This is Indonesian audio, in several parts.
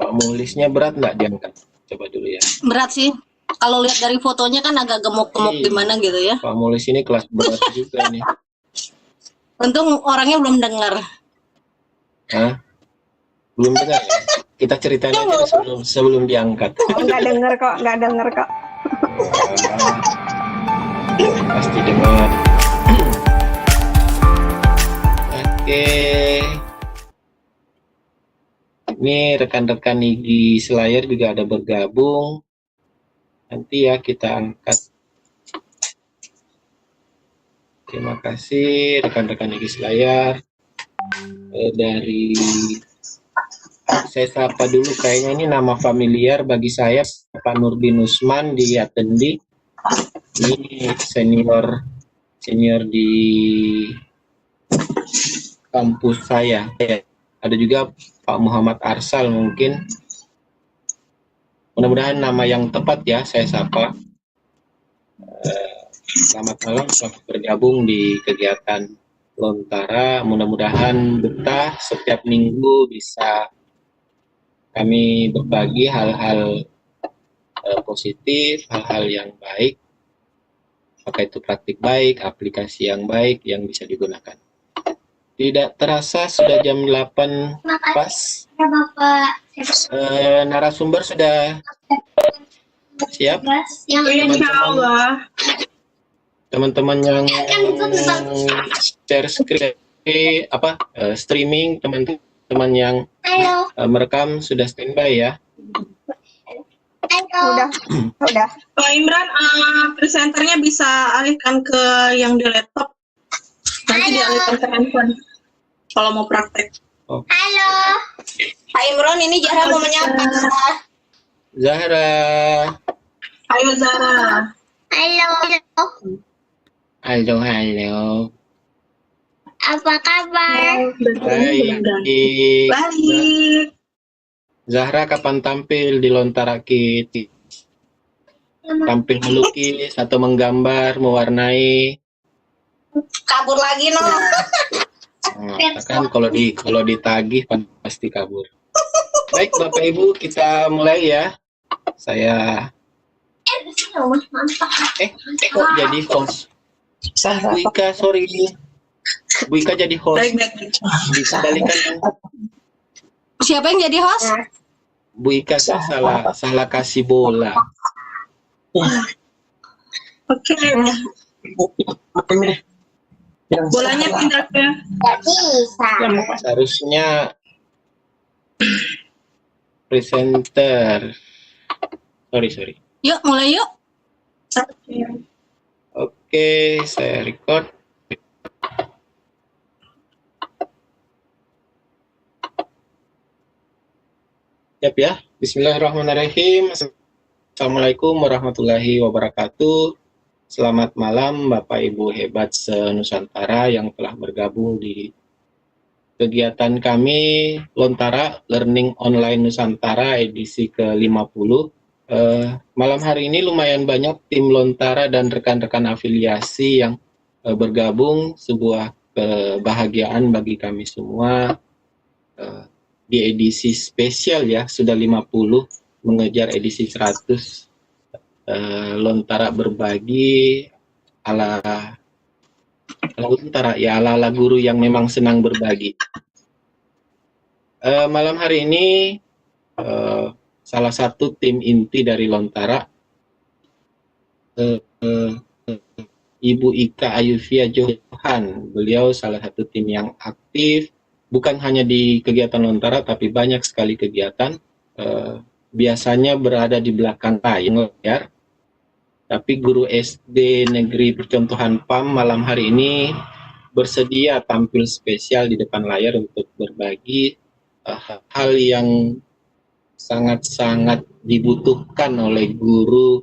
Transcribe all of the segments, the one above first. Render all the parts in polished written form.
Pak Mulisnya berat nggak diangkat? Coba dulu ya. Berat sih. Kalau lihat dari fotonya kan agak gemuk-gemuk gimana gitu ya. Pak Mulis ini kelas berat juga nih. Untung orangnya belum dengar. Hah? Belum dengar ya? Kita ceritain aja sebelum diangkat. Nggak denger kok. Pasti dengar. Oke. Ini rekan-rekan IG Selayar juga ada bergabung. Nanti ya kita angkat. Terima kasih rekan-rekan IG Selayar. Dari saya sapa dulu, kayaknya ini nama familiar bagi saya, Pak Nurdin Usman di Atendi. Ini senior di kampus saya. Ada juga Pak Muhammad Arsal mungkin. Mudah-mudahan nama yang tepat ya saya sapa. Selamat malam, selamat bergabung di kegiatan Lontara. Mudah-mudahan betah, setiap minggu bisa kami berbagi hal-hal positif, hal-hal yang baik, apakah itu praktik baik, aplikasi yang baik yang bisa digunakan. Tidak terasa sudah jam 8 pas. Narasumber sudah siap? Teman-teman yang share screen streaming, teman-teman yang merekam sudah standby ya. Udah. Pak Imran, presenternya bisa alihkan ke yang di laptop. Nanti dialihkan ke handphone kalau mau praktek. Oh. Halo. Pak Imran, ini Zahra mau menyapa. Zahra. Ayo Zahra. Halo. Apa kabar? Baik. Baik. Zahra kapan tampil di Lontara Kit? Tampil melukis atau menggambar, mewarnai? Kabur lagi no. Kan kalau ditagih pasti kabur. Baik Bapak Ibu, kita mulai ya. Saya kok jadi host? Bu Ika, sorry. Bu Ika jadi host. Dikembalikan. Siapa yang jadi host? Bu Ika salah kasih bola. Oke. Bolanya pindah ke. Seharusnya presenter. Sorry. Yuk, mulai yuk. Oke, saya record. Siap ya. Bismillahirrahmanirrahim. Assalamualaikum warahmatullahi wabarakatuh. Selamat malam Bapak Ibu hebat se-Nusantara yang telah bergabung di kegiatan kami Lontara Learning Online Nusantara edisi ke-50. Malam hari ini lumayan banyak tim Lontara dan rekan-rekan afiliasi yang bergabung, sebuah kebahagiaan bagi kami semua. Di edisi spesial ya, sudah 50 mengejar edisi 100. Lontara berbagi ala Lontara ya, ala guru yang memang senang berbagi. Malam hari ini salah satu tim inti dari Lontara, Ibu Ika Ayuvia Johan. Beliau salah satu tim yang aktif, bukan hanya di kegiatan Lontara, tapi banyak sekali kegiatan. Biasanya berada di belakang layar. Tapi guru SD Negeri Percontohan PAM malam hari ini bersedia tampil spesial di depan layar untuk berbagi hal yang sangat-sangat dibutuhkan oleh guru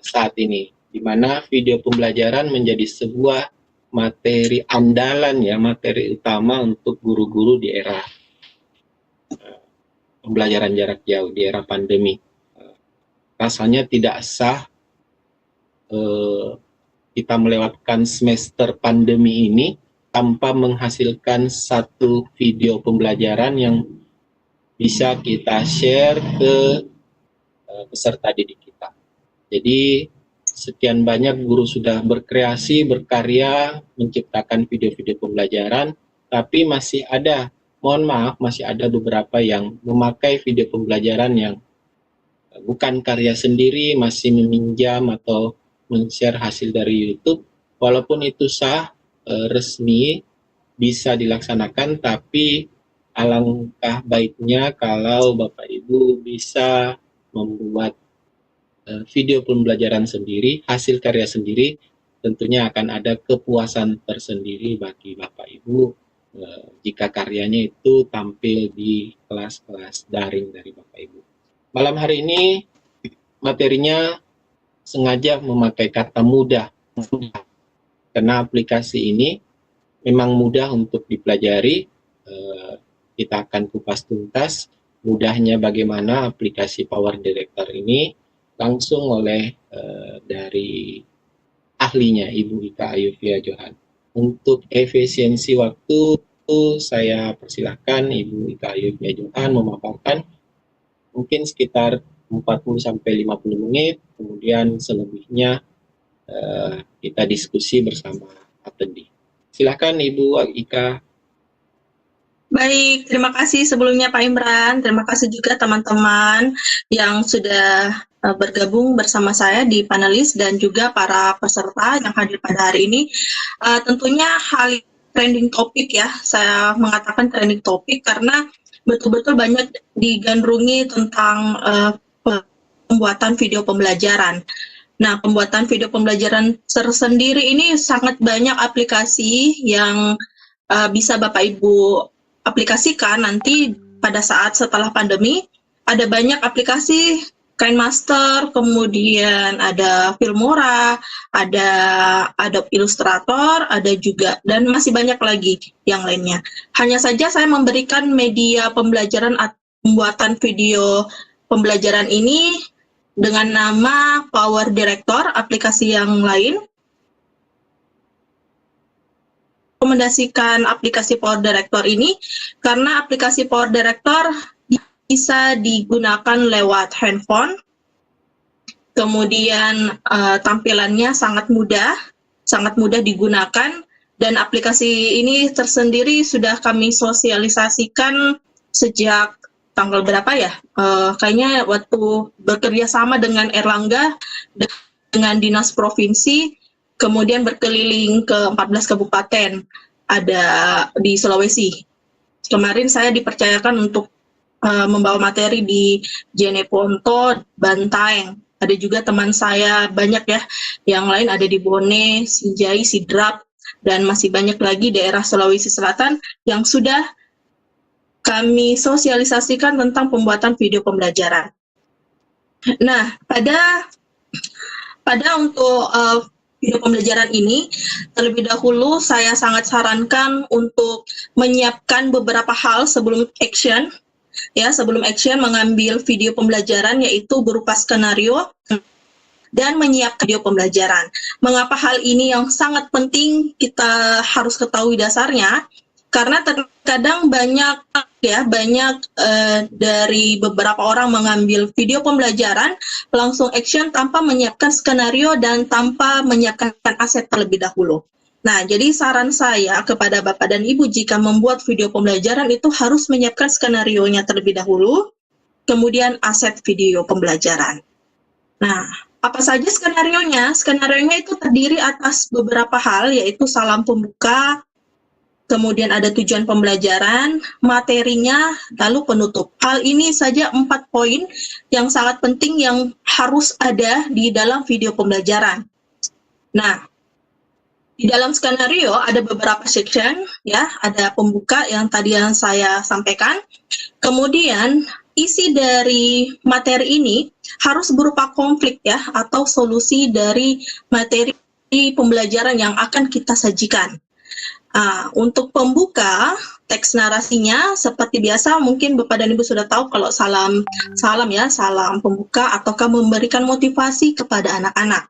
saat ini, di mana video pembelajaran menjadi sebuah materi andalan ya, materi utama untuk guru-guru di era pembelajaran jarak jauh, di era pandemi. Rasanya tidak sah kita melewatkan semester pandemi ini tanpa menghasilkan satu video pembelajaran yang bisa kita share ke peserta didik kita. Jadi sekian banyak guru sudah berkreasi, berkarya, menciptakan video-video pembelajaran, tapi masih ada, mohon maaf, masih ada beberapa yang memakai video pembelajaran yang bukan karya sendiri, masih meminjam atau men-share hasil dari YouTube. Walaupun itu sah, resmi, bisa dilaksanakan, tapi alangkah baiknya kalau Bapak Ibu bisa membuat video pembelajaran sendiri, hasil karya sendiri, tentunya akan ada kepuasan tersendiri bagi Bapak Ibu jika karyanya itu tampil di kelas-kelas daring dari Bapak Ibu. Malam hari ini materinya sengaja memakai kata mudah, karena aplikasi ini memang mudah untuk dipelajari. Kita akan kupas tuntas mudahnya bagaimana aplikasi Power Director ini langsung oleh dari ahlinya Ibu Ika Ayufia Johan. Untuk efisiensi waktu saya persilahkan Ibu Ika Ayufia Johan memaparkan mungkin sekitar 40-50 menit, kemudian selebihnya kita diskusi bersama attendees. Silakan Ibu Ika. Baik, terima kasih sebelumnya Pak Imran. Terima kasih juga teman-teman yang sudah bergabung bersama saya di panelis dan juga para peserta yang hadir pada hari ini. Tentunya hal trending topik ya, saya mengatakan trending topik karena betul-betul banyak digandrungi tentang pembuatan video pembelajaran. Nah, pembuatan video pembelajaran tersendiri ini sangat banyak aplikasi yang bisa Bapak Ibu aplikasikan nanti pada saat setelah pandemi. Ada banyak aplikasi, KineMaster, kemudian ada Filmora, ada Adobe Illustrator, ada juga, dan masih banyak lagi yang lainnya. Hanya saja saya memberikan media pembelajaran pembuatan video pembelajaran ini dengan nama Power Director, aplikasi yang lain. Rekomendasikan aplikasi Power Director ini karena aplikasi Power Director bisa digunakan lewat handphone, kemudian tampilannya sangat mudah digunakan, dan aplikasi ini tersendiri sudah kami sosialisasikan sejak tanggal berapa ya? Kayaknya waktu bekerja sama dengan Erlangga, dengan Dinas Provinsi, kemudian berkeliling ke 14 kabupaten ada di Sulawesi. Kemarin saya dipercayakan untuk membawa materi di Jeneponto, Bantaeng. Ada juga teman saya banyak ya, yang lain ada di Bone, Sinjai, Sidrap, dan masih banyak lagi daerah Sulawesi Selatan yang sudah kami sosialisasikan tentang pembuatan video pembelajaran. Nah, pada untuk video pembelajaran ini, terlebih dahulu saya sangat sarankan untuk menyiapkan beberapa hal sebelum action. Ya, sebelum action mengambil video pembelajaran yaitu berupa skenario dan menyiapkan video pembelajaran. Mengapa hal ini yang sangat penting kita harus ketahui dasarnya? Karena terkadang banyak dari beberapa orang mengambil video pembelajaran langsung action tanpa menyiapkan skenario dan tanpa menyiapkan aset terlebih dahulu. Nah, jadi saran saya kepada Bapak dan Ibu jika membuat video pembelajaran itu harus menyiapkan skenarionya terlebih dahulu, kemudian aset video pembelajaran. Nah, apa saja skenarionya? Skenarionya itu terdiri atas beberapa hal, yaitu salam pembuka, kemudian ada tujuan pembelajaran, materinya, lalu penutup. Hal ini saja 4 poin yang sangat penting yang harus ada di dalam video pembelajaran. Nah, di dalam skenario ada beberapa section, ya, ada pembuka yang tadi yang saya sampaikan. Kemudian isi dari materi ini harus berupa konflik ya, atau solusi dari materi pembelajaran yang akan kita sajikan. Untuk pembuka, teks narasinya seperti biasa, mungkin Bapak dan Ibu sudah tahu kalau salam pembuka ataukah memberikan motivasi kepada anak-anak.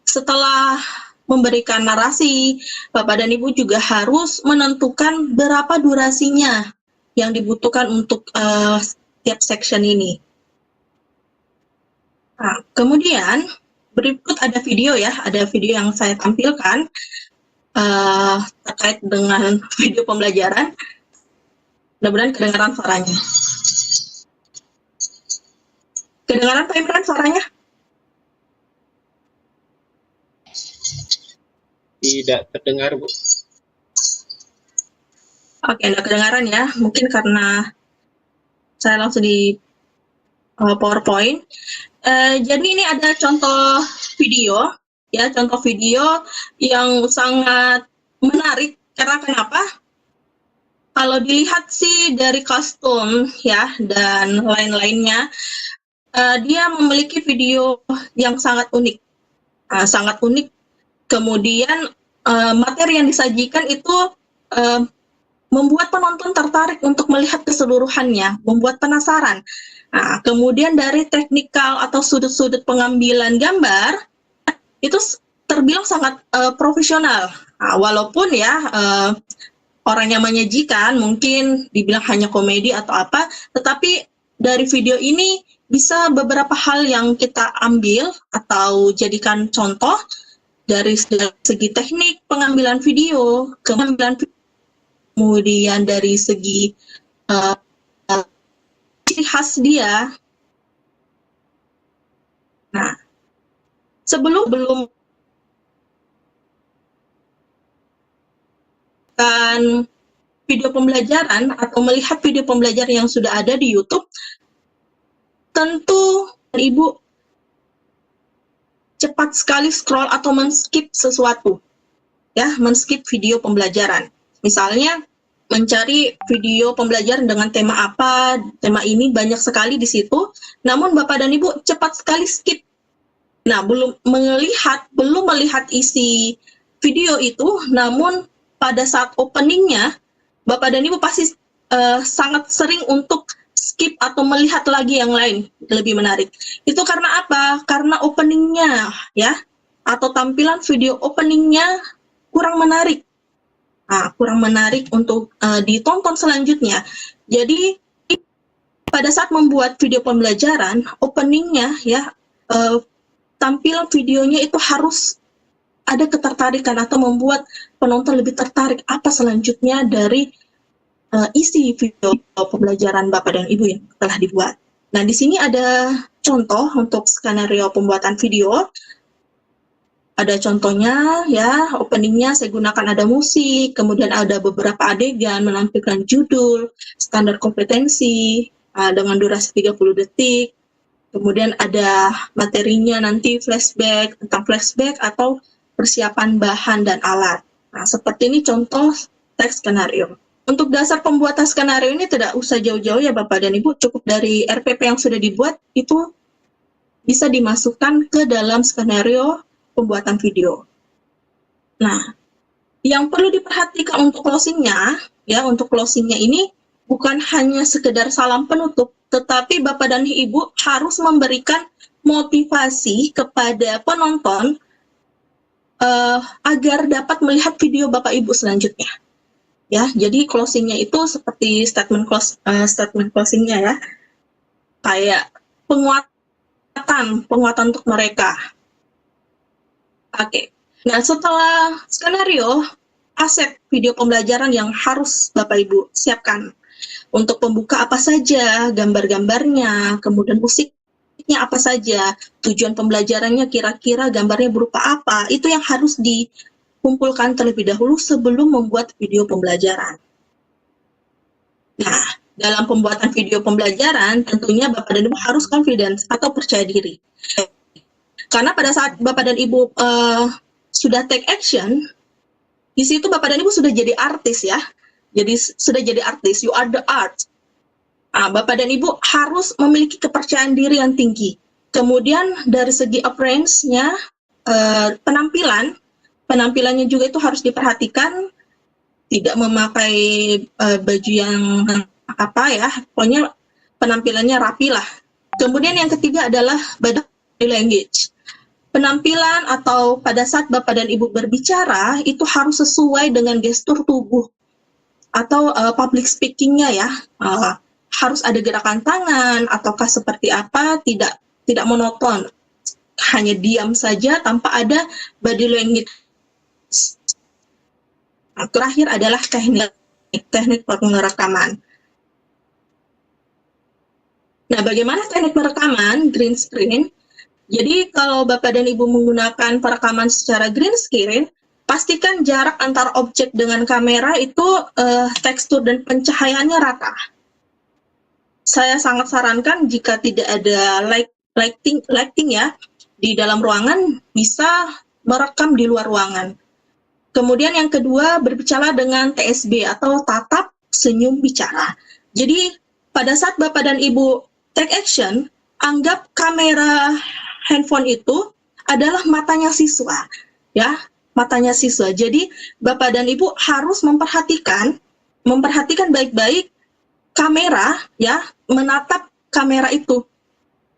Setelah memberikan narasi, Bapak dan Ibu juga harus menentukan berapa durasinya yang dibutuhkan untuk tiap section ini. Nah, kemudian berikut ada video ya, ada video yang saya tampilkan terkait dengan video pembelajaran. Mudah-mudahan kedengaran suaranya. Kedengaran Pak Imran suaranya? Tidak terdengar, Bu. Oke, tidak kedengaran ya. Mungkin karena saya langsung di PowerPoint. Jadi ini ada contoh video, ya, contoh video yang sangat menarik. Karena kenapa? Kalau dilihat sih dari kostum, ya, dan lain-lainnya, dia memiliki video yang sangat unik, sangat unik. Kemudian materi yang disajikan itu membuat penonton tertarik untuk melihat keseluruhannya, membuat penasaran. Nah, kemudian dari teknikal atau sudut-sudut pengambilan gambar itu terbilang sangat profesional. Nah, walaupun ya orang yang menyajikan mungkin dibilang hanya komedi atau apa, tetapi dari video ini bisa beberapa hal yang kita ambil atau jadikan contoh dari segi teknik pengambilan video, kemudian dari segi ciri khas dia. Nah, sebelum kan video pembelajaran atau melihat video pembelajaran yang sudah ada di YouTube, tentu Ibu cepat sekali scroll atau men-skip sesuatu, ya, men-skip video pembelajaran. Misalnya mencari video pembelajaran dengan tema apa, tema ini banyak sekali di situ, namun Bapak dan Ibu cepat sekali skip. Nah, belum melihat isi video itu, namun pada saat openingnya, Bapak dan Ibu pasti sangat sering untuk skip atau melihat lagi yang lain, lebih menarik. Itu karena apa? Karena openingnya, ya, atau tampilan video openingnya kurang menarik. Kurang menarik untuk ditonton selanjutnya. Jadi pada saat membuat video pembelajaran, openingnya ya, tampilan videonya itu harus ada ketertarikan atau membuat penonton lebih tertarik apa selanjutnya dari isi video pembelajaran Bapak dan Ibu yang telah dibuat. Nah, di sini ada contoh untuk skenario pembuatan video. Ada contohnya ya, openingnya saya gunakan ada musik, kemudian ada beberapa adegan menampilkan judul, standar kompetensi dengan durasi 30 detik, kemudian ada materinya nanti flashback, tentang flashback atau persiapan bahan dan alat. Nah, seperti ini contoh teks skenario. Untuk dasar pembuatan skenario ini tidak usah jauh-jauh ya Bapak dan Ibu, cukup dari RPP yang sudah dibuat itu bisa dimasukkan ke dalam skenario pembuatan video. Nah, yang perlu diperhatikan untuk closingnya, ya, untuk closingnya ini bukan hanya sekedar salam penutup, tetapi Bapak dan Ibu harus memberikan motivasi kepada penonton agar dapat melihat video Bapak Ibu selanjutnya. Ya, jadi closingnya itu seperti statement closingnya ya, kayak penguatan untuk mereka. Oke. Nah, setelah skenario, aset video pembelajaran yang harus Bapak Ibu siapkan. Untuk pembuka apa saja, gambar-gambarnya, kemudian musiknya apa saja, tujuan pembelajarannya kira-kira gambarnya berupa apa, itu yang harus dikumpulkan terlebih dahulu sebelum membuat video pembelajaran. Nah, dalam pembuatan video pembelajaran, tentunya Bapak dan Ibu harus confidence atau percaya diri. Karena pada saat Bapak dan Ibu sudah take action, di situ Bapak dan Ibu sudah jadi artis ya. Jadi sudah jadi artis, you are the art. Bapak dan Ibu harus memiliki kepercayaan diri yang tinggi. Kemudian dari segi appearance-nya, penampilannya juga itu harus diperhatikan. Tidak memakai baju yang apa ya, pokoknya penampilannya rapi lah. Kemudian yang ketiga adalah body language. Penampilan atau pada saat Bapak dan Ibu berbicara itu harus sesuai dengan gestur tubuh atau public speakingnya ya, harus ada gerakan tangan ataukah seperti apa, tidak monoton, hanya diam saja tanpa ada body language. Terakhir adalah teknik pengerekaman. Nah, bagaimana teknik perekaman green screen? Jadi kalau Bapak dan Ibu menggunakan perekaman secara green screen, pastikan jarak antar objek dengan kamera itu tekstur dan pencahayaannya rata. Saya sangat sarankan jika tidak ada lighting ya di dalam ruangan, bisa merekam di luar ruangan. Kemudian yang kedua, berbicara dengan TSB atau tatap senyum bicara. Jadi pada saat Bapak dan Ibu take action, anggap kamera handphone itu adalah matanya siswa, ya, matanya siswa. Jadi Bapak dan Ibu harus memperhatikan baik-baik kamera, ya, menatap kamera itu.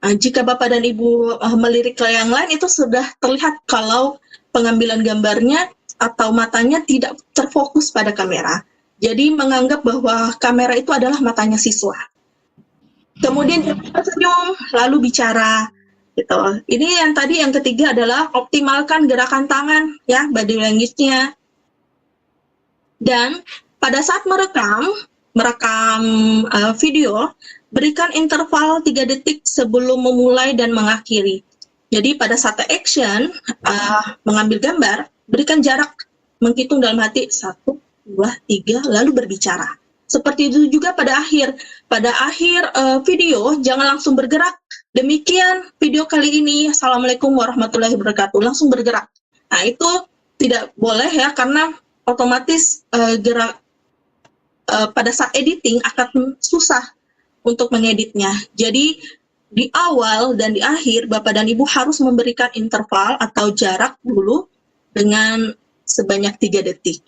Nah, jika Bapak dan Ibu melirik ke yang lain, itu sudah terlihat kalau pengambilan gambarnya atau matanya tidak terfokus pada kamera. Jadi menganggap bahwa kamera itu adalah matanya siswa. Kemudian tersenyum, lalu bicara, gitu. Ini yang ketiga adalah optimalkan gerakan tangan, ya, body language-nya. Dan pada saat merekam video, berikan interval 3 detik sebelum memulai dan mengakhiri. Jadi pada saat action, mengambil gambar, berikan jarak, menghitung dalam hati 1, 2, 3, lalu berbicara. Seperti itu juga pada akhir video, jangan langsung bergerak. Demikian video kali ini. Assalamualaikum warahmatullahi wabarakatuh. Langsung bergerak. Nah, itu tidak boleh ya, karena otomatis pada saat editing akan susah untuk mengeditnya. Jadi di awal dan di akhir Bapak dan Ibu harus memberikan interval atau jarak dulu dengan sebanyak 3 detik.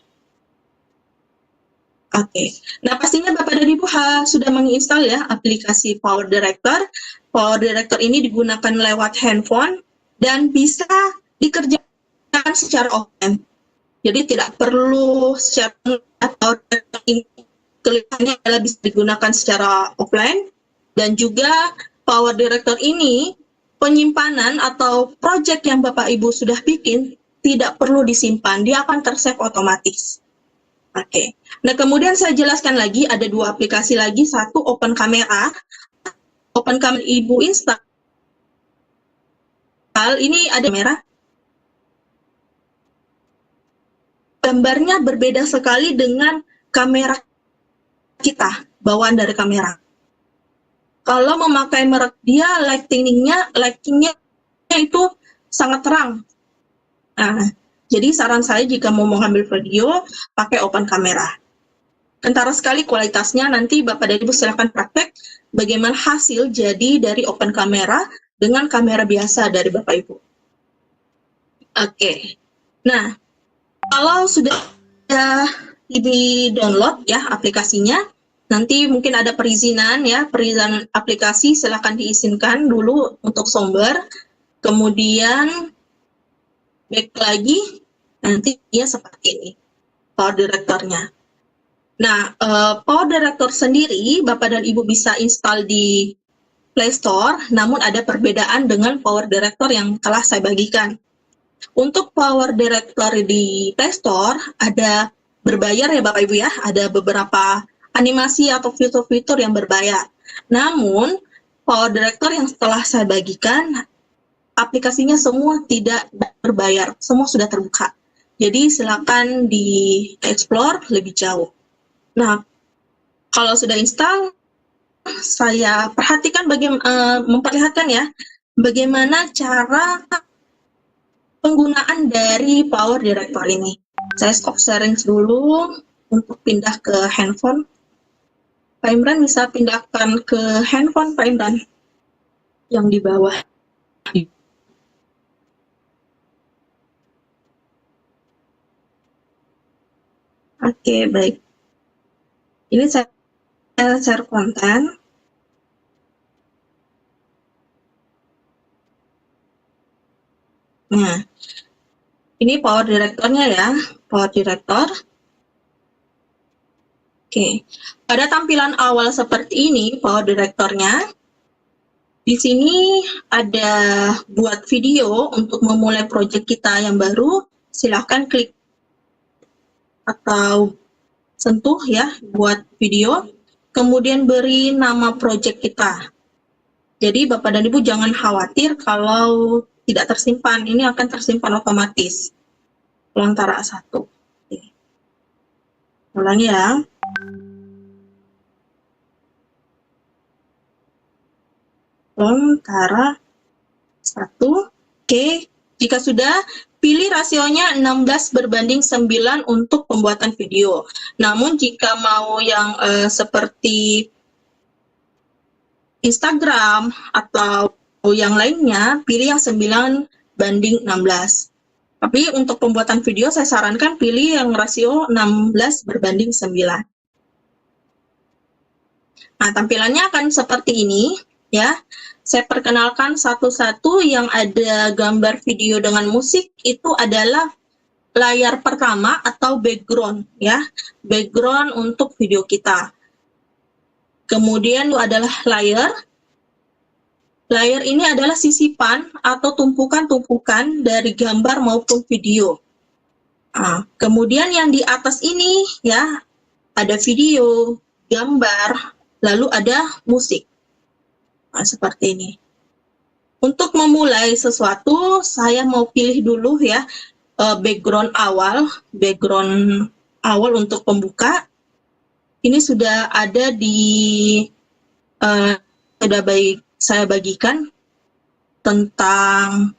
Oke. Nah, pastinya Bapak dan Ibu sudah menginstal ya aplikasi Power Director. Power Director ini digunakan lewat handphone dan bisa dikerjakan secara offline. Jadi tidak perlu secara Power Director ini kelihatannya adalah bisa digunakan secara offline, dan juga Power Director ini penyimpanan atau project yang Bapak Ibu sudah bikin tidak perlu disimpan, dia akan tersave otomatis. Oke. Nah, kemudian saya jelaskan lagi ada 2 aplikasi lagi, satu Open Camera. Open Camera Ibu install. Ini ada kamera. Gambarnya berbeda sekali dengan kamera kita, bawaan dari kamera. Kalau memakai merek dia, lightingnya itu sangat terang. Nah, jadi saran saya jika mau mengambil video, pakai open kamera. Kentara sekali kualitasnya, nanti Bapak dan Ibu silakan praktek bagaimana hasil jadi dari open kamera dengan kamera biasa dari Bapak Ibu. Oke. Nah, kalau sudah di-download ya aplikasinya, nanti mungkin ada perizinan ya, perizinan aplikasi silakan diizinkan dulu untuk sumber, kemudian back lagi, nanti dia seperti ini, Power Director-nya. Nah, Power Director sendiri, Bapak dan Ibu bisa install di Play Store, namun ada perbedaan dengan Power Director yang telah saya bagikan. Untuk Power Director di Play Store, ada berbayar ya Bapak Ibu ya, ada beberapa animasi atau fitur-fitur yang berbayar. Namun, Power Director yang setelah saya bagikan, aplikasinya semua tidak berbayar, semua sudah terbuka. Jadi silakan di-explore lebih jauh. Nah, kalau sudah install, saya perhatikan memperlihatkan ya, bagaimana cara penggunaan dari Power Director ini. Saya stop sharing dulu untuk pindah ke handphone. Pak Imran bisa pindahkan ke handphone Pak Imran yang di bawah. Oke, baik. Ini saya share konten. Nah, ini Power Director-nya ya, Power Director. Oke, pada tampilan awal seperti ini, Power Director-nya, di sini ada buat video untuk memulai project kita yang baru. Silahkan klik atau sentuh ya buat video. Kemudian beri nama project kita. Jadi Bapak dan Ibu jangan khawatir kalau tidak tersimpan. Ini akan tersimpan otomatis. Lontara 1. Oke. Ulangi ya. Lontara 1. Oke, jika sudah, pilih rasionya 16:9 untuk pembuatan video. Namun jika mau yang seperti Instagram atau yang lainnya, pilih yang 9:16. Tapi untuk pembuatan video saya sarankan pilih yang rasio 16:9. Nah, tampilannya akan seperti ini ya. Saya perkenalkan satu-satu. Yang ada gambar video dengan musik itu adalah layar pertama atau background ya, background untuk video kita. Kemudian itu adalah layar. Layar ini adalah sisipan atau tumpukan-tumpukan dari gambar maupun video. Nah, kemudian yang di atas ini ya ada video, gambar, lalu ada musik. Nah, seperti ini. Untuk memulai sesuatu, saya mau pilih dulu ya background awal untuk pembuka. Ini sudah ada di saya bagikan tentang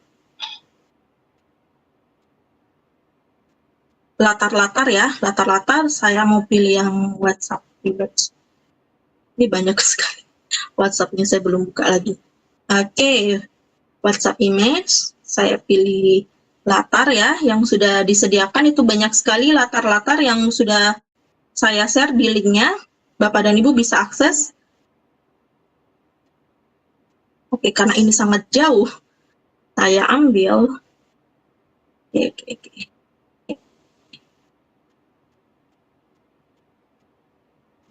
latar-latar ya. Latar-latar saya mau pilih yang WhatsApp image. Ini banyak sekali. WhatsApp-nya saya belum buka lagi. Oke, WhatsApp image, saya pilih latar ya, yang sudah disediakan itu banyak sekali latar-latar yang sudah saya share di linknya. Bapak dan Ibu bisa akses. Oke, karena ini sangat jauh, saya ambil. Oke.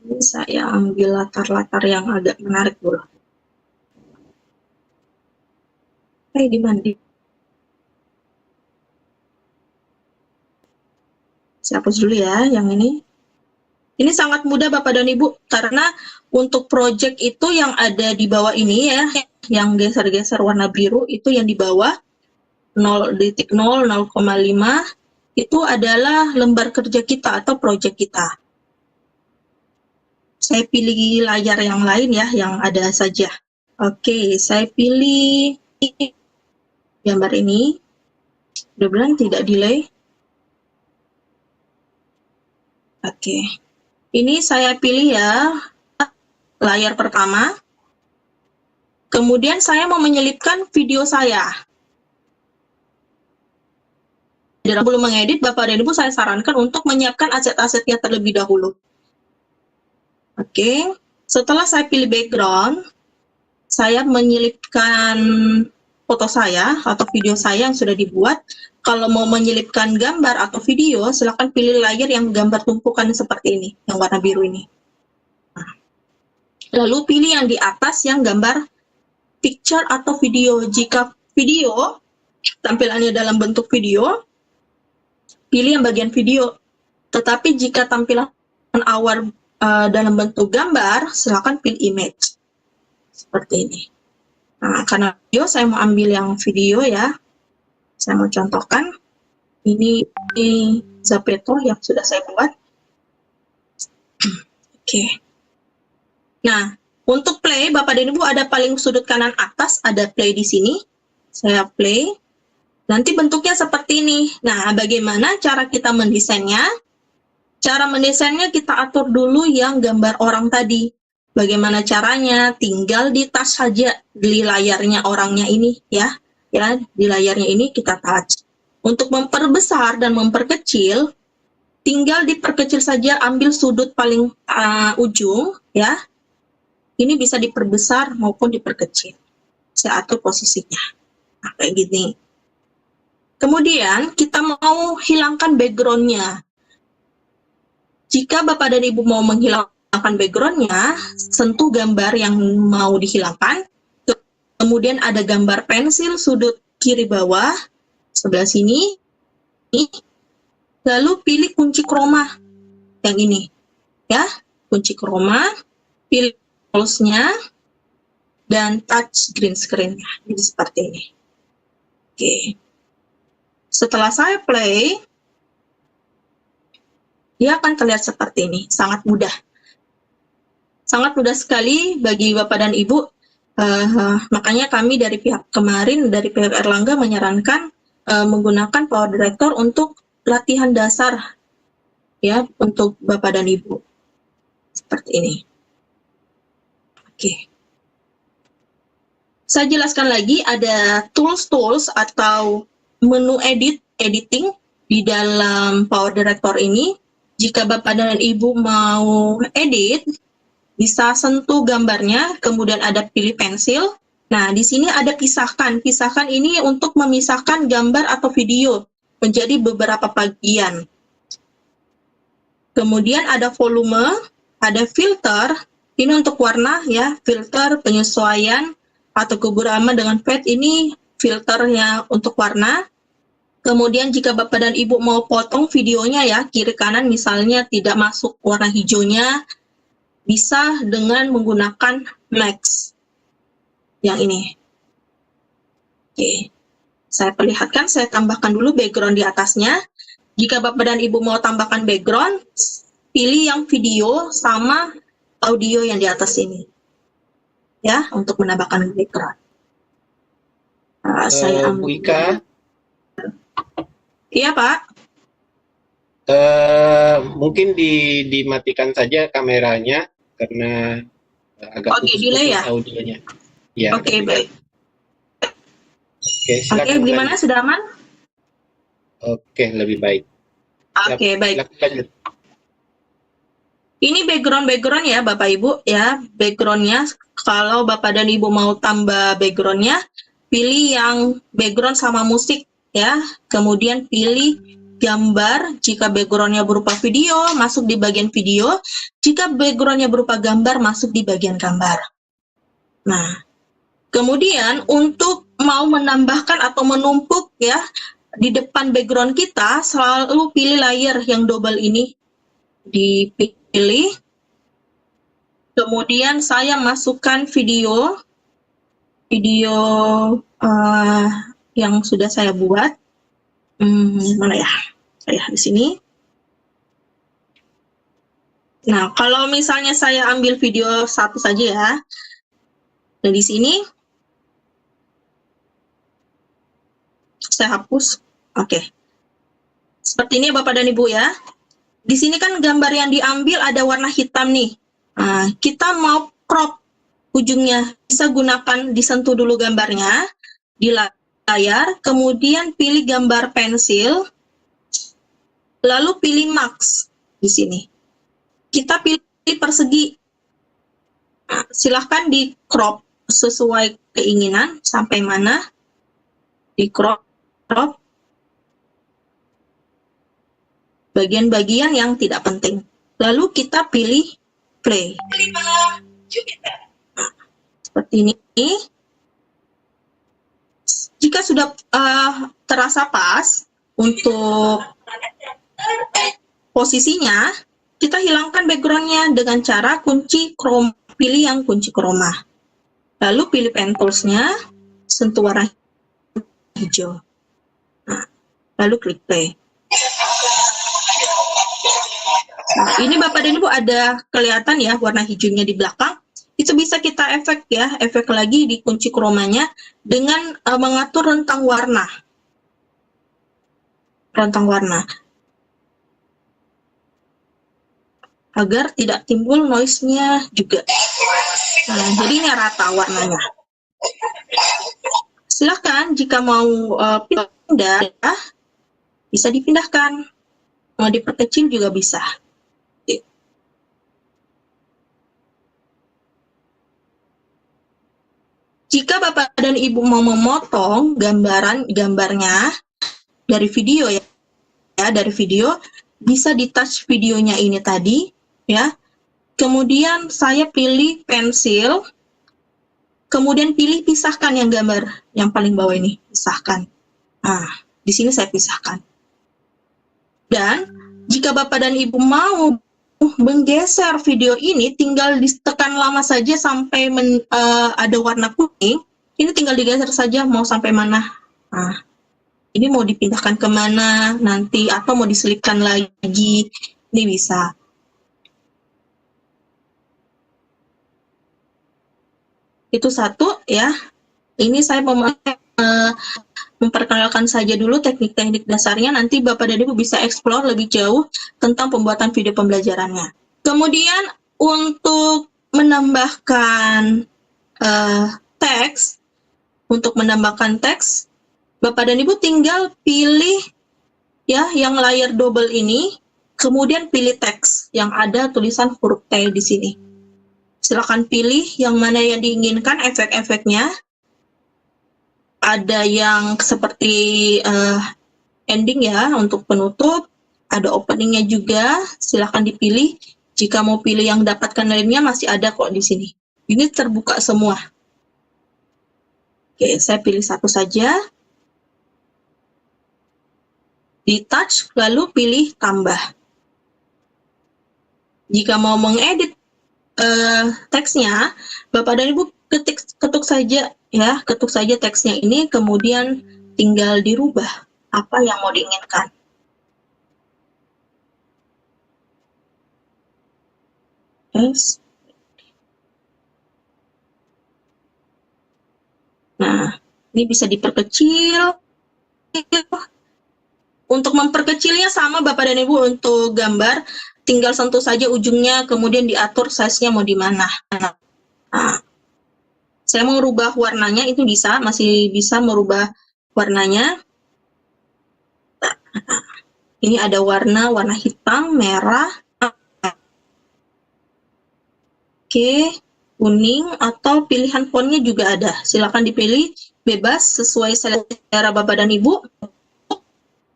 Ini saya ambil latar-latar yang agak menarik dulu. Di mana? Saya hapus dulu ya yang ini. Ini sangat mudah Bapak dan Ibu, karena untuk project itu yang ada di bawah ini ya, yang geser-geser warna biru itu yang di bawah 0.0, 0,5 itu adalah lembar kerja kita atau project kita. Saya pilih layar yang lain ya, yang ada saja. Oke, saya pilih gambar ini. Mudah-mudahan tidak delay. Oke. Ini saya pilih ya layar pertama. Kemudian saya mau menyelipkan video saya. Sebelum mengedit, Bapak dan Ibu saya sarankan untuk menyiapkan aset-asetnya terlebih dahulu. Oke, setelah saya pilih background, saya menyelipkan foto saya atau video saya yang sudah dibuat. Kalau mau menyelipkan gambar atau video, silakan pilih layar yang gambar tumpukan seperti ini, yang warna biru ini. Nah, lalu pilih yang di atas yang gambar picture atau video. Jika video, tampilannya dalam bentuk video, pilih yang bagian video. Tetapi jika tampilan awal dalam bentuk gambar, silakan pilih image. Seperti ini. Nah, karena video, saya mau ambil yang video ya. Saya mau contohkan. Ini Zapeto yang sudah saya buat. Oke. Nah, untuk play, Bapak dan Ibu ada paling sudut kanan atas, ada play di sini. Saya play. Nanti bentuknya seperti ini. Nah, bagaimana cara kita mendesainnya? Cara mendesainnya kita atur dulu yang gambar orang tadi. Bagaimana caranya? Tinggal di touch saja di layarnya orangnya ini ya. Ya, di layarnya ini kita touch. Untuk memperbesar dan memperkecil, tinggal diperkecil saja, ambil sudut paling ujung ya. Ini bisa diperbesar maupun diperkecil. Saya atur posisinya. Nah, kayak gini. Kemudian kita mau hilangkan background-nya. Jika Bapak dan Ibu mau menghilangkan backgroundnya, sentuh gambar yang mau dihilangkan, kemudian ada gambar pensil sudut kiri bawah, sebelah sini, lalu pilih kunci chroma yang ini, ya, kunci chroma, pilih tools-nya, dan touch green screen-nya, jadi seperti ini. Oke, setelah saya play, dia akan terlihat seperti ini, sangat mudah sekali bagi Bapak dan Ibu. Makanya kami dari pihak kemarin, dari pihak Erlangga menyarankan menggunakan Power Director untuk latihan dasar, ya, untuk Bapak dan Ibu, seperti ini. Oke, saya jelaskan lagi, ada tools atau menu editing di dalam Power Director ini. Jika Bapak dan Ibu mau edit, bisa sentuh gambarnya, kemudian ada pilih pensil. Nah, di sini ada pisahkan. Pisahkan ini untuk memisahkan gambar atau video menjadi beberapa bagian. Kemudian ada volume, ada filter, ini untuk warna, ya, filter, penyesuaian, atau keguraman dengan fade, ini filternya untuk warna. Kemudian jika Bapak dan Ibu mau potong videonya, ya, kiri kanan misalnya tidak masuk warna hijaunya, bisa dengan menggunakan max yang ini. Oke, saya perlihatkan, saya tambahkan dulu background di atasnya. Jika Bapak dan Ibu mau tambahkan background, pilih yang video sama audio yang di atas ini, ya, untuk menambahkan background. Saya ambil. Bu Ika, Iya, Pak. mungkin dimatikan saja kameranya karena agak delay ya? audionya. Ya, Oke, baik. Oke, Oke, gimana? Sudah aman? Oke, lebih baik. Oke, baik. Lanjut. Ini background ya, Bapak Ibu, ya, backgroundnya. Kalau Bapak dan Ibu mau tambah backgroundnya, pilih yang background sama musik, ya. Kemudian pilih gambar. Jika backgroundnya berupa video, masuk di bagian video. Jika backgroundnya berupa gambar, masuk di bagian gambar. Nah, kemudian untuk mau menambahkan atau menumpuk, ya, di depan background kita, selalu pilih layer yang double ini. Dipilih. Kemudian saya masukkan video yang sudah saya buat. Mana ya? Saya di sini. Nah, kalau misalnya saya ambil video satu saja, ya. Nah, di sini saya hapus. Oke. Seperti ini, Bapak dan Ibu, ya. Di sini kan gambar yang diambil ada warna hitam nih. Nah, kita mau crop ujungnya, bisa gunakan disentuh dulu gambarnya di layar, kemudian pilih gambar pensil, lalu pilih max di sini. Kita pilih persegi. Nah, silahkan di crop sesuai keinginan sampai mana, di crop bagian-bagian yang tidak penting. Lalu kita pilih play. Nah, seperti ini. Jika sudah terasa pas untuk posisinya, kita hilangkan backgroundnya dengan cara kunci chroma. Pilih yang kunci chroma. Lalu pilih pen tools-nya, sentuh warna hijau. Nah, lalu klik play. Nah, ini Bapak dan Ibu ada kelihatan ya warna hijaunya di belakang. Itu bisa kita efek ya, efek lagi di kunci chromanya dengan mengatur rentang warna. Agar tidak timbul noise-nya juga. Nah, jadi ini rata warnanya. Silahkan jika mau pindah, bisa dipindahkan. Mau diperkecil juga bisa. Jika Bapak dan Ibu mau memotong gambarnya dari video, ya, dari video, bisa di touch videonya ini tadi, ya. Kemudian saya pilih pensil, kemudian pilih pisahkan yang gambar yang paling bawah ini, pisahkan. Nah, di sini saya pisahkan. Dan jika Bapak dan Ibu mau menggeser video ini, tinggal ditekan lama saja sampai ada warna kuning. Ini tinggal digeser saja mau sampai mana. Nah, ini mau dipindahkan kemana nanti atau mau diselipkan lagi, ini bisa. Itu satu ya. Ini saya memperkenalkan saja dulu teknik-teknik dasarnya, nanti Bapak dan Ibu bisa explore lebih jauh tentang pembuatan video pembelajarannya. Kemudian untuk menambahkan teks, Bapak dan Ibu tinggal pilih ya yang layar double ini, kemudian pilih teks yang ada tulisan huruf T di sini. Silakan pilih yang mana yang diinginkan efek-efeknya. Ada yang seperti ending ya untuk penutup, ada openingnya juga, silahkan dipilih. Jika mau pilih yang dapatkan lainnya masih ada kok di sini. Ini terbuka semua. Oke, saya pilih satu saja. Di touch, lalu pilih tambah. Jika mau mengedit teksnya, Bapak dan Ibu ketuk saja ya, ketuk saja teksnya ini, kemudian tinggal dirubah apa yang mau diinginkan. Yes. Nah, ini bisa diperkecil. Untuk memperkecilnya sama Bapak dan Ibu untuk gambar, tinggal sentuh saja ujungnya, kemudian diatur size-nya mau di mana. Nah, saya mau merubah warnanya, itu bisa, masih bisa merubah warnanya. Nah, ini ada warna hitam, merah, oke, kuning, atau pilihan fontnya juga ada. Silakan dipilih bebas sesuai selera Bapak dan Ibu.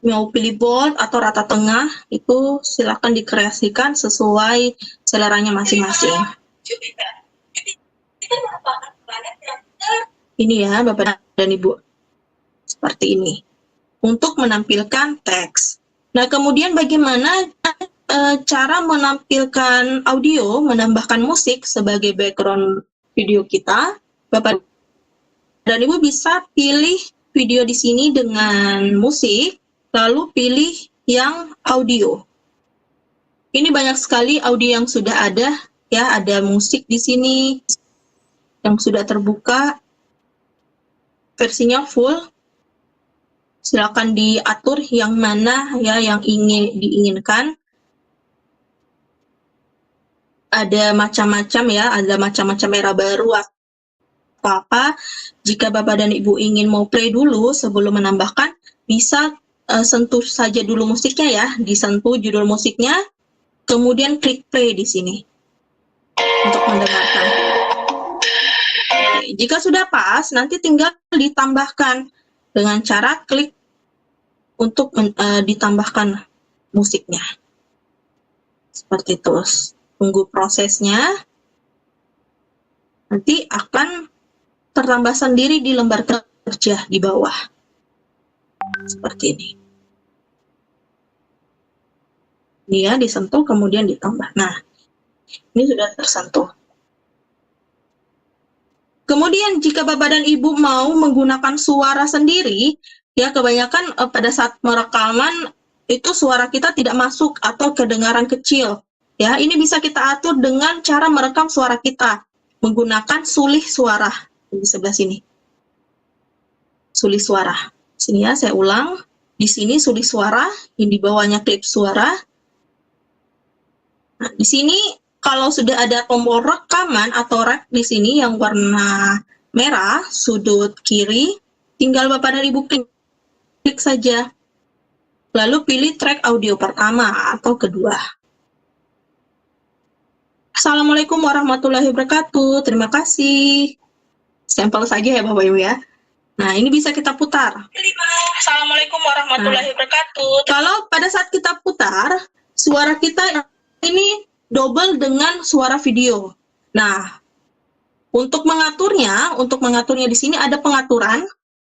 Mau pilih bold atau rata tengah, itu silakan dikreasikan sesuai seleranya masing-masing. Ini ya Bapak dan Ibu, seperti ini untuk menampilkan teks. Nah, kemudian bagaimana cara menampilkan audio, menambahkan musik sebagai background video kita? Bapak dan Ibu bisa pilih video di sini dengan musik, lalu pilih yang audio. Ini banyak sekali audio yang sudah ada, ya, ada musik di sini yang sudah terbuka, versinya full. Silakan diatur yang mana ya yang diinginkan. Ada macam-macam ya, ada macam-macam era baru atau apa. Jika Bapak dan Ibu ingin mau play dulu sebelum menambahkan, bisa sentuh saja dulu musiknya ya, disentuh judul musiknya, kemudian klik play di sini untuk mendengarkan. Oke, jika sudah pas, nanti tinggal ditambahkan dengan cara klik untuk ditambahkan musiknya. Seperti itu. Tunggu prosesnya. Nanti akan tertambah sendiri di lembar kerja di bawah. Seperti ini. Ini ya, disentuh kemudian ditambah. Nah, ini sudah tersentuh. Kemudian jika Bapak dan Ibu mau menggunakan suara sendiri, ya kebanyakan pada saat merekaman itu suara kita tidak masuk atau kedengaran kecil. Ya, ini bisa kita atur dengan cara merekam suara kita menggunakan sulih suara di sebelah sini. Sulih suara. Sini ya, saya ulang. Di sini sulih suara, ini di bawahnya klip suara. Nah, di sini kalau sudah ada tombol rekaman atau rek di sini yang warna merah, sudut kiri, tinggal Bapak dan Ibu klik saja. Lalu pilih track audio pertama atau kedua. Assalamualaikum warahmatullahi wabarakatuh. Terima kasih. Sampel saja ya Bapak Ibu ya. Nah, ini bisa kita putar. Assalamualaikum warahmatullahi wabarakatuh. Kalau pada saat kita putar, suara kita ini double dengan suara video. Nah, untuk mengaturnya di sini ada pengaturan,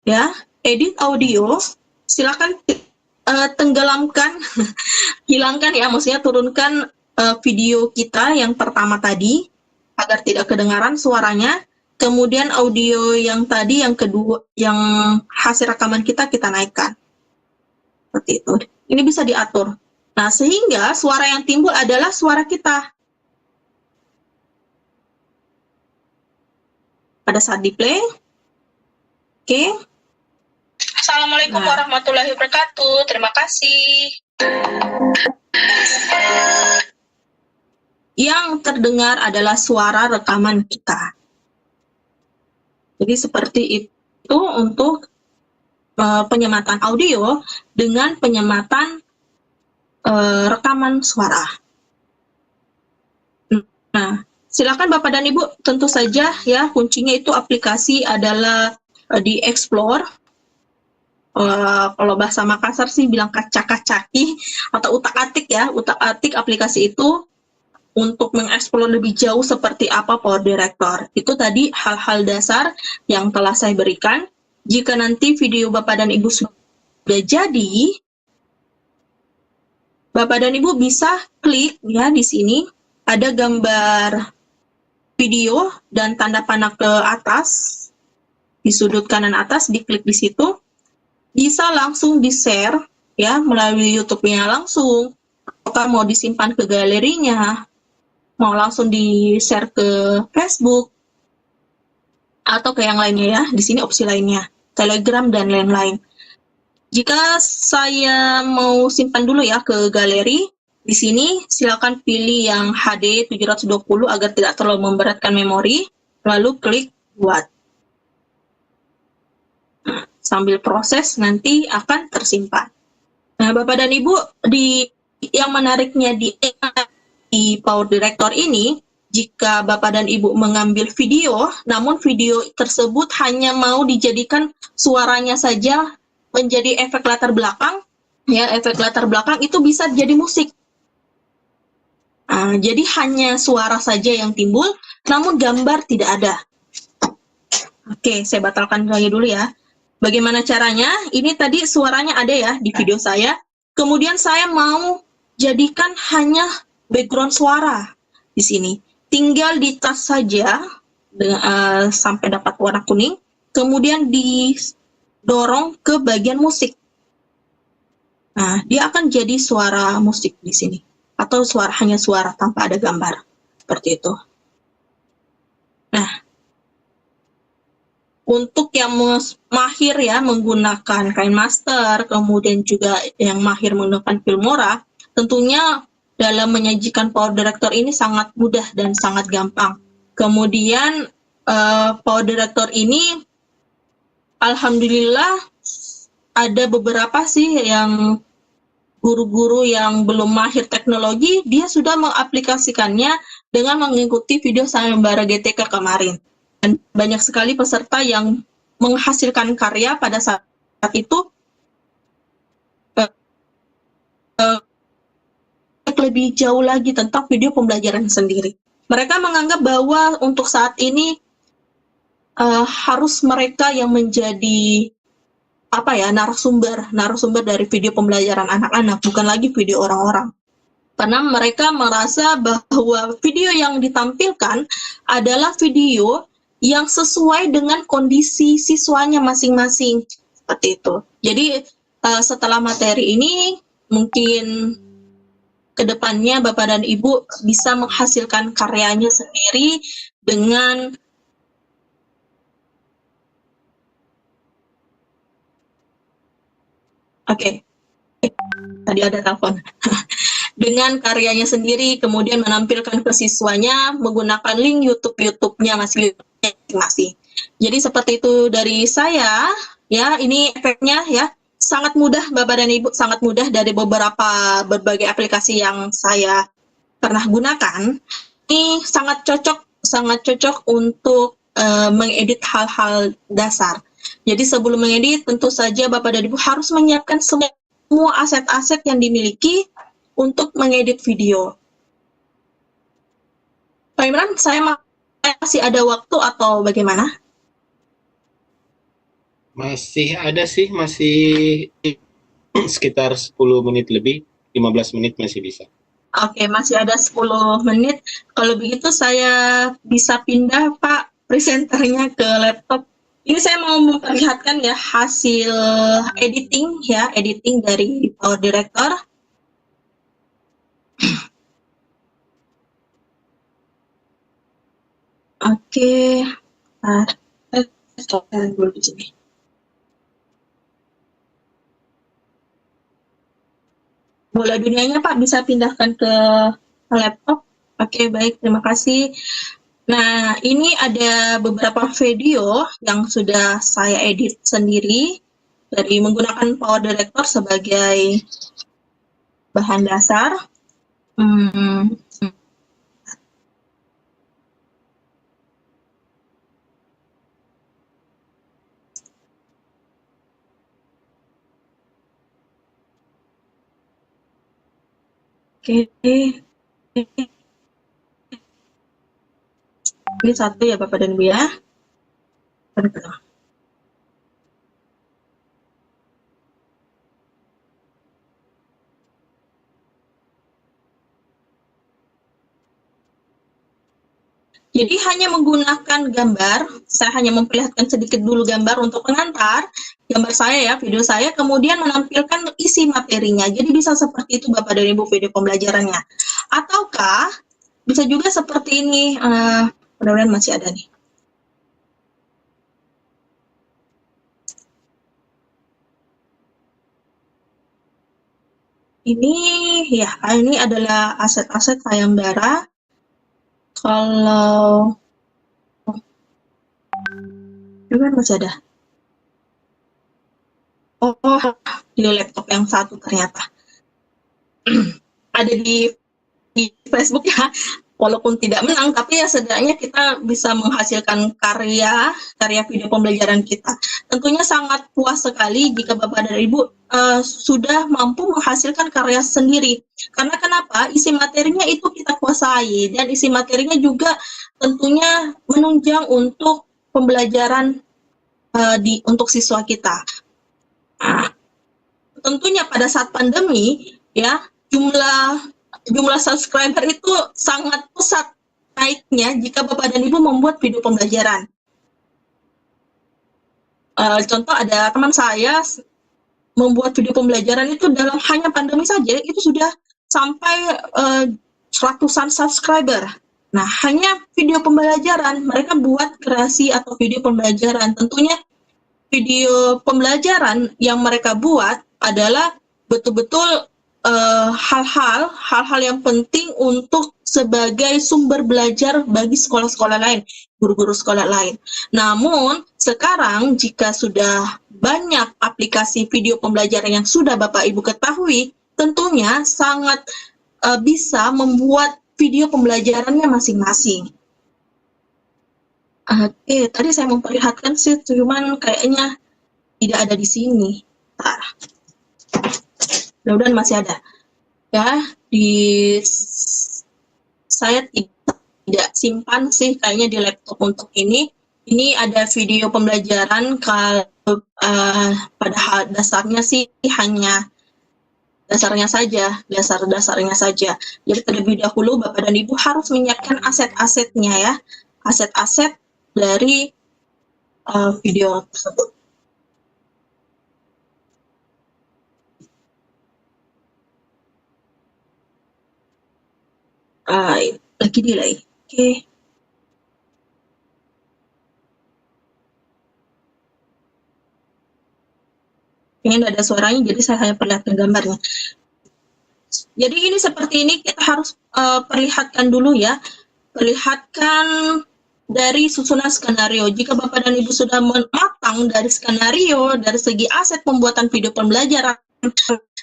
ya, edit audio. Silakan tenggelamkan, hilangkan ya, maksudnya turunkan video kita yang pertama tadi agar tidak kedengaran suaranya. Kemudian audio yang tadi, yang kedua, yang hasil rekaman kita naikkan. Seperti itu. Ini bisa diatur. Nah, sehingga suara yang timbul adalah suara kita. Pada saat di play. Oke. Assalamualaikum warahmatullahi wabarakatuh. Terima kasih. Yang terdengar adalah suara rekaman kita. Jadi seperti itu untuk penyematan audio dengan penyematan rekaman suara. Nah, silakan Bapak dan Ibu, tentu saja ya kuncinya itu aplikasi adalah di explore. Kalau bahasa Makassar sih bilang kacak-kacaki atau utak-atik ya, utak-atik aplikasi itu untuk mengeksplor lebih jauh seperti apa Power Director. Itu tadi hal-hal dasar yang telah saya berikan. Jika nanti video Bapak dan Ibu sudah jadi, Bapak dan Ibu bisa klik ya di sini, ada gambar video dan tanda panah ke atas, di sudut kanan atas, diklik di situ, bisa langsung di-share ya melalui YouTube-nya langsung, apakah mau disimpan ke galerinya, mau langsung di-share ke Facebook, atau ke yang lainnya ya, di sini opsi lainnya, Telegram dan lain-lain. Jika saya mau simpan dulu ya ke galeri, di sini silakan pilih yang HD 720 agar tidak terlalu memberatkan memori, lalu klik buat. Sambil proses nanti akan tersimpan. Nah, Bapak dan Ibu, yang menariknya di Power Director ini, jika Bapak dan Ibu mengambil video, namun video tersebut hanya mau dijadikan suaranya saja menjadi efek latar belakang, ya efek latar belakang itu bisa jadi musik. Jadi hanya suara saja yang timbul, namun gambar tidak ada. Oke, saya batalkan lagi dulu ya. Bagaimana caranya? Ini tadi suaranya ada ya di video saya. Kemudian saya mau jadikan hanya background suara di sini. Tinggal ditas saja sampai dapat warna kuning, kemudian didorong ke bagian musik. Nah, dia akan jadi suara musik di sini, atau hanya suara tanpa ada gambar, seperti itu. Nah, untuk yang mahir ya menggunakan KineMaster, kemudian juga yang mahir menggunakan Filmora, tentunya dalam menyajikan Power Director ini sangat mudah dan sangat gampang. Kemudian Power Director ini alhamdulillah ada beberapa sih yang guru-guru yang belum mahir teknologi, dia sudah mengaplikasikannya dengan mengikuti video sayembara GTK kemarin. Dan banyak sekali peserta yang menghasilkan karya pada saat itu lebih jauh lagi tentang video pembelajaran sendiri. Mereka menganggap bahwa untuk saat ini harus mereka yang menjadi narasumber dari video pembelajaran anak-anak, bukan lagi video orang-orang. Karena mereka merasa bahwa video yang ditampilkan adalah video yang sesuai dengan kondisi siswanya masing-masing, seperti itu. Jadi setelah materi ini mungkin kedepannya Bapak dan Ibu bisa menghasilkan karyanya sendiri dengan tadi ada telepon. Dengan karyanya sendiri, kemudian menampilkan ke siswanya menggunakan link YouTube-nya masing-masing. Jadi seperti itu dari saya, ya ini efeknya ya. Sangat mudah Bapak dan Ibu, sangat mudah dari berbagai aplikasi yang saya pernah gunakan. Ini sangat cocok untuk mengedit hal-hal dasar. Jadi sebelum mengedit, tentu saja Bapak dan Ibu harus menyiapkan semua aset-aset yang dimiliki untuk mengedit video. Pak Imran, saya masih ada waktu atau bagaimana? Masih ada sih, masih sekitar 10 menit lebih, 15 menit masih bisa. Oke, masih ada 10 menit. Kalau begitu saya bisa pindah Pak presenternya ke laptop. Ini saya mau memperlihatkan ya hasil editing ya, editing dari Power Director. Oke, dulu di sini. Bola dunianya Pak bisa pindahkan ke laptop. Oke, baik, terima kasih. Nah, ini ada beberapa video yang sudah saya edit sendiri dari menggunakan Power Director sebagai bahan dasar. Oke. Ini satu ya Bapak dan Ibu ya. Jadi hanya menggunakan gambar, saya hanya memperlihatkan sedikit dulu gambar untuk pengantar, gambar saya ya, video saya, kemudian menampilkan isi materinya. Jadi bisa seperti itu Bapak dan Ibu video pembelajarannya. Ataukah bisa juga seperti ini, mudah-mudahan masih ada nih. Ini ya, ini adalah aset-aset sayembara. Kalau juga masih ada. Oh, di laptop yang satu ternyata. Ada di Facebook ya. Walaupun tidak menang, tapi ya setidaknya kita bisa menghasilkan karya video pembelajaran kita. Tentunya sangat puas sekali jika Bapak dan Ibu sudah mampu menghasilkan karya sendiri. Karena kenapa? Isi materinya itu kita kuasai, dan isi materinya juga tentunya menunjang untuk pembelajaran untuk siswa kita. Nah, tentunya pada saat pandemi, ya jumlah subscriber itu sangat pesat naiknya jika Bapak dan Ibu membuat video pembelajaran. Contoh ada teman saya membuat video pembelajaran itu dalam hanya pandemi saja itu sudah sampai ratusan subscriber. Nah, hanya video pembelajaran, mereka buat kreasi atau video pembelajaran. Tentunya video pembelajaran yang mereka buat adalah betul-betul hal-hal yang penting untuk sebagai sumber belajar bagi sekolah-sekolah lain, guru-guru sekolah lain. Namun, sekarang jika sudah banyak aplikasi video pembelajaran yang sudah Bapak Ibu ketahui, tentunya sangat bisa membuat video pembelajarannya masing-masing. Oke, tadi saya memperlihatkan sih, cuman kayaknya tidak ada di sini. Mudah-mudahan masih ada. Ya, saya tidak simpan sih kayaknya di laptop untuk ini. Ini ada video pembelajaran kalau pada dasarnya sih hanya dasarnya saja. Jadi terlebih dahulu Bapak dan Ibu harus menyiapkan aset-asetnya ya, aset-aset dari video tersebut. Lagi delay. Oke. Ini ada suaranya, jadi saya hanya perlihatkan gambarnya. Jadi ini seperti ini, kita harus perlihatkan dulu ya. Perlihatkan dari susunan skenario. Jika Bapak dan Ibu sudah matang dari skenario, dari segi aset pembuatan video pembelajaran,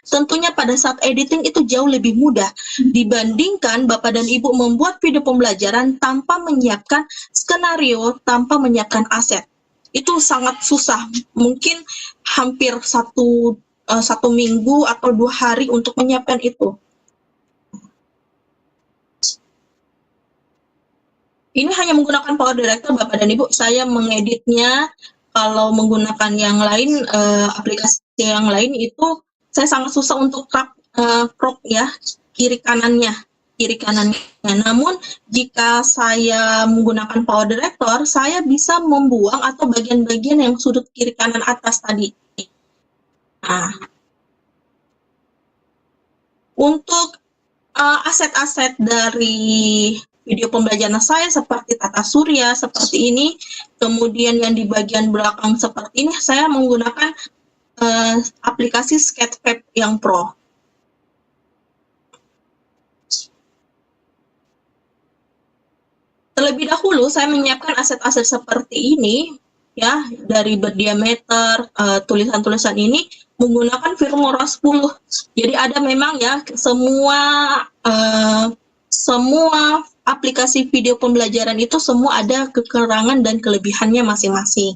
tentunya pada saat editing itu jauh lebih mudah dibandingkan Bapak dan Ibu membuat video pembelajaran tanpa menyiapkan skenario, tanpa menyiapkan aset. itu sangat susah. Mungkin hampir satu minggu atau 2 hari untuk menyiapkan itu. Ini hanya menggunakan Power Director, Bapak dan Ibu. Saya mengeditnya, kalau menggunakan yang lain, aplikasi yang lain itu saya sangat susah untuk crop ya, kiri kanannya. Namun jika saya menggunakan Power Director, saya bisa membuang atau bagian-bagian yang sudut kiri kanan atas tadi. Nah, untuk aset-aset dari video pembelajaran saya seperti tata surya seperti ini, kemudian yang di bagian belakang seperti ini, saya menggunakan aplikasi Sketchpad yang Pro. Terlebih dahulu saya menyiapkan aset-aset seperti ini, ya, dari berdiameter, tulisan-tulisan ini menggunakan Filmora 10. Jadi ada memang ya semua aplikasi video pembelajaran itu semua ada kekurangan dan kelebihannya masing-masing.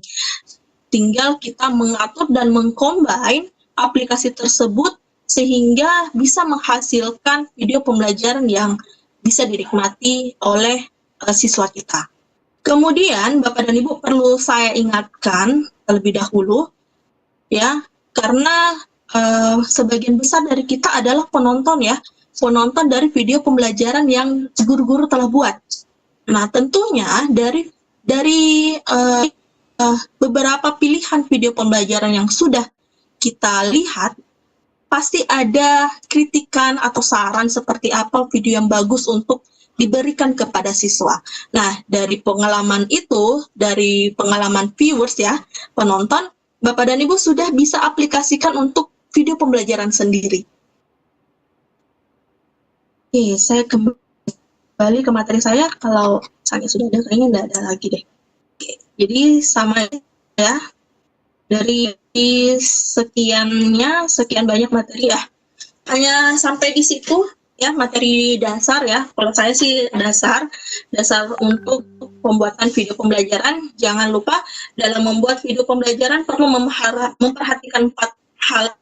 Tinggal kita mengatur dan mengcombine aplikasi tersebut sehingga bisa menghasilkan video pembelajaran yang bisa dinikmati oleh siswa kita. Kemudian Bapak dan Ibu perlu saya ingatkan terlebih dahulu ya, karena sebagian besar dari kita adalah penonton ya, penonton dari video pembelajaran yang guru-guru telah buat. Nah, tentunya dari beberapa pilihan video pembelajaran yang sudah kita lihat, pasti ada kritikan atau saran seperti apa video yang bagus untuk diberikan kepada siswa. Nah, dari pengalaman itu, dari pengalaman viewers ya, penonton, Bapak dan Ibu sudah bisa aplikasikan untuk video pembelajaran sendiri. Oke, saya kembali ke materi saya. Kalau misalnya sudah ada, kayaknya nggak ada lagi deh. Oke, jadi sama ya, dari sekian banyak materi ya. Hanya sampai di situ ya, materi dasar ya. Kalau saya sih dasar untuk pembuatan video pembelajaran. Jangan lupa dalam membuat video pembelajaran perlu memperhatikan 4 hal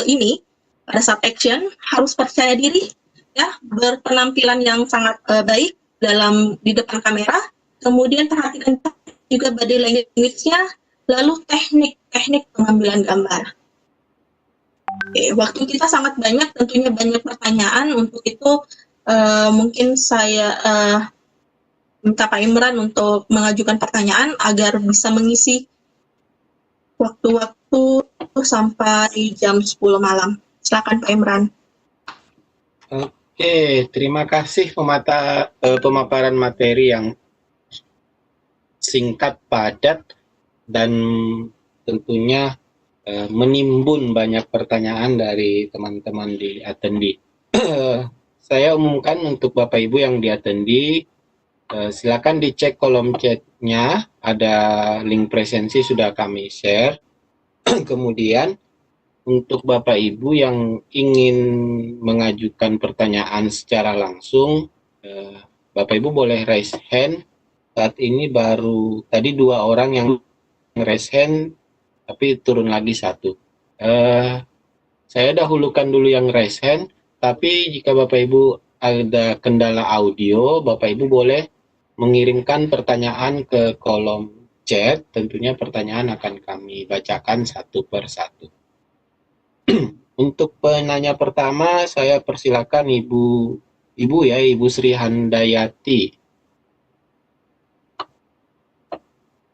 ini. Pada saat action harus percaya diri, ya, berpenampilan yang sangat baik di depan kamera, kemudian perhatikan juga body language-nya, lalu teknik pengambilan gambar. Oke, waktu kita sangat banyak, tentunya banyak pertanyaan. Untuk itu mungkin saya minta Pak Imran untuk mengajukan pertanyaan agar bisa mengisi waktu-waktu sampai jam 10 malam. Silakan Pak Imran. Oke, terima kasih pemaparan materi yang singkat, padat, dan tentunya menimbun banyak pertanyaan dari teman-teman di attendee. Saya umumkan untuk Bapak Ibu yang di attendee, silakan dicek kolom chatnya, ada link presensi sudah kami share. Kemudian untuk Bapak Ibu yang ingin mengajukan pertanyaan secara langsung, Bapak Ibu boleh raise hand. Saat ini baru tadi 2 orang yang raise hand, tapi turun lagi 1. Saya dahulukan dulu yang raise hand, tapi jika Bapak Ibu ada kendala audio, Bapak Ibu boleh mengirimkan pertanyaan ke kolom chat. Tentunya pertanyaan akan kami bacakan satu per satu. Untuk penanya pertama, saya persilakan Ibu Sri Handayati.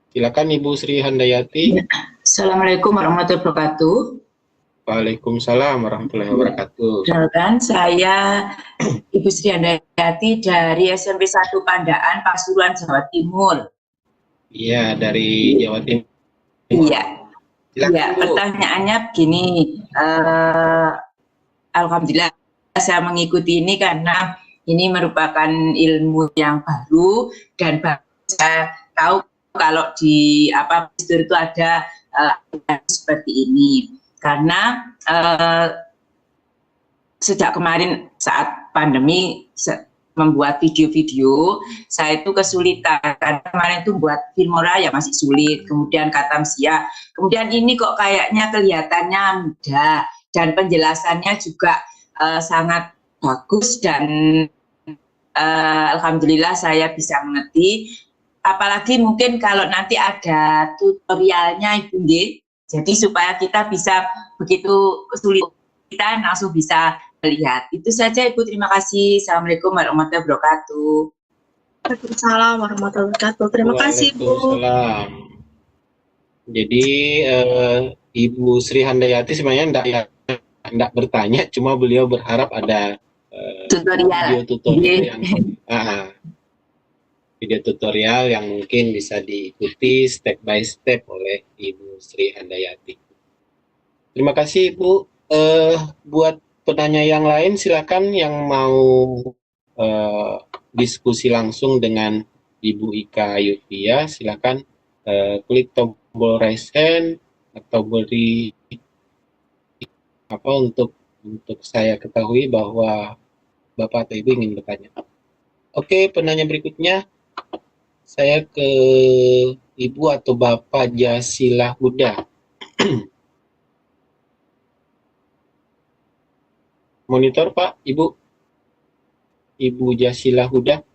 Silakan Ibu Sri Handayati. Assalamualaikum warahmatullahi wabarakatuh. Waalaikumsalam warahmatullahi wabarakatuh. Perkenalkan, saya Ibu Sri Handayati dari SMP 1 Pandaan, Pasuruan, Jawa Timur. Iya, dari Jawa Timur. Iya. Ya, pertanyaannya begini, alhamdulillah saya mengikuti ini karena ini merupakan ilmu yang baru dan saya tahu kalau di Pistur itu ada seperti ini. Karena sejak kemarin saat pandemi membuat video-video, saya itu kesulitan. Karena kemarin itu buat Filmora ya masih sulit, kemudian Katamsia, kemudian ini kok kayaknya kelihatannya mudah, dan penjelasannya juga sangat bagus, dan alhamdulillah saya bisa mengerti. Apalagi mungkin kalau nanti ada tutorialnya Ibu Nggih, jadi supaya kita bisa begitu sulit kita langsung bisa melihat. Itu saja Ibu, terima kasih. Assalamualaikum warahmatullahi wabarakatuh. Waalaikumsalam warahmatullahi wabarakatuh. Terima kasih Bu. Waalaikumsalam. Jadi Ibu Sri Handayati sebenarnya enggak bertanya, cuma beliau berharap ada video tutorial yang video tutorial yang mungkin bisa diikuti step by step oleh Ibu Sri Handayati. Terima kasih Ibu. Buat penanya yang lain silakan yang mau diskusi langsung dengan Ibu Ika Yufia, silakan klik tombol raise hand atau beri apa untuk saya ketahui bahwa Bapak atau Ibu ingin bertanya. Oke, penanya berikutnya saya ke Ibu atau Bapak Jasilah Huda. Monitor Pak, Ibu. Ibu Jasilah Huda.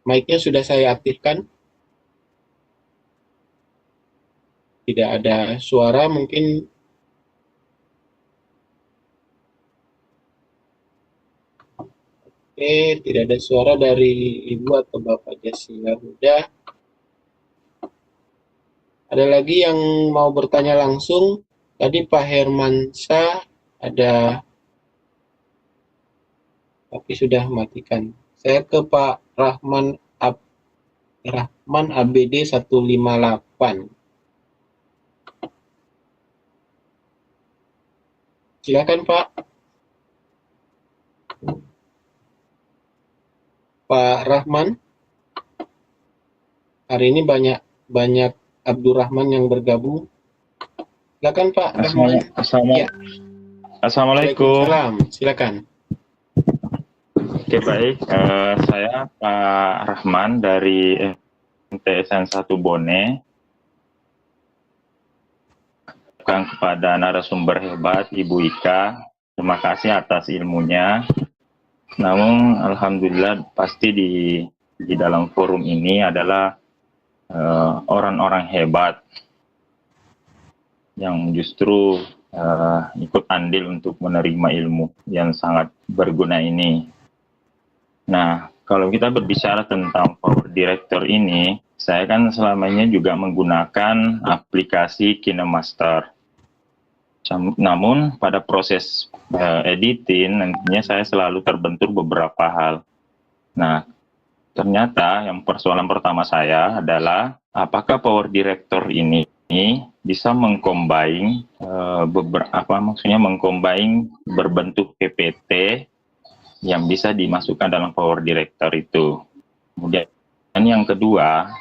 Mic-nya sudah saya aktifkan. Tidak ada suara, mungkin oke, tidak ada suara dari Ibu atau Bapak Jasilah Huda. Ada lagi yang mau bertanya langsung? Tadi Pak Hermansyah ada, tapi sudah matikan. Saya ke Pak Rahman ABD 158. Silakan Pak. Pak Rahman. Hari ini banyak Abdurrahman yang bergabung. Silakan Pak Rahman. Assalamualaikum. Silakan. Oke baik, saya Pak Rahman dari MTSN 1 Bone. Kepada narasumber hebat Ibu Ika, terima kasih atas ilmunya. Namun alhamdulillah pasti di dalam forum ini adalah orang-orang hebat yang justru ikut andil untuk menerima ilmu yang sangat berguna ini. Nah, kalau kita berbicara tentang Power Director ini, saya kan selamanya juga menggunakan aplikasi KineMaster. Namun pada proses editing nantinya saya selalu terbentur beberapa hal. Nah, ternyata yang persoalan pertama saya adalah apakah Power Director ini bisa mengcombine mengcombine berbentuk PPT yang bisa dimasukkan dalam Power Director itu. Kemudian yang kedua,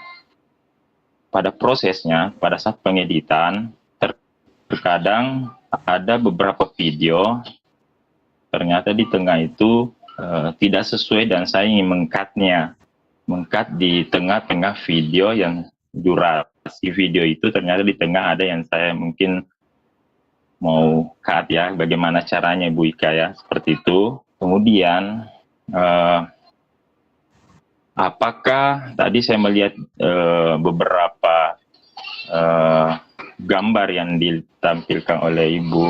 pada prosesnya, pada saat pengeditan, terkadang ada beberapa video, ternyata di tengah itu tidak sesuai dan saya ingin meng-cut di tengah-tengah video yang durasi video itu ternyata di tengah ada yang saya mungkin mau cut ya, bagaimana caranya Bu Ika ya, seperti itu. Kemudian apakah tadi saya melihat beberapa gambar yang ditampilkan oleh Ibu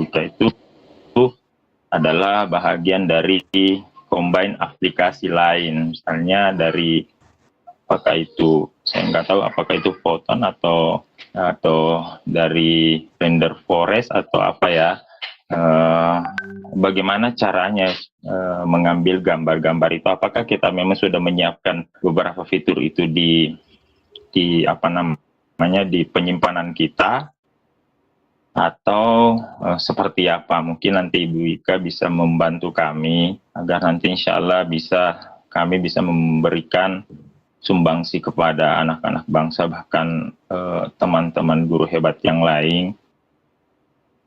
Ika itu adalah bahagian dari combine aplikasi lain, misalnya dari apakah itu saya nggak tahu apakah itu Photon atau dari render forest atau apa ya. Bagaimana caranya mengambil gambar-gambar itu? Apakah kita memang sudah menyiapkan beberapa fitur itu di apa namanya di penyimpanan kita atau seperti apa? Mungkin nanti Ibu Ika bisa membantu kami agar nanti insya Allah kami bisa memberikan sumbangsi kepada anak-anak bangsa, bahkan teman-teman guru hebat yang lain,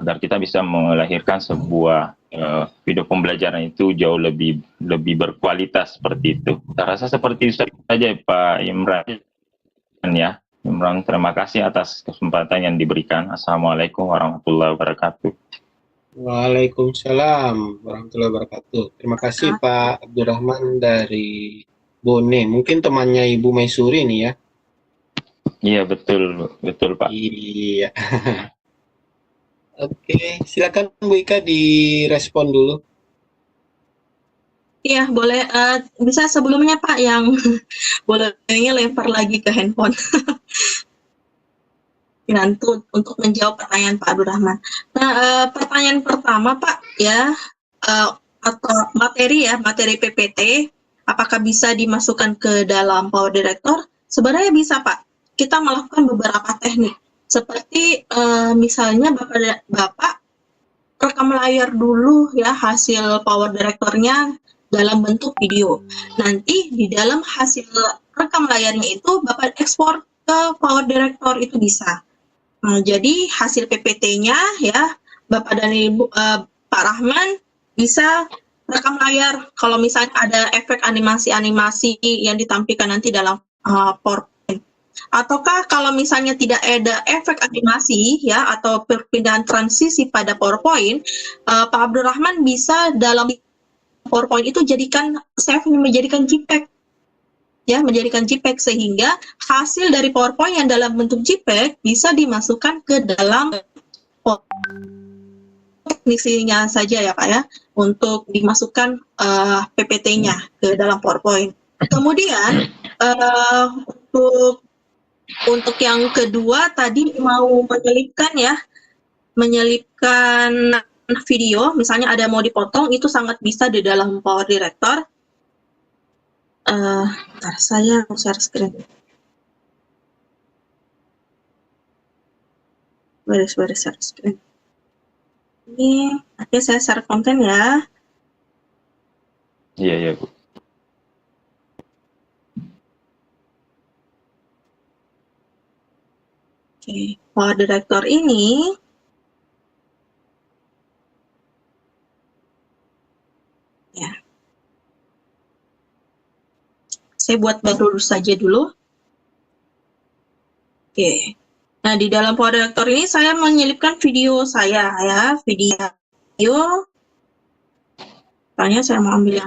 agar kita bisa melahirkan sebuah video pembelajaran itu jauh lebih berkualitas seperti itu. Saya rasa seperti itu saja Pak Imran ya. Imran, terima kasih atas kesempatan yang diberikan. Assalamualaikum warahmatullahi wabarakatuh. Waalaikumsalam warahmatullahi wabarakatuh. Terima kasih Pak Abdurrahman dari Bone. Mungkin temannya Ibu Maisuri nih ya. Iya betul Pak. Iya. Oke, silakan Bu Ika direspon dulu. Iya, boleh. Bisa sebelumnya Pak yang bolehnya lempar lagi ke handphone. Nanti untuk menjawab pertanyaan Pak Abdurrahman. Nah, pertanyaan pertama Pak ya, atau materi PPT, apakah bisa dimasukkan ke dalam Power Director? Sebenarnya bisa Pak. Kita melakukan beberapa teknik. Seperti misalnya Bapak rekam layar dulu ya hasil Power Director-nya dalam bentuk video. Nanti di dalam hasil rekam layarnya itu Bapak ekspor ke Power Director, itu bisa. Nah, jadi hasil PPT-nya ya Bapak dan Ibu Pak Rahman bisa rekam layar kalau misalnya ada efek animasi-animasi yang ditampilkan nanti dalam PowerPoint. Ataukah kalau misalnya tidak ada efek animasi ya atau perpindahan transisi pada PowerPoint, Pak Abdurrahman bisa dalam PowerPoint itu menjadikan JPEG ya, menjadikan JPEG sehingga hasil dari PowerPoint yang dalam bentuk JPEG bisa dimasukkan ke dalam teknisinya saja ya Pak ya, untuk dimasukkan PPT-nya ke dalam PowerPoint. Kemudian untuk yang kedua tadi mau menyelipkan video, misalnya ada mau dipotong, itu sangat bisa di dalam Power Director. Ntar saya mau share screen. Share screen. Ini, oke, saya share konten ya. Iya Bu. Oke, Power Director ini ya. Saya buat baru saja dulu. Oke. Nah, di dalam Power Director ini saya menyelipkan video saya ya, video. Soalnya saya mau ambil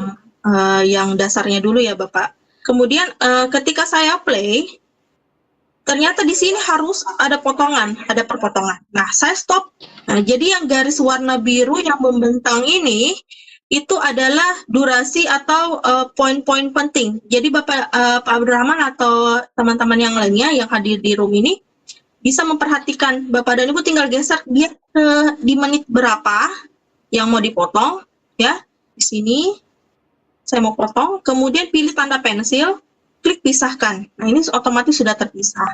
yang dasarnya dulu ya, Bapak. Kemudian ketika saya play, ternyata di sini harus ada perpotongan. Nah, saya stop. Nah, jadi yang garis warna biru yang membentang ini itu adalah durasi atau poin-poin penting. Jadi Pak Abdurrahman atau teman-teman yang lainnya yang hadir di room ini bisa memperhatikan. Bapak dan Ibu tinggal geser dia di menit berapa yang mau dipotong ya. Di sini saya mau potong, kemudian pilih tanda pensil, klik pisahkan. Nah, ini otomatis sudah terpisah.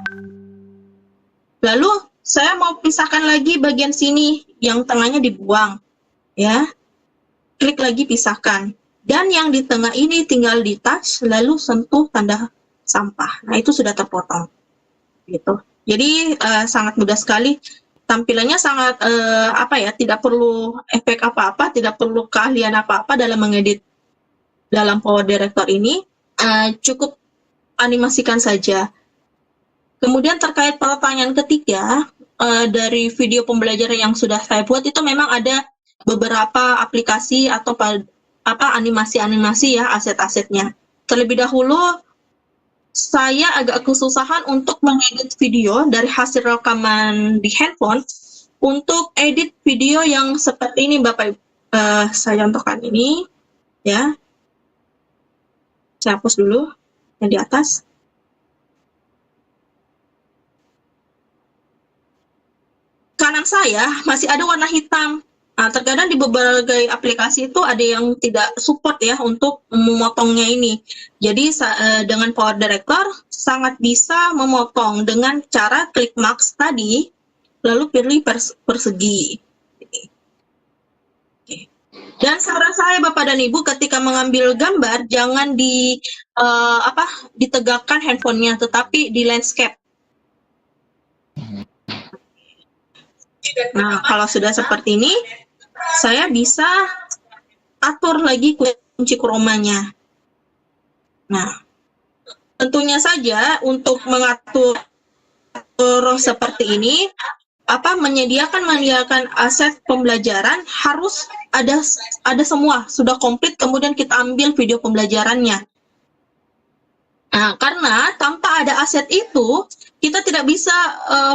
Lalu saya mau pisahkan lagi bagian sini, yang tengahnya dibuang. Ya. Klik lagi pisahkan. Dan yang di tengah ini tinggal di touch, lalu sentuh tanda sampah. Nah, itu sudah terpotong. Gitu. Jadi sangat mudah sekali. Tampilannya sangat tidak perlu efek apa-apa, tidak perlu keahlian apa-apa dalam mengedit dalam Power Director ini. Cukup animasikan saja. Kemudian terkait pertanyaan ketiga, dari video pembelajaran yang sudah saya buat itu memang ada beberapa aplikasi atau animasi-animasi ya, aset-asetnya. Terlebih dahulu saya agak kesusahan untuk mengedit video dari hasil rekaman di handphone untuk edit video yang seperti ini Bapak. Saya contohkan ini ya. Saya hapus dulu yang di atas. Kanan saya masih ada warna hitam. Nah, terkadang di berbagai aplikasi itu ada yang tidak support ya untuk memotongnya ini. Jadi dengan Power Director sangat bisa memotong dengan cara klik max tadi, lalu pilih persegi. Dan saran saya Bapak dan Ibu ketika mengambil gambar jangan ditegakkan handphonenya, tetapi di landscape. Nah, kalau sudah seperti ini, saya bisa atur lagi kunci chroma-nya. Nah, tentunya saja untuk mengatur seperti ini, menyediakan aset pembelajaran harus ada semua, sudah komplit, kemudian kita ambil video pembelajarannya. Nah, karena tanpa ada aset itu, kita tidak bisa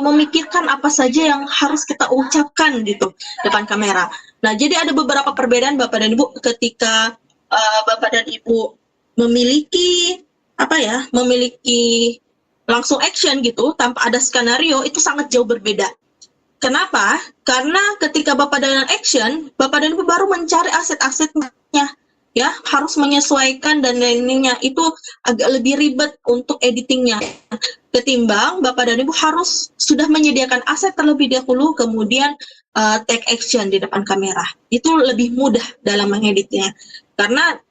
memikirkan apa saja yang harus kita ucapkan gitu depan kamera. Nah, jadi ada beberapa perbedaan Bapak dan Ibu ketika Bapak dan Ibu memiliki langsung action gitu tanpa ada skenario, itu sangat jauh berbeda. Kenapa? Karena ketika Bapak dan action, Bapak dan Ibu baru mencari aset-asetnya, ya, harus menyesuaikan dan lainnya, itu agak lebih ribet untuk editingnya. Ketimbang Bapak dan Ibu harus sudah menyediakan aset terlebih dahulu, kemudian take action di depan kamera. Itu lebih mudah dalam mengeditnya. Karena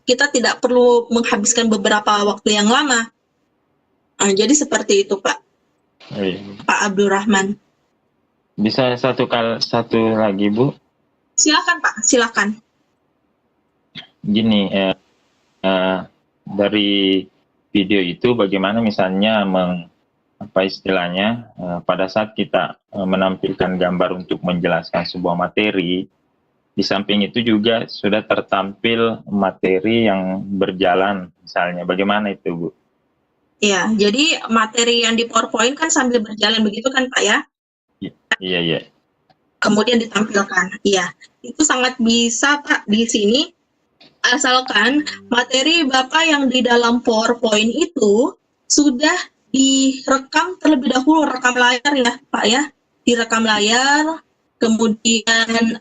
kita tidak perlu menghabiskan beberapa waktu yang lama. Nah, jadi seperti itu, Pak. Pak Abdurrahman. Bisa satu lagi, Bu? Silakan, Pak. Silakan. Gini, dari video itu bagaimana misalnya pada saat kita menampilkan gambar untuk menjelaskan sebuah materi, di samping itu juga sudah tertampil materi yang berjalan, misalnya. Bagaimana itu, Bu? Iya, jadi materi yang di PowerPoint kan sambil berjalan begitu kan, Pak, ya? Iya. Kemudian ditampilkan. Iya, itu sangat bisa, Pak, di sini. Asalkan materi Bapak yang di dalam PowerPoint itu sudah direkam terlebih dahulu, rekam layar ya, Pak, ya. Direkam layar, kemudian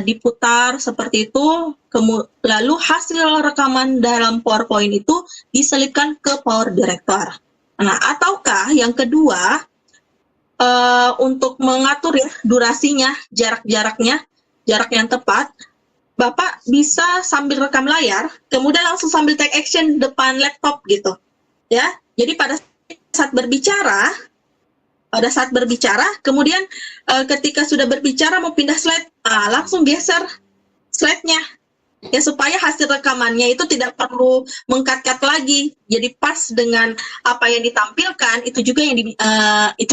diputar seperti itu, lalu hasil rekaman dalam PowerPoint itu diselipkan ke Power Director. Nah, ataukah yang kedua, untuk mengatur ya durasinya, jarak yang tepat, Bapak bisa sambil rekam layar, kemudian langsung sambil take action depan laptop gitu, ya. Jadi pada saat berbicara, kemudian ketika sudah berbicara mau pindah slide, langsung geser slide-nya, ya, supaya hasil rekamannya itu tidak perlu mengkat-kat lagi. Jadi pas dengan apa yang ditampilkan, itu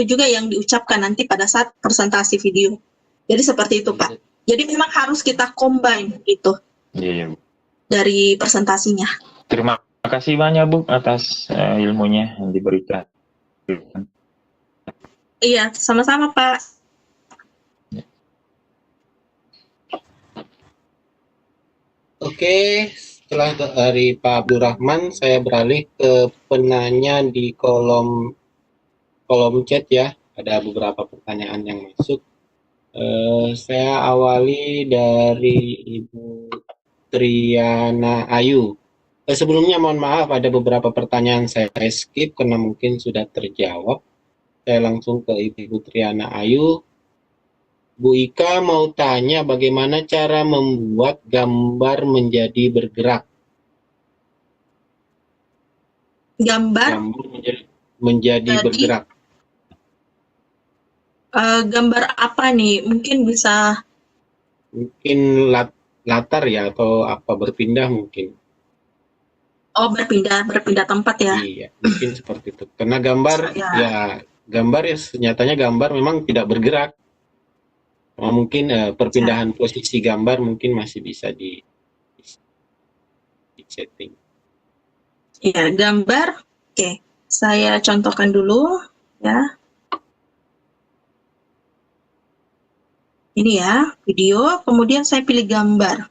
juga yang diucapkan nanti pada saat presentasi video. Jadi seperti itu, Pak. Jadi memang harus kita combine gitu. Iya. Dari presentasinya. Terima kasih banyak, Bu, atas ilmunya yang diberikan. Iya, sama-sama, Pak. Oke, setelah dari Pak Abdurrahman, saya beralih ke penanya di kolom chat ya. Ada beberapa pertanyaan yang masuk. Saya awali dari Ibu Triana Ayu. Sebelumnya mohon maaf, ada beberapa pertanyaan saya skip karena mungkin sudah terjawab. Saya langsung ke Ibu Triana Ayu. Bu Ika mau tanya bagaimana cara membuat gambar menjadi bergerak. Gambar menjadi bergerak. Gambar apa nih? Mungkin bisa. Mungkin latar ya, atau apa, berpindah mungkin. Oh, berpindah tempat ya? Iya, mungkin seperti itu. Karena gambar nyatanya gambar memang tidak bergerak. Mungkin perpindahan posisi gambar mungkin masih bisa di setting. Iya, gambar. Oke, saya contohkan dulu ya. Ini ya, video, kemudian saya pilih gambar.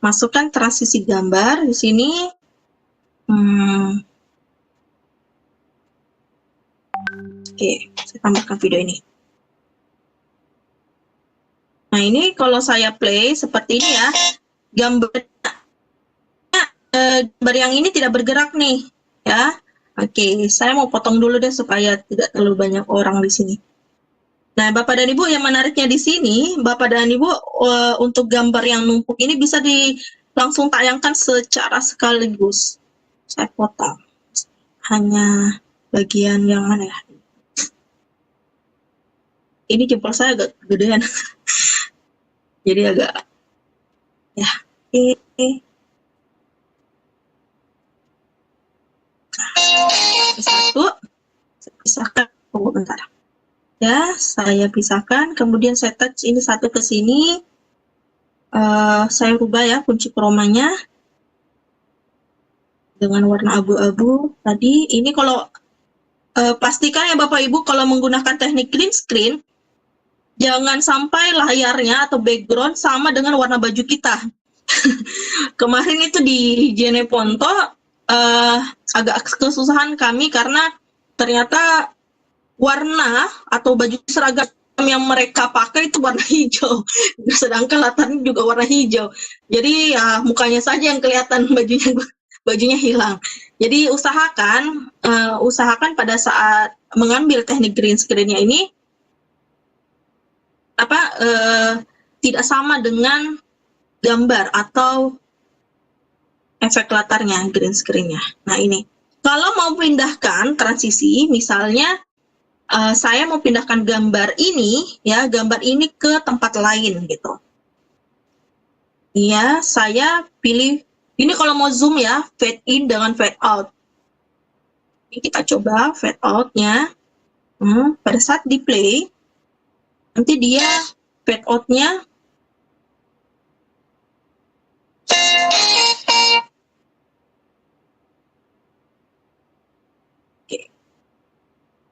Masukkan transisi gambar di sini. Oke, saya tambahkan video ini. Nah, ini kalau saya play seperti ini ya, gambar yang ini tidak bergerak nih, ya. Oke, saya mau potong dulu deh supaya tidak terlalu banyak orang di sini. Nah, Bapak dan Ibu, yang menariknya di sini, Bapak dan Ibu, untuk gambar yang numpuk ini bisa langsung tayangkan secara sekaligus. Saya potong. Hanya bagian yang mana ya? ini jempol saya agak gedean. Jadi agak ya. Satu, saya pisahkan. Tunggu bentar. Ya, saya pisahkan. Kemudian saya touch ini satu ke sini. Saya rubah ya kunci chroma-nya dengan warna abu-abu tadi. Ini kalau pastikan ya Bapak Ibu kalau menggunakan teknik green screen, jangan sampai layarnya atau background sama dengan warna baju kita. Kemarin itu di Jeneponto agak kesusahan kami karena ternyata warna atau baju seragam yang mereka pakai itu warna hijau, sedangkan latarnya juga warna hijau. Jadi ya mukanya saja yang kelihatan, bajunya hilang. Jadi usahakan pada saat mengambil teknik green screen-nya ini tidak sama dengan gambar atau efek latarnya, green screen-nya. Nah ini, kalau mau pindahkan transisi, misalnya saya mau pindahkan gambar ini, ya gambar ini ke tempat lain gitu. Ya, saya pilih ini kalau mau zoom ya, fade in dengan fade out. Ini kita coba fade out-nya. Pada saat di play, nanti dia fade out-nya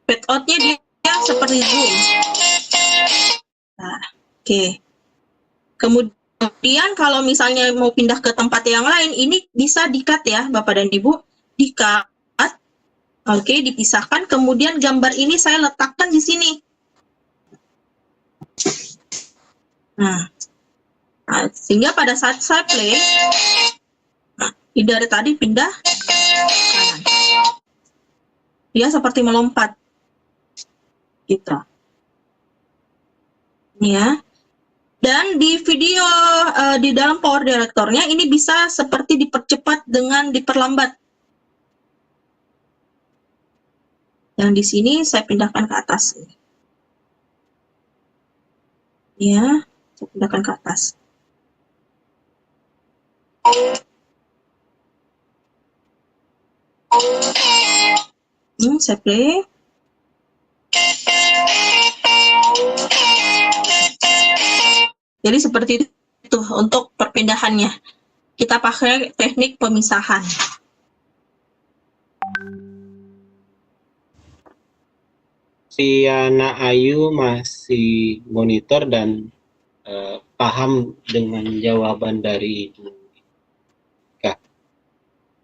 fade out-nya dia seperti zoom. Nah, oke. Kemudian kalau misalnya mau pindah ke tempat yang lain, ini bisa di-cut ya Bapak dan Ibu. Di-cut. Oke, dipisahkan. Kemudian gambar ini saya letakkan di sini. Nah, sehingga pada saat saya play, dari tadi pindah kanan. Dia seperti melompat. Gitu. Ya. Dan di video di dalam Power Director-nya ini bisa seperti dipercepat dengan diperlambat. Yang di sini saya pindahkan ke atas. Ya, saya pindahkan ke atas. Saya play. Jadi seperti itu untuk perpindahannya. Kita pakai teknik pemisahan. Si Yana Ayu masih monitor dan paham dengan jawaban dari Ibu Ika.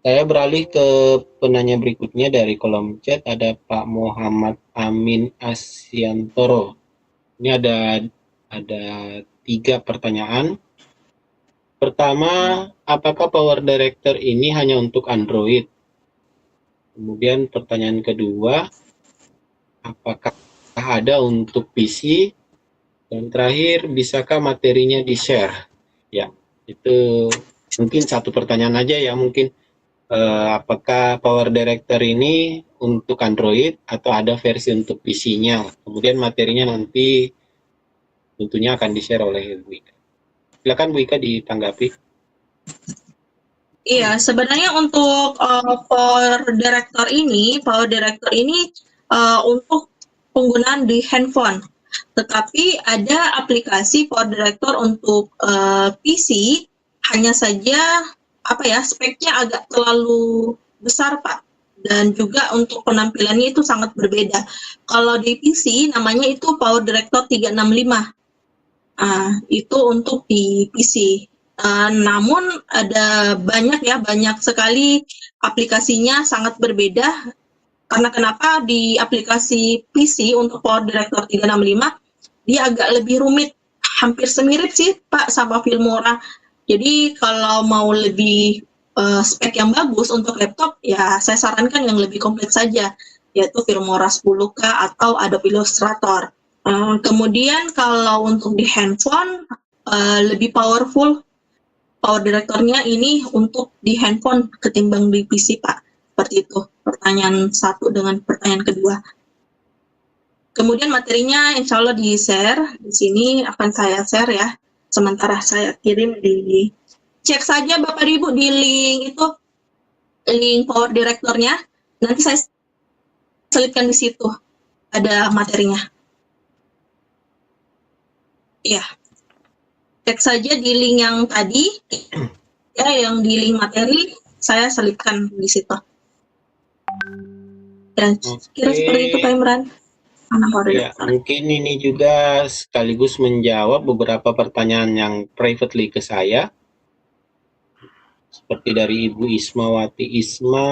Saya beralih ke penanya berikutnya dari kolom chat. Ada Pak Muhammad Amin Asyantoro. Ini ada 3 pertanyaan. Pertama, apakah Power Director ini hanya untuk Android? Kemudian pertanyaan kedua, apakah ada untuk PC? Dan terakhir, bisakah materinya di-share? Ya, itu mungkin satu pertanyaan aja ya, mungkin apakah Power Director ini untuk Android atau ada versi untuk PC-nya? Kemudian materinya nanti tentunya akan di-share oleh Bu Ika. Silakan Bu Ika ditanggapi. Iya, sebenarnya untuk Power Director ini untuk penggunaan di handphone. Tetapi ada aplikasi Power Director untuk PC, hanya saja speknya agak terlalu besar Pak. Dan juga untuk penampilannya itu sangat berbeda. Kalau di PC namanya itu Power Director 365. Itu untuk di PC. Namun ada banyak sekali aplikasinya sangat berbeda. Karena kenapa di aplikasi PC untuk Power Director 365 dia agak lebih rumit, hampir semirip sih Pak sama Filmora. Jadi kalau mau lebih spek yang bagus untuk laptop, ya saya sarankan yang lebih kompleks saja, yaitu Filmora 10K atau Adobe Illustrator. Kemudian kalau untuk di handphone lebih powerful Power Director-nya ini untuk di handphone ketimbang di PC Pak. Seperti itu pertanyaan 1 dengan pertanyaan kedua. Kemudian materinya insya Allah di-share. Di sini akan saya share ya. Sementara saya kirim di... Cek saja Bapak Ibu di link itu, link Power Directornya. Nanti saya selipkan di situ. Ada materinya. Ya. Cek saja di link yang tadi. Ya, yang di link materi, saya selipkan di situ. Dan kira seperti itu Pak Imran. Ya, mungkin ini juga sekaligus menjawab beberapa pertanyaan yang privately ke saya. Seperti dari Ibu Ismawati Isma,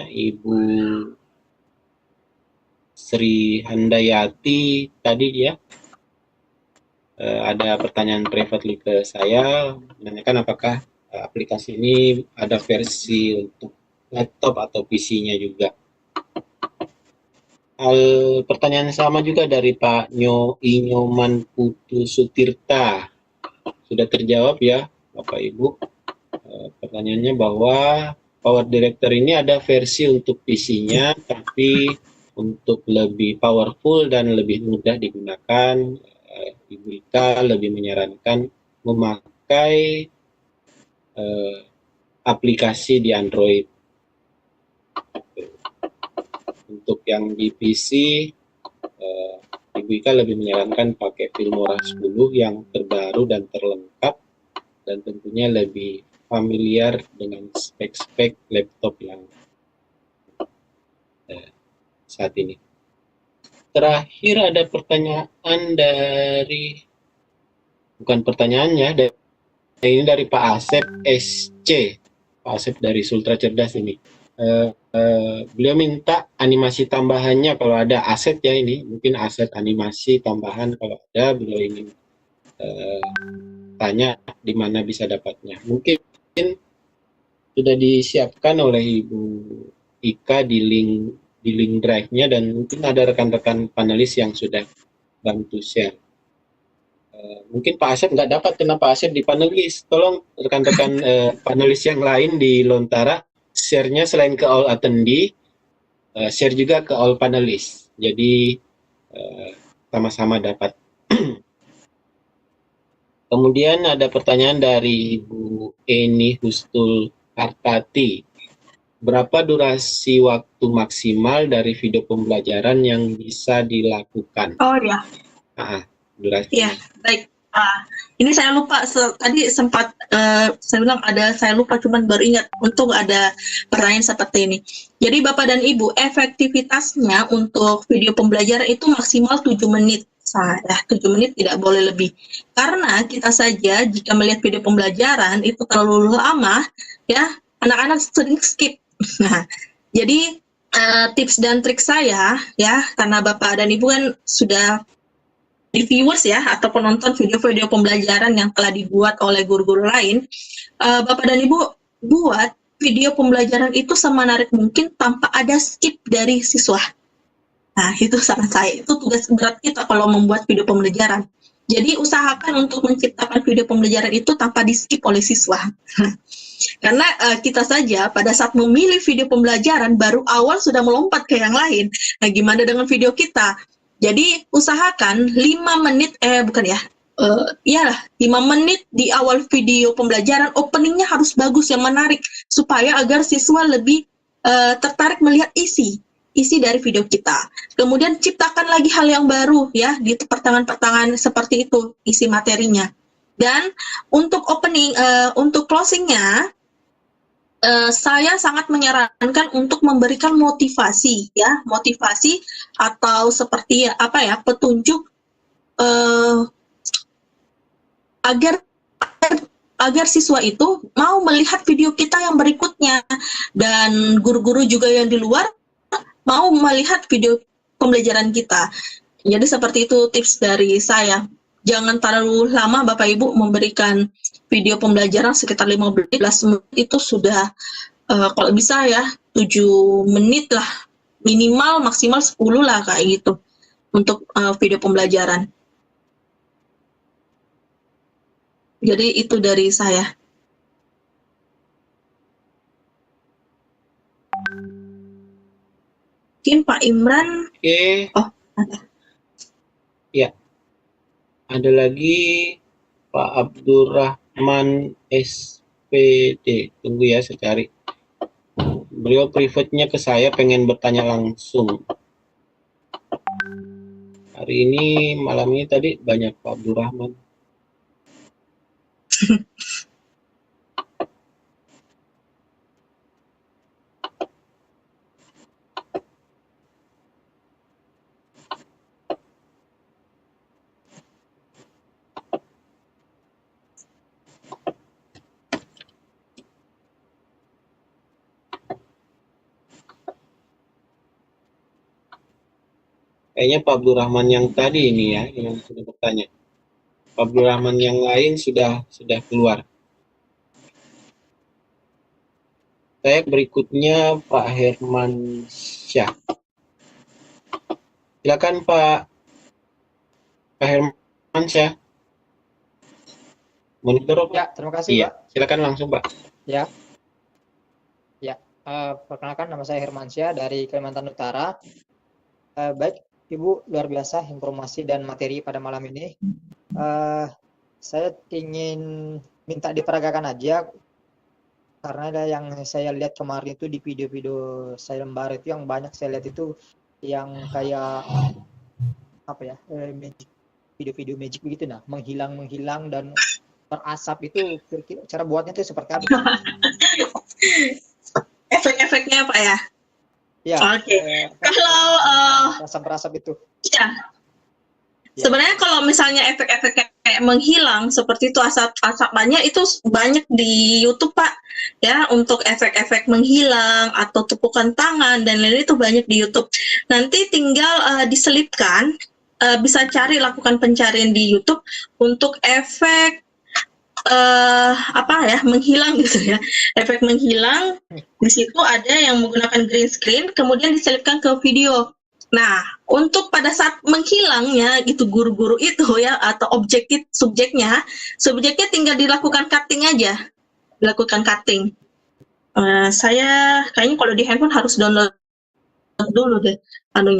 Ibu Sri Handayati tadi dia. Ada pertanyaan privately ke saya, menanyakan apakah aplikasi ini ada versi untuk laptop atau PC-nya juga. Pertanyaan sama juga dari Pak Inyoman Putu Sutirta. Sudah terjawab ya Bapak Ibu. Pertanyaannya bahwa Power Director ini ada versi untuk PC-nya, tapi untuk lebih powerful dan lebih mudah digunakan, Ibu Ika lebih menyarankan memakai aplikasi di Android. Untuk yang di PC, Ibu Ika lebih menyarankan pakai Filmora 10 yang terbaru dan terlengkap, dan tentunya lebih familiar dengan spek-spek laptop yang saat ini. Terakhir ada pertanyaan dari, bukan pertanyaannya, ini dari Pak Asep SC, Pak Asep dari Sultra Cerdas ini. Beliau minta animasi tambahannya kalau ada aset ya, ini mungkin aset animasi tambahan kalau ada, beliau ingin tanya di mana bisa dapatnya. Mungkin sudah disiapkan oleh Ibu Ika di link drive-nya, dan mungkin ada rekan-rekan panelis yang sudah bantu share. Mungkin Pak Asep nggak dapat, karena Pak Asep di panelis. Tolong rekan-rekan panelis yang lain di Lontara share-nya selain ke all attendee, share juga ke all panelis. Jadi sama-sama dapat. Kemudian ada pertanyaan dari Ibu Eni Hustul Hartati. Berapa durasi waktu maksimal dari video pembelajaran yang bisa dilakukan? Oh ya. Durasi. Ya, baik. Ini saya lupa, tadi sempat saya bilang saya lupa, cuman baru ingat untuk ada pertanyaan seperti ini. Jadi Bapak dan Ibu, efektivitasnya untuk video pembelajaran itu maksimal 7 menit. 7 menit tidak boleh lebih. Karena kita saja jika melihat video pembelajaran itu terlalu lama, ya anak-anak sering skip. Nah, jadi tips dan trik saya, ya karena Bapak dan Ibu kan sudah reviewers ya atau penonton video-video pembelajaran yang telah dibuat oleh guru-guru lain, Bapak dan Ibu buat video pembelajaran itu semenarik mungkin tanpa ada skip dari siswa. Nah, itu saran saya, itu tugas berat kita kalau membuat video pembelajaran. Jadi usahakan untuk menciptakan video pembelajaran itu tanpa di skip oleh siswa. Karena kita saja pada saat memilih video pembelajaran baru awal sudah melompat ke yang lain. Nah, gimana dengan video kita? Jadi usahakan 5 menit, 5 menit di awal video pembelajaran, openingnya harus bagus, yang menarik, supaya agar siswa lebih tertarik melihat isi dari video kita. Kemudian ciptakan lagi hal yang baru ya di pertengahan-pertengahan seperti itu isi materinya. Dan untuk opening, untuk closingnya, saya sangat menyarankan untuk memberikan motivasi atau seperti petunjuk agar siswa itu mau melihat video kita yang berikutnya, dan guru-guru juga yang di luar mau melihat video pembelajaran kita. Jadi seperti itu tips dari saya. Jangan terlalu lama Bapak Ibu memberikan video pembelajaran, sekitar 15 menit itu sudah, kalau bisa ya 7 menit lah, minimal maksimal 10 lah kayak gitu untuk video pembelajaran. Jadi itu dari saya. Mungkin Pak Imran. Oke. Oh, ada. Ya, ada lagi Pak Abdurrahman SPD. Tunggu ya, saya cari. Beliau private-nya ke saya, pengen bertanya langsung. Hari ini, malam ini tadi banyak Pak Abdurrahman. Kayaknya Pak Abdurrahman yang tadi ini ya, yang sudah bertanya. Pak Abdurrahman yang lain sudah keluar. Saya berikutnya Pak Herman Syah. Silakan Pak Herman Syah. Monitor Pak. Ya, terima kasih Iya, Pak. silakan langsung Pak. Ya, perkenalkan nama saya Hermansyah dari Kalimantan Utara. Baik, Ibu, luar biasa informasi dan materi pada malam ini. Saya ingin minta diperagakan aja, karena ada yang saya lihat kemarin itu di video-video sayembara itu yang banyak saya lihat itu yang kayak apa ya, video-video magic begitu, nah menghilang dan berasap itu, cara buatnya itu seperti apa? Efek-efeknya Pak ya? Ya. Oke. Kalau berasap itu. ya. Sebenarnya kalau misalnya efek-efek kayak menghilang seperti itu, asap-asapannya itu banyak di YouTube Pak. Ya, untuk efek-efek menghilang atau tepukan tangan dan lain-lain itu banyak di YouTube. Nanti tinggal diselipkan, bisa lakukan pencarian di YouTube untuk efek menghilang gitu ya. Efek menghilang, di situ ada yang menggunakan green screen kemudian diselipkan ke video. Nah, untuk pada saat menghilangnya itu guru-guru itu ya, atau subjeknya tinggal dilakukan cutting aja. Dilakukan cutting. Saya kayaknya kalau di handphone harus download dulu deh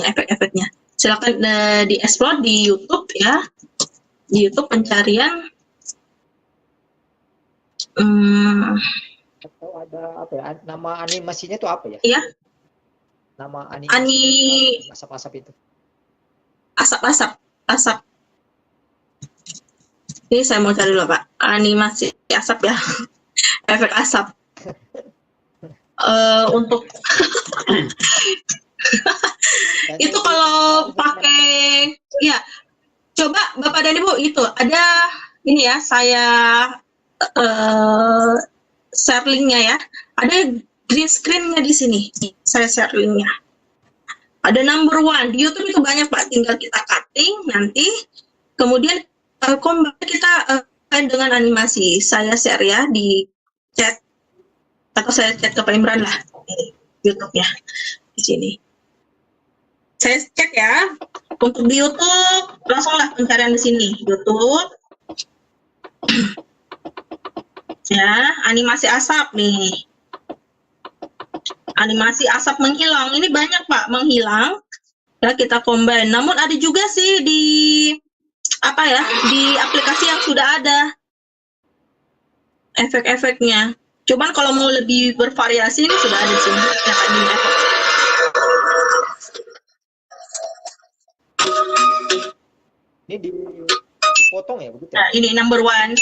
efek-efeknya. Silakan di-explore di YouTube ya. Di YouTube pencarian Atau ada apa ya, nama animasinya itu apa ya? Iya. Nama animasi asap-asap itu. Asap. Ini saya mau cari dulu Pak. Animasi asap ya. Efek asap. Untuk itu kalau pakai ya, coba Bapak dan Ibu itu ada ini ya, saya share linknya ya. Ada green screen-nya di sini. Saya share linknya. Ada number 1 di YouTube itu banyak Pak. Tinggal kita cutting nanti, kemudian kita dengan animasi. Saya share ya di chat, atau saya chat ke Pak Imran lah di YouTube-nya di sini. Saya cek ya. Untuk di YouTube langsunglah pencarian di sini YouTube. Ya, animasi asap nih. Animasi asap menghilang. Ini banyak Pak menghilang. Ya, kita combine. Namun ada juga sih di di aplikasi yang sudah ada efek-efeknya. Cuman kalau mau lebih bervariasi ini sudah ada sih. Ini dipotong ya begitu? Nah, ini number 1.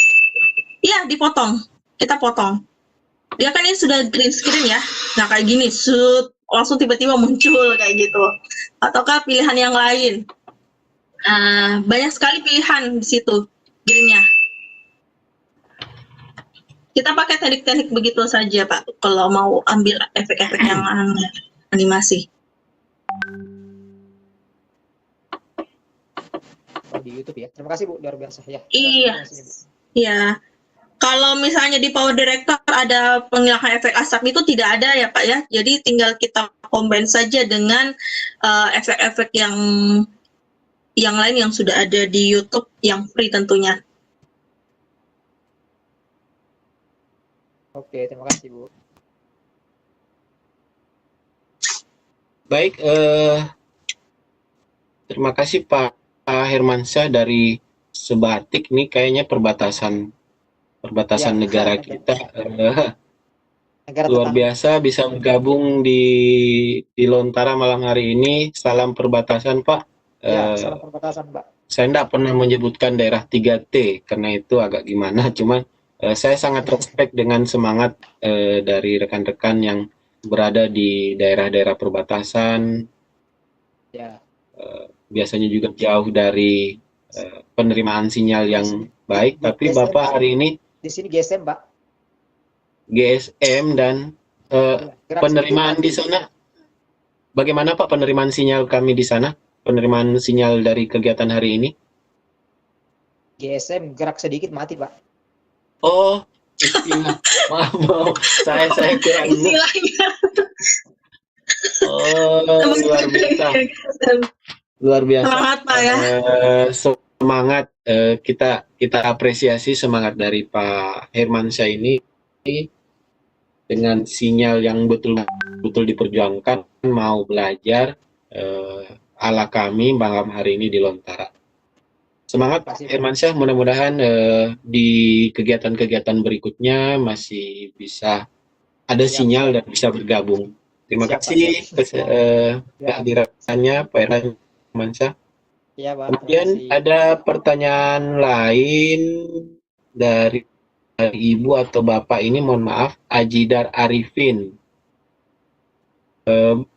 Iya, dipotong. Kita potong. Dia kan ini sudah green screen ya. Nah, kayak gini, langsung tiba-tiba muncul kayak gitu. Ataukah pilihan yang lain. Banyak sekali pilihan di situ greennya. Kita pakai teknik-teknik begitu saja Pak, kalau mau ambil efek-efek yang animasi. Di YouTube ya. Terima kasih Bu, luar biasa ya. Iya. Iya. Kalau misalnya di Power Director ada penghilangan efek asap itu tidak ada ya Pak ya. Jadi tinggal kita combine saja dengan efek-efek yang lain yang sudah ada di YouTube yang free tentunya. Oke, terima kasih Bu. Baik, terima kasih Pak Hermansyah dari Sebatik nih kayaknya perbatasan Ya, negara kita negara luar tetangga. biasa bisa bergabung di Lontara malam hari ini. Salam perbatasan Pak. Ya, salam perbatasan, Pak. Saya tidak pernah menyebutkan daerah 3T karena itu agak gimana. Cuman saya sangat respect dengan semangat dari rekan-rekan yang berada di daerah-daerah perbatasan. Ya, Biasanya juga jauh dari penerimaan sinyal yang baik. Tapi GSM, Bapak hari ini di sini GSM, Pak. GSM dan Gerak penerimaan di sana. Bagaimana Pak penerimaan sinyal kami di sana? Penerimaan sinyal dari kegiatan hari ini? GSM gerak sedikit mati, Pak. Oh, istilah. Maaf, saya kurang. Istilahnya. Oh, luar biasa. Luar biasa. Semangat Pak ya. Semangat, kita apresiasi semangat dari Pak Hermansyah ini dengan sinyal yang betul-betul diperjuangkan, mau belajar ala kami malam hari ini di Lontara. Semangat Pak Hermansyah, mudah-mudahan di kegiatan-kegiatan berikutnya masih bisa ada sinyal dan bisa bergabung. Terima kasih kehadirannya Pak Hermansyah. Ya, Pak. Kemudian ada pertanyaan lain dari Ibu atau Bapak ini, mohon maaf, Ajidar Arifin.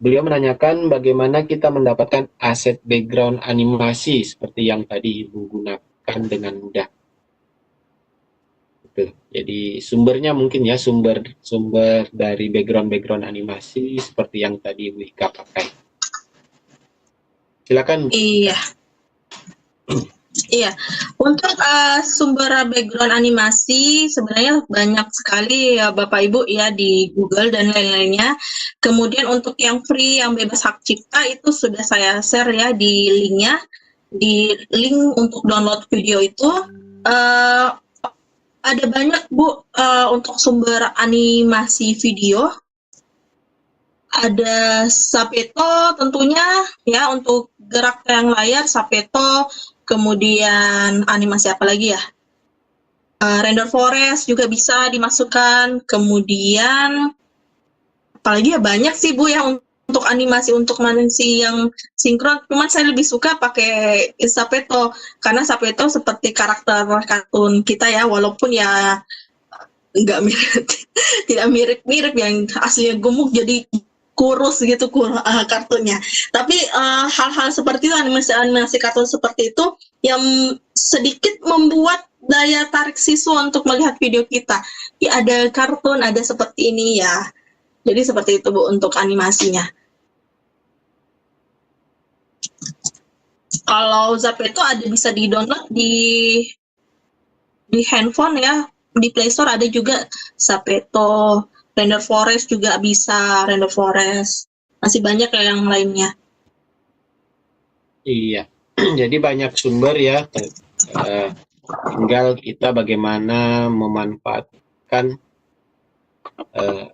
Beliau menanyakan bagaimana kita mendapatkan aset background animasi seperti yang tadi Ibu gunakan dengan mudah. Gitu. Jadi sumbernya mungkin ya sumber dari background animasi seperti yang tadi Ibu Ika pakai. Silakan. Iya. Iya, untuk sumber background animasi sebenarnya banyak sekali ya Bapak Ibu ya di Google dan lain-lainnya. Kemudian untuk yang free, yang bebas hak cipta itu sudah saya share ya di linknya, di link untuk download video itu ada banyak Bu untuk sumber animasi video. Ada Sapeto tentunya ya untuk gerak yang layar Sapeto, kemudian animasi apa lagi ya? Render Forest juga bisa dimasukkan, kemudian apalagi ya banyak sih Bu ya untuk animasi yang sinkron. Cuman saya lebih suka pakai Sapeto karena Sapeto seperti karakter kartun kita ya, walaupun ya nggak mirip, tidak mirip-mirip yang aslinya gemuk jadi kurus gitu kartunnya. Tapi hal-hal seperti itu, animasi kartun seperti itu yang sedikit membuat daya tarik siswa untuk melihat video kita. Ya ada kartun, ada seperti ini ya. Jadi seperti itu Bu untuk animasinya. Kalau Zapeto ada bisa di-download di handphone ya. Di Play Store ada juga Zapeto. Render Forest juga bisa, Render Forest. Masih banyak ya yang lainnya. Iya, jadi banyak sumber ya. Tinggal kita bagaimana memanfaatkan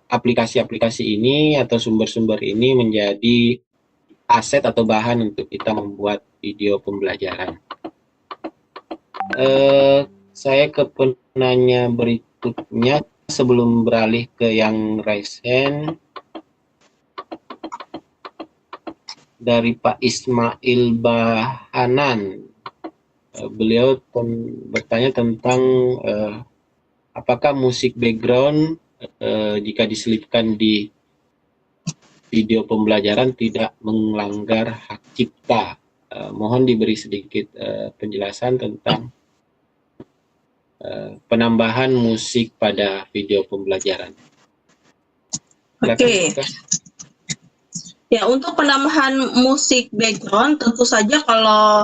aplikasi-aplikasi ini atau sumber-sumber ini menjadi aset atau bahan untuk kita membuat video pembelajaran. Saya ke penanya berikutnya. Sebelum beralih ke yang raise hand, dari Pak Ismail Bahanan, beliau bertanya tentang apakah musik background jika diselipkan di video pembelajaran tidak melanggar hak cipta. Mohon diberi sedikit penjelasan tentang penambahan musik pada video pembelajaran. Oke. Ya, untuk penambahan musik background tentu saja kalau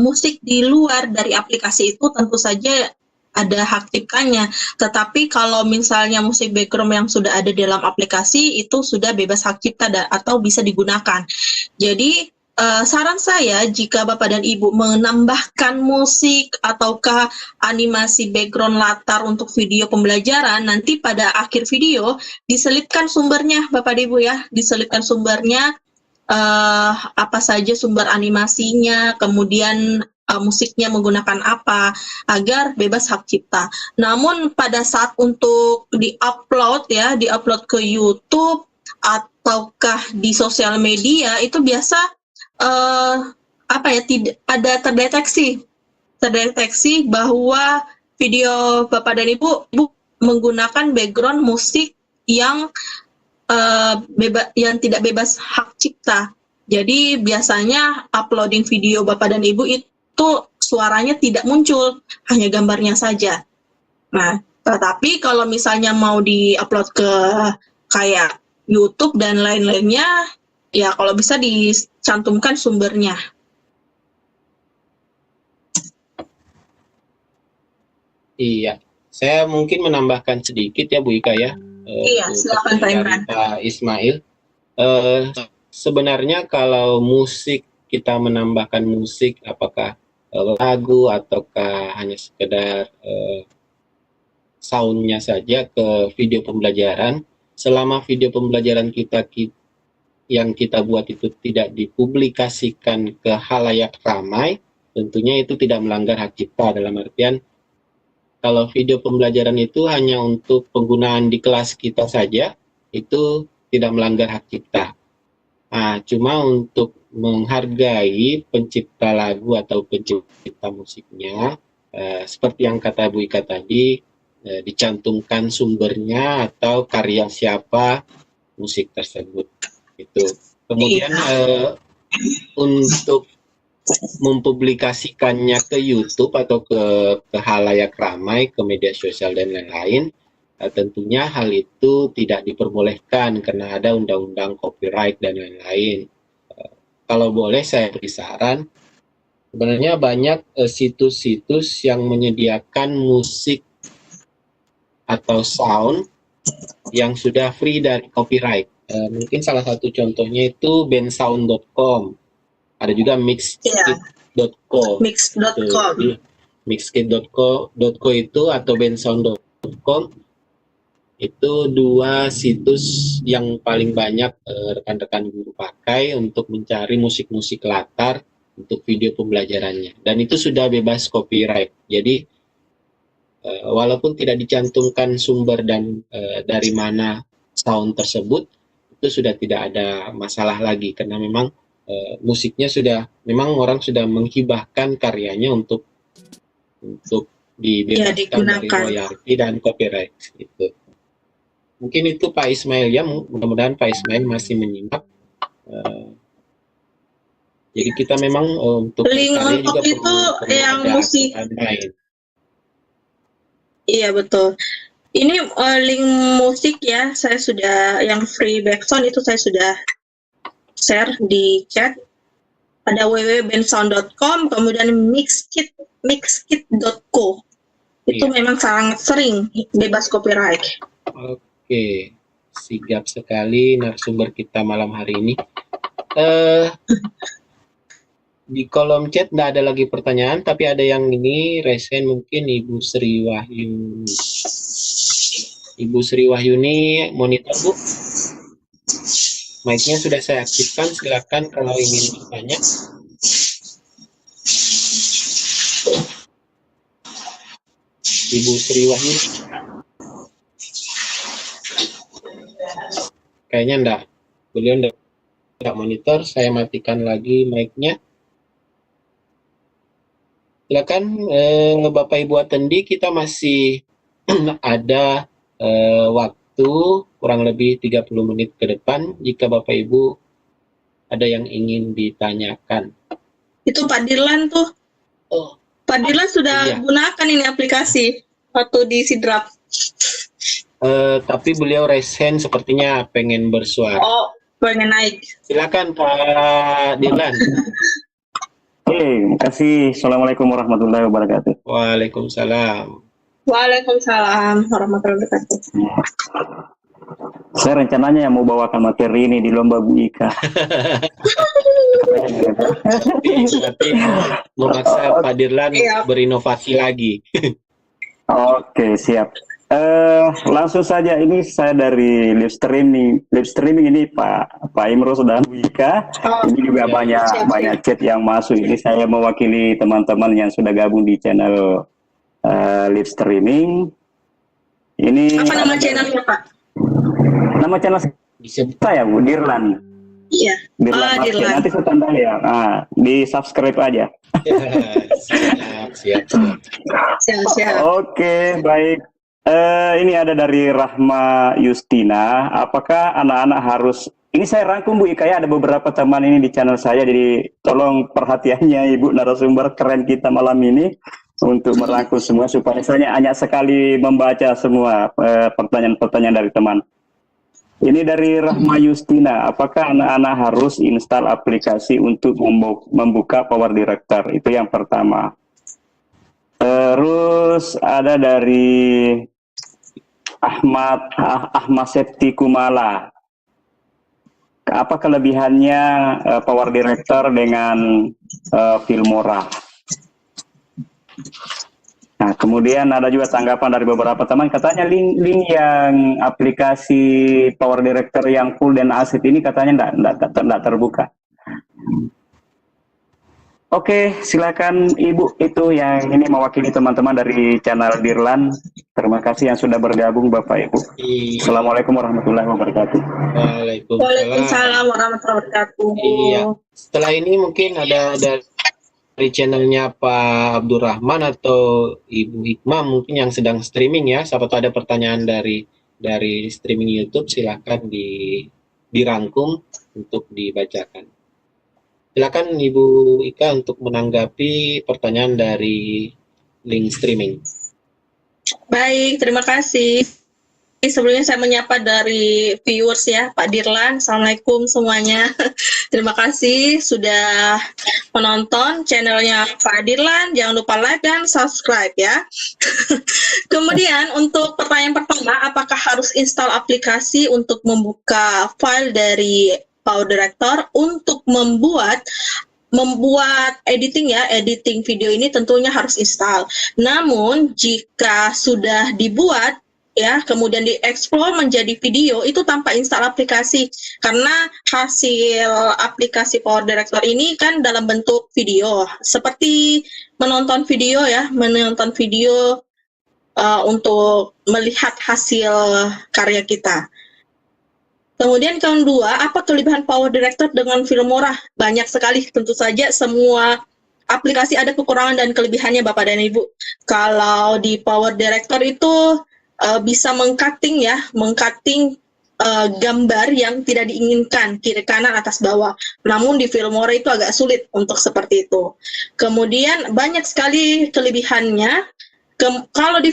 musik di luar dari aplikasi itu tentu saja ada hak ciptanya. Tetapi kalau misalnya musik background yang sudah ada dalam aplikasi itu sudah bebas hak cipta atau bisa digunakan. Jadi saran saya jika Bapak dan Ibu menambahkan musik ataukah animasi background latar untuk video pembelajaran, nanti pada akhir video diselipkan sumbernya Bapak dan Ibu ya, diselipkan sumbernya apa saja sumber animasinya, kemudian musiknya menggunakan apa, agar bebas hak cipta. Namun pada saat untuk di-upload ke YouTube ataukah di sosial media itu biasa tidak ada terdeteksi bahwa video Bapak dan Ibu menggunakan background musik yang tidak bebas hak cipta. Jadi biasanya uploading video Bapak dan Ibu itu suaranya tidak muncul, hanya gambarnya saja. Nah, tetapi kalau misalnya mau di-upload ke kayak YouTube dan lain-lainnya, ya kalau bisa dicantumkan sumbernya. Iya, saya mungkin menambahkan sedikit ya Bu Ika ya. Iya, silakan Pak Imran. Pak Ismail. Sebenarnya kalau musik, kita menambahkan musik, apakah lagu ataukah hanya sekedar soundnya saja ke video pembelajaran, selama video pembelajaran yang kita buat itu tidak dipublikasikan ke halayak ramai, tentunya itu tidak melanggar hak cipta. Dalam artian, kalau video pembelajaran itu hanya untuk penggunaan di kelas kita saja, itu tidak melanggar hak cipta. Nah, cuma untuk menghargai pencipta lagu atau pencipta musiknya, seperti yang kata Bu Ika tadi, dicantumkan sumbernya atau karya siapa musik tersebut. Itu. Kemudian untuk mempublikasikannya ke YouTube atau ke halayak ramai, ke media sosial dan lain-lain, tentunya hal itu tidak diperbolehkan karena ada undang-undang copyright dan lain-lain. Kalau boleh saya beri saran, sebenarnya banyak situs-situs yang menyediakan musik atau sound yang sudah free dari copyright. Mungkin salah satu contohnya itu bandsound.com. Ada juga mixkit.co. Mixkit.co itu atau bandsound.com itu dua situs yang paling banyak rekan-rekan guru pakai untuk mencari musik-musik latar untuk video pembelajarannya. Dan itu sudah bebas copyright. Jadi walaupun tidak dicantumkan sumber dan dari mana sound tersebut, itu sudah tidak ada masalah lagi karena memang musiknya memang orang sudah menghibahkan karyanya untuk dibebaskan dari royalti dan copyright. Itu. Mungkin itu Pak Ismail ya, mudah-mudahan Pak Ismail masih menyimak. Jadi kita memang untuk link untuk itu yang musik. Iya betul. Ini link musik ya, saya sudah yang free backsound itu saya sudah share di chat. Ada www.bandsound.com, kemudian mixkit.co. Itu memang sangat sering bebas copyright. Oke, sigap sekali narasumber kita malam hari ini. Di kolom chat tidak ada lagi pertanyaan, tapi ada yang ini resen mungkin Ibu Sri Wahyuni. Ibu Sri Wahyuni, monitor Bu. Mic-nya sudah saya aktifkan, silakan kalau ingin bertanya. Ibu Sri Wahyuni. Kayaknya enggak. Beliau enggak monitor, saya matikan lagi mic-nya. Silakan Bapak Ibu attendi, kita masih ada waktu kurang lebih 30 menit ke depan jika Bapak Ibu ada yang ingin ditanyakan. Itu Pak Dirlan tuh. Oh. Pak Dirlan sudah gunakan ini aplikasi waktu di Sidrap. Tapi beliau resen sepertinya pengen bersuara. Oh, pengen naik. Silakan Pak Dirlan. Terima kasih. Assalamualaikum warahmatullahi wabarakatuh. Waalaikumsalam. Waalaikumsalam warahmatullahi wabarakatuh. Saya rencananya mau bawakan materi ini di lomba Bu Ika. Berarti memaksa Pak Dirlan berinovasi lagi. Oke, siap. Langsung saja, ini saya dari live streaming ini Pak Imros dan Wika. Ini juga banyak chat yang masuk. Ini saya mewakili teman-teman yang sudah gabung di channel live streaming. Ini Apa nama channelnya, Pak? Nama channel saya Bu, Dirlan. Iya. Dirlan. Dirlan. Nanti saya tanda ya. Di subscribe aja. Siap. Oke, baik. Ini ada dari Rahma Yustina. Apakah anak-anak harus? Ini saya rangkum Bu Ika ya. Ada beberapa teman ini di channel saya. Jadi tolong perhatiannya Ibu narasumber keren kita malam ini untuk merangkum semua supaya saya hanya sekali membaca semua pertanyaan-pertanyaan dari teman. Ini dari Rahma Yustina. Apakah anak-anak harus install aplikasi untuk membuka Power Director? Itu yang pertama. Terus ada dari Ahmad Septi Kumala. Apa kelebihannya Power Director dengan Filmora? Nah, kemudian ada juga tanggapan dari beberapa teman, katanya link yang aplikasi Power Director yang full dan asset ini katanya tidak terbuka. Oke, silakan Ibu, itu yang ini mewakili teman-teman dari channel Dirlan. Terima kasih yang sudah bergabung Bapak Ibu. Assalamualaikum warahmatullahi wabarakatuh. Waalaikumsalam warahmatullahi wabarakatuh. Iya. Setelah ini mungkin ada dari channelnya Pak Abdurrahman atau Ibu Hikmah mungkin yang sedang streaming ya. Siapa tahu ada pertanyaan dari streaming YouTube, silakan dirangkum untuk dibacakan. Silakan Ibu Ika untuk menanggapi pertanyaan dari link streaming. Baik, terima kasih. Sebelumnya saya menyapa dari viewers ya, Pak Dirlan. Assalamualaikum semuanya. Terima kasih sudah menonton channelnya Pak Dirlan. Jangan lupa like dan subscribe ya. Kemudian untuk pertanyaan pertama, apakah harus install aplikasi untuk membuka file dari Power Director? Untuk membuat editing video ini tentunya harus install. Namun jika sudah dibuat ya, kemudian dieksplor menjadi video itu tanpa install aplikasi, karena hasil aplikasi Power Director ini kan dalam bentuk video, seperti menonton video untuk melihat hasil karya kita. Kemudian yang kedua, apa kelebihan Power Director dengan Filmora? Banyak sekali, tentu saja semua aplikasi ada kekurangan dan kelebihannya Bapak dan Ibu. Kalau di Power Director itu bisa mengcutting gambar yang tidak diinginkan, kiri kanan atas bawah. Namun di Filmora itu agak sulit untuk seperti itu. Kemudian banyak sekali kelebihannya. Kalau di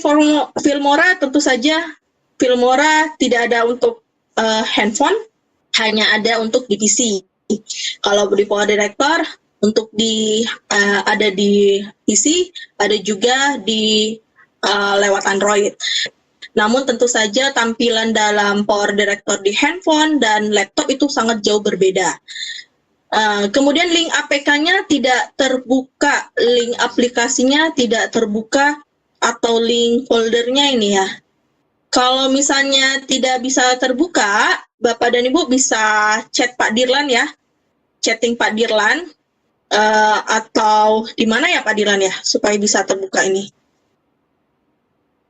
Filmora tentu saja Filmora tidak ada untuk handphone, hanya ada untuk di PC. Kalau di Power Director untuk ada di PC, ada juga di lewat Android. Namun tentu saja tampilan dalam Power Director di handphone dan laptop itu sangat jauh berbeda. Kemudian link APK-nya tidak terbuka, link aplikasinya tidak terbuka, atau link foldernya ini ya. Kalau misalnya tidak bisa terbuka, Bapak dan Ibu bisa chat Pak Dirlan ya, chatting Pak Dirlan, atau di mana ya Pak Dirlan ya, supaya bisa terbuka ini.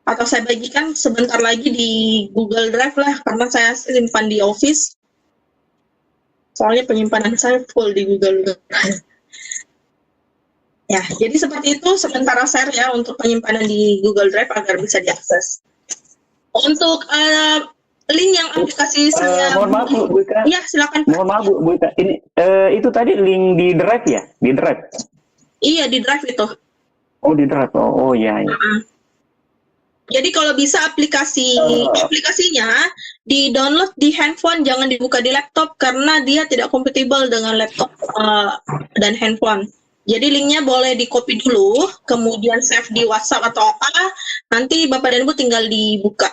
Atau saya bagikan sebentar lagi di Google Drive lah, karena saya simpan di Office. Soalnya penyimpanan saya full di Google Drive. Ya, jadi seperti itu sementara share ya untuk penyimpanan di Google Drive agar bisa diakses. Untuk link yang aplikasi saya mohon maaf Bu Ika. Iya, silakan. Mohon maaf Bu Ika. Ini itu tadi link di Drive ya? Di Drive. Iya, di Drive itu. Oh, di Drive. Oh ya. Jadi kalau bisa aplikasinya di-download di handphone, jangan dibuka di laptop karena dia tidak kompatibel dengan laptop dan handphone. Jadi linknya boleh di-copy dulu, kemudian save di WhatsApp atau apa, nanti Bapak dan Ibu tinggal dibuka.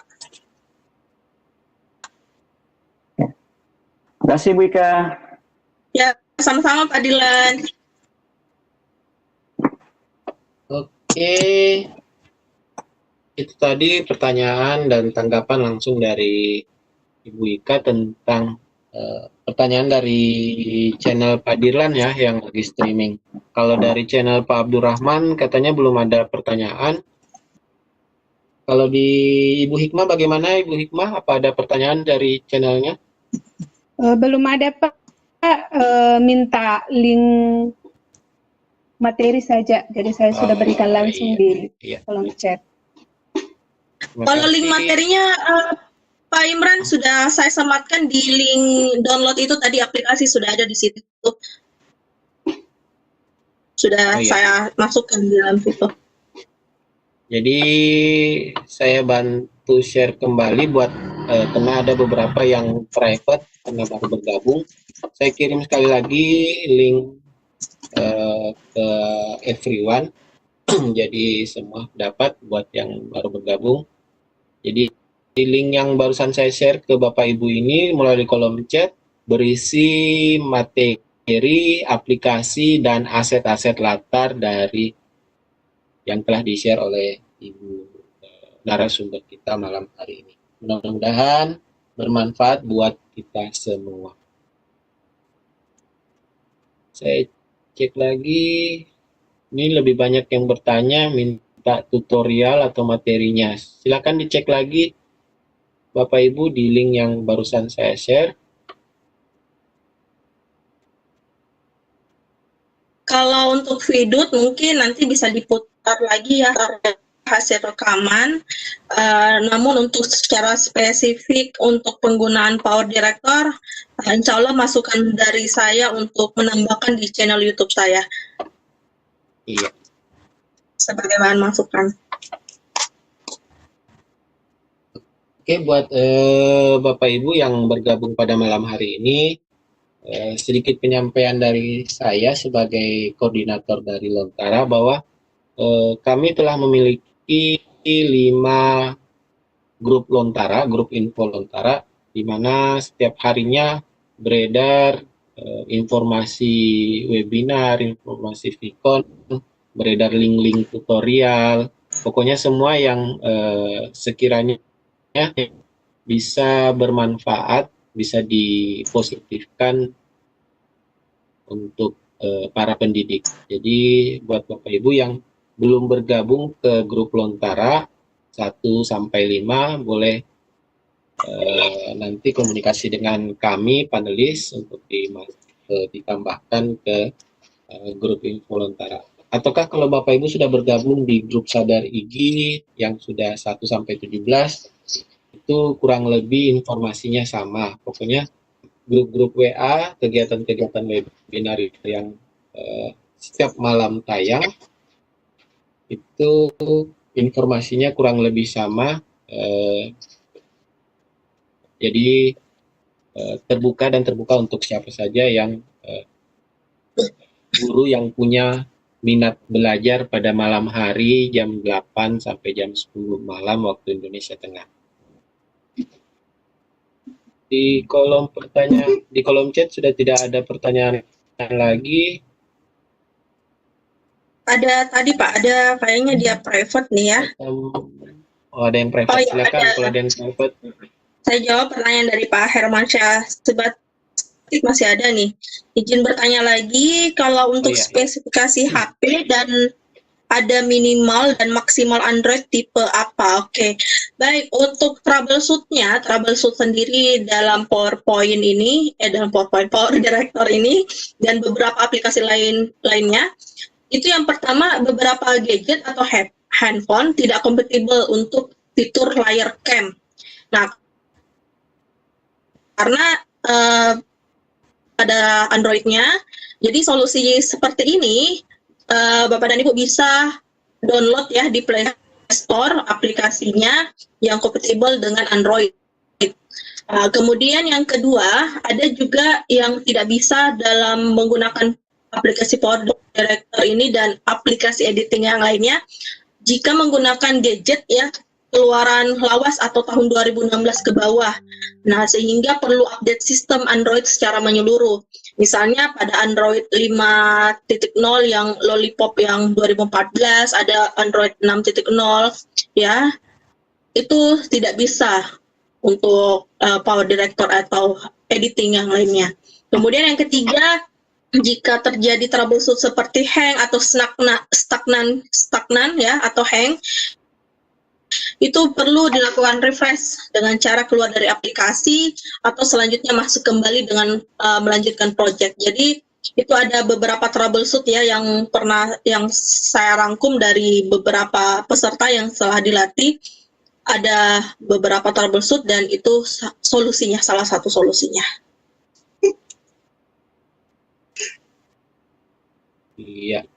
Terima kasih Bu Ika. Ya, sama-sama Pak Dilan. Oke. itu tadi pertanyaan dan tanggapan langsung dari Ibu Ika tentang pertanyaan dari channel Pak Dirlan ya yang lagi streaming. Kalau dari channel Pak Abdurrahman katanya belum ada pertanyaan. Kalau di Ibu Hikmah bagaimana Ibu Hikmah? Apa ada pertanyaan dari channelnya? Belum ada Pak. Minta link materi saja. Jadi saya sudah berikan langsung di kolom chat. Kalau link materinya Pak Imran sudah saya sematkan di link download itu tadi, aplikasi sudah ada di situ. Sudah saya masukkan di dalam situ. Jadi saya bantu share kembali buat karena ada beberapa yang private karena baru bergabung. Saya kirim sekali lagi link ke everyone. Jadi semua dapat buat yang baru bergabung. Jadi di link yang barusan saya share ke Bapak Ibu ini melalui kolom chat berisi materi, aplikasi, dan aset-aset latar dari yang telah di-share oleh Ibu narasumber kita malam hari ini. Mudah-mudahan bermanfaat buat kita semua. Saya cek lagi, ini lebih banyak yang bertanya, minta tutorial atau materinya. Silakan dicek lagi Bapak Ibu di link yang barusan saya share. Kalau untuk Vidut mungkin nanti bisa diputar lagi ya hasil rekaman. Namun untuk secara spesifik untuk penggunaan Power Director, insya Allah masukan dari saya untuk menambahkan di channel YouTube saya. Iya. Sebagai bahan masukan. Oke, buat Bapak Ibu yang bergabung pada malam hari ini, sedikit penyampaian dari saya sebagai koordinator dari Lontara bahwa kami telah memiliki 5 grup Lontara, grup info Lontara, di mana setiap harinya beredar informasi webinar, informasi Vicon, beredar link-link tutorial, pokoknya semua yang sekiranya bisa bermanfaat, bisa dipositifkan untuk para pendidik. Jadi buat Bapak Ibu yang belum bergabung ke grup Lontara 1 sampai 5 boleh nanti komunikasi dengan kami panelis untuk ditambahkan ke grup info Lontara. Ataukah kalau Bapak Ibu sudah bergabung di grup Sadar IG yang sudah 1 sampai 17, itu kurang lebih informasinya sama. Pokoknya grup-grup WA, kegiatan-kegiatan webinar yang setiap malam tayang, itu informasinya kurang lebih sama. Jadi terbuka untuk siapa saja yang guru yang punya minat belajar pada malam hari jam 8 sampai jam 10 malam waktu Indonesia Tengah. Di kolom chat sudah tidak ada pertanyaan lagi. Ada tadi Pak, ada kayaknya dia private nih ya. Oh, ada yang private. Oh, ya, silakan ada. Kalau ada yang private. Saya jawab pertanyaan dari Pak Hermansyah. Sebatik masih ada nih. Izin bertanya lagi, kalau untuk spesifikasi HP dan ada minimal dan maksimal Android tipe apa? Oke. Baik, untuk troubleshoot sendiri dalam PowerPoint ini, dalam Power Director ini, dan beberapa aplikasi lainnya, itu yang pertama, beberapa gadget atau handphone tidak kompatibel untuk fitur layar cam. Nah, karena pada Android-nya, jadi solusi seperti ini, Bapak dan Ibu bisa download ya di Play Store aplikasinya yang kompatibel dengan Android. Kemudian yang kedua, ada juga yang tidak bisa dalam menggunakan aplikasi Power Director ini dan aplikasi editing yang lainnya, jika menggunakan gadget ya, keluaran lawas atau tahun 2016 ke bawah. Nah, sehingga perlu update sistem Android secara menyeluruh. Misalnya pada Android 5.0 yang Lollipop yang 2014, ada Android 6.0 ya. itu tidak bisa untuk Power Director atau editing yang lainnya. Kemudian yang ketiga, jika terjadi troubleshoot seperti hang atau stagnan ya atau hang, itu perlu dilakukan refresh dengan cara keluar dari aplikasi atau selanjutnya masuk kembali dengan melanjutkan project. Jadi itu ada beberapa troubleshoot ya yang saya rangkum dari beberapa peserta yang telah dilatih. Ada beberapa troubleshoot dan itu solusinya, salah satu solusinya. Iya,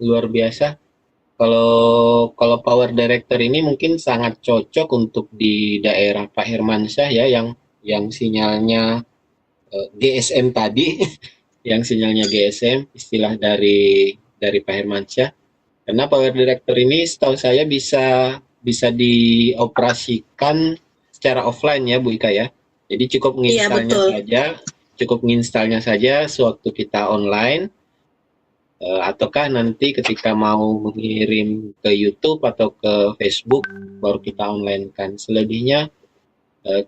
luar biasa. Kalau Power Director ini mungkin sangat cocok untuk di daerah Pak Hermansyah ya, yang sinyalnya GSM tadi, yang sinyalnya GSM, istilah dari Pak Hermansyah. Karena Power Director ini setahu saya bisa dioperasikan secara offline ya Bu Ika ya. Jadi cukup menginstalnya saja sewaktu kita online. Ataukah nanti ketika mau mengirim ke YouTube atau ke Facebook baru kita online kan. Selebihnya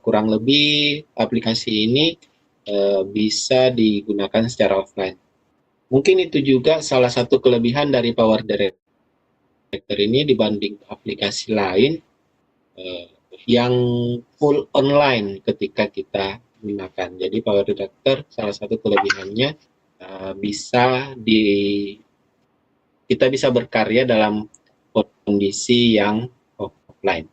kurang lebih aplikasi ini bisa digunakan secara offline. Mungkin itu juga salah satu kelebihan dari Power Director ini dibanding aplikasi lain yang full online ketika kita gunakan. Jadi Power Director salah satu kelebihannya kita bisa berkarya dalam kondisi yang offline.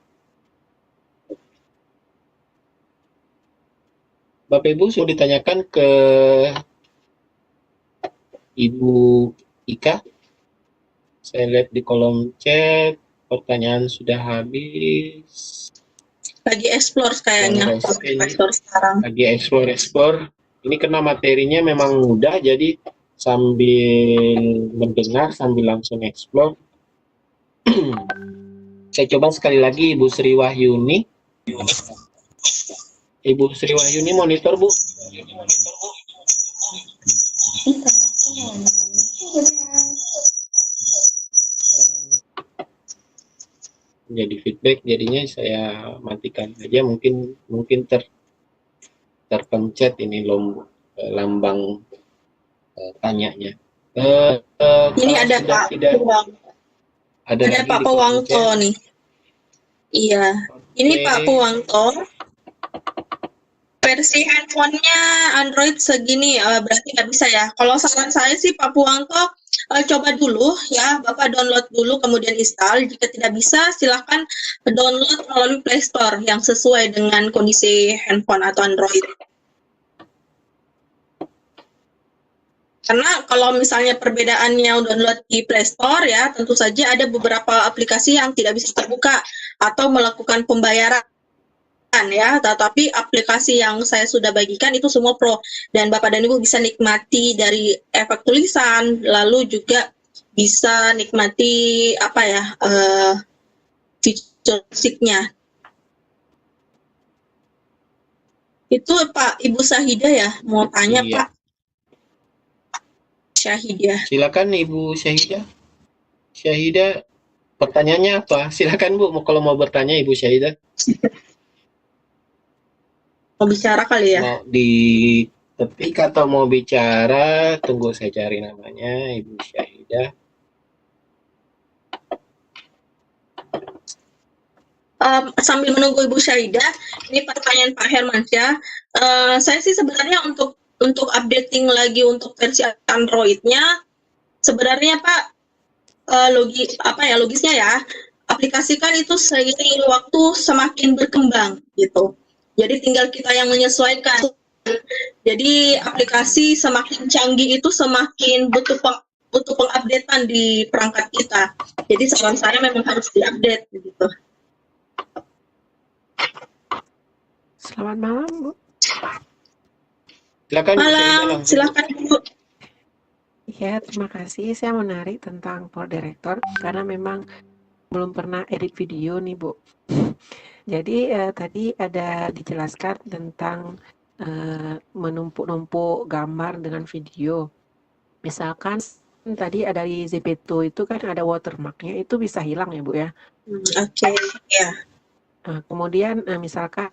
Bapak Ibu sudah ditanyakan ke Ibu Ika. Saya lihat di kolom chat pertanyaan sudah habis. Lagi explore kayaknya. Lagi explore. Ini karena materinya memang mudah, jadi sambil mendengar, sambil langsung explore. Saya coba sekali lagi Ibu Sri Wahyuni. Ibu Sri Wahyuni monitor, Bu. Jadi feedback, jadinya saya matikan saja, mungkin terpencet ini lambang tanyanya. Ini ada Pak Pak Purwanto nih. Iya, ini Pak Purwanto. Versi handphonenya Android segini, berarti nggak bisa ya. Kalau saran saya sih Pak Purwanto, coba dulu ya, Bapak download dulu kemudian install. Jika tidak bisa, silahkan download melalui Play Store yang sesuai dengan kondisi handphone atau Android. Karena kalau misalnya perbedaannya download di Play Store ya, tentu saja ada beberapa aplikasi yang tidak bisa terbuka atau melakukan pembayaran ya, tetapi aplikasi yang saya sudah bagikan itu semua pro dan Bapak dan Ibu bisa nikmati dari efek tulisan, lalu juga bisa nikmati fitur musiknya. Itu Pak Ibu Syahidah ya, mau tanya iya. Pak Syahidah. Silakan Ibu Syahidah. Syahidah, pertanyaannya apa? Silakan Bu, kalau mau bertanya Ibu Syahidah. Mau bicara kali ya? Mau diketik atau mau bicara? Tunggu saya cari namanya Ibu Syahidah. Sambil menunggu Ibu Syahidah, ini pertanyaan Pak Hermansyah. Saya sih sebenarnya untuk updating lagi untuk versi Android-nya, sebenarnya Pak logisnya ya, aplikasikan itu seiring waktu semakin berkembang gitu. Jadi tinggal kita yang menyesuaikan. Jadi aplikasi semakin canggih itu semakin butuh pengupdatean di perangkat kita. Jadi saran saya memang harus diupdate gitu. Selamat malam, Bu. Silakan. Malam, silakan Bu. Ya, terima kasih. Saya menarik tentang Power Director karena memang belum pernah edit video nih, Bu. Jadi tadi ada dijelaskan tentang menumpuk-numpuk gambar dengan video. Misalkan tadi ada di Zepeto itu kan ada watermarknya, itu bisa hilang ya Bu ya? Oke, ya. Kemudian misalkan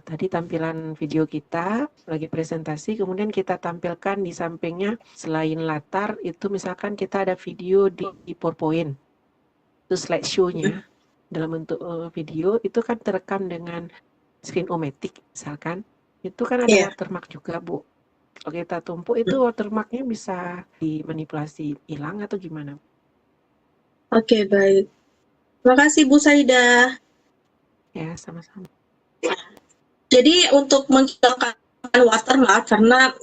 tadi tampilan video kita lagi presentasi, kemudian kita tampilkan di sampingnya selain latar itu misalkan kita ada video di PowerPoint, itu slideshow-nya dalam bentuk video itu kan terekam dengan screen-o-matic misalkan, itu kan ada watermark juga Bu. Kalau kita tumpuk itu watermark-nya bisa dimanipulasi hilang atau gimana? Oke, baik. Terima kasih Bu Saida. Ya, sama-sama. Jadi untuk menghilangkan watermark, karena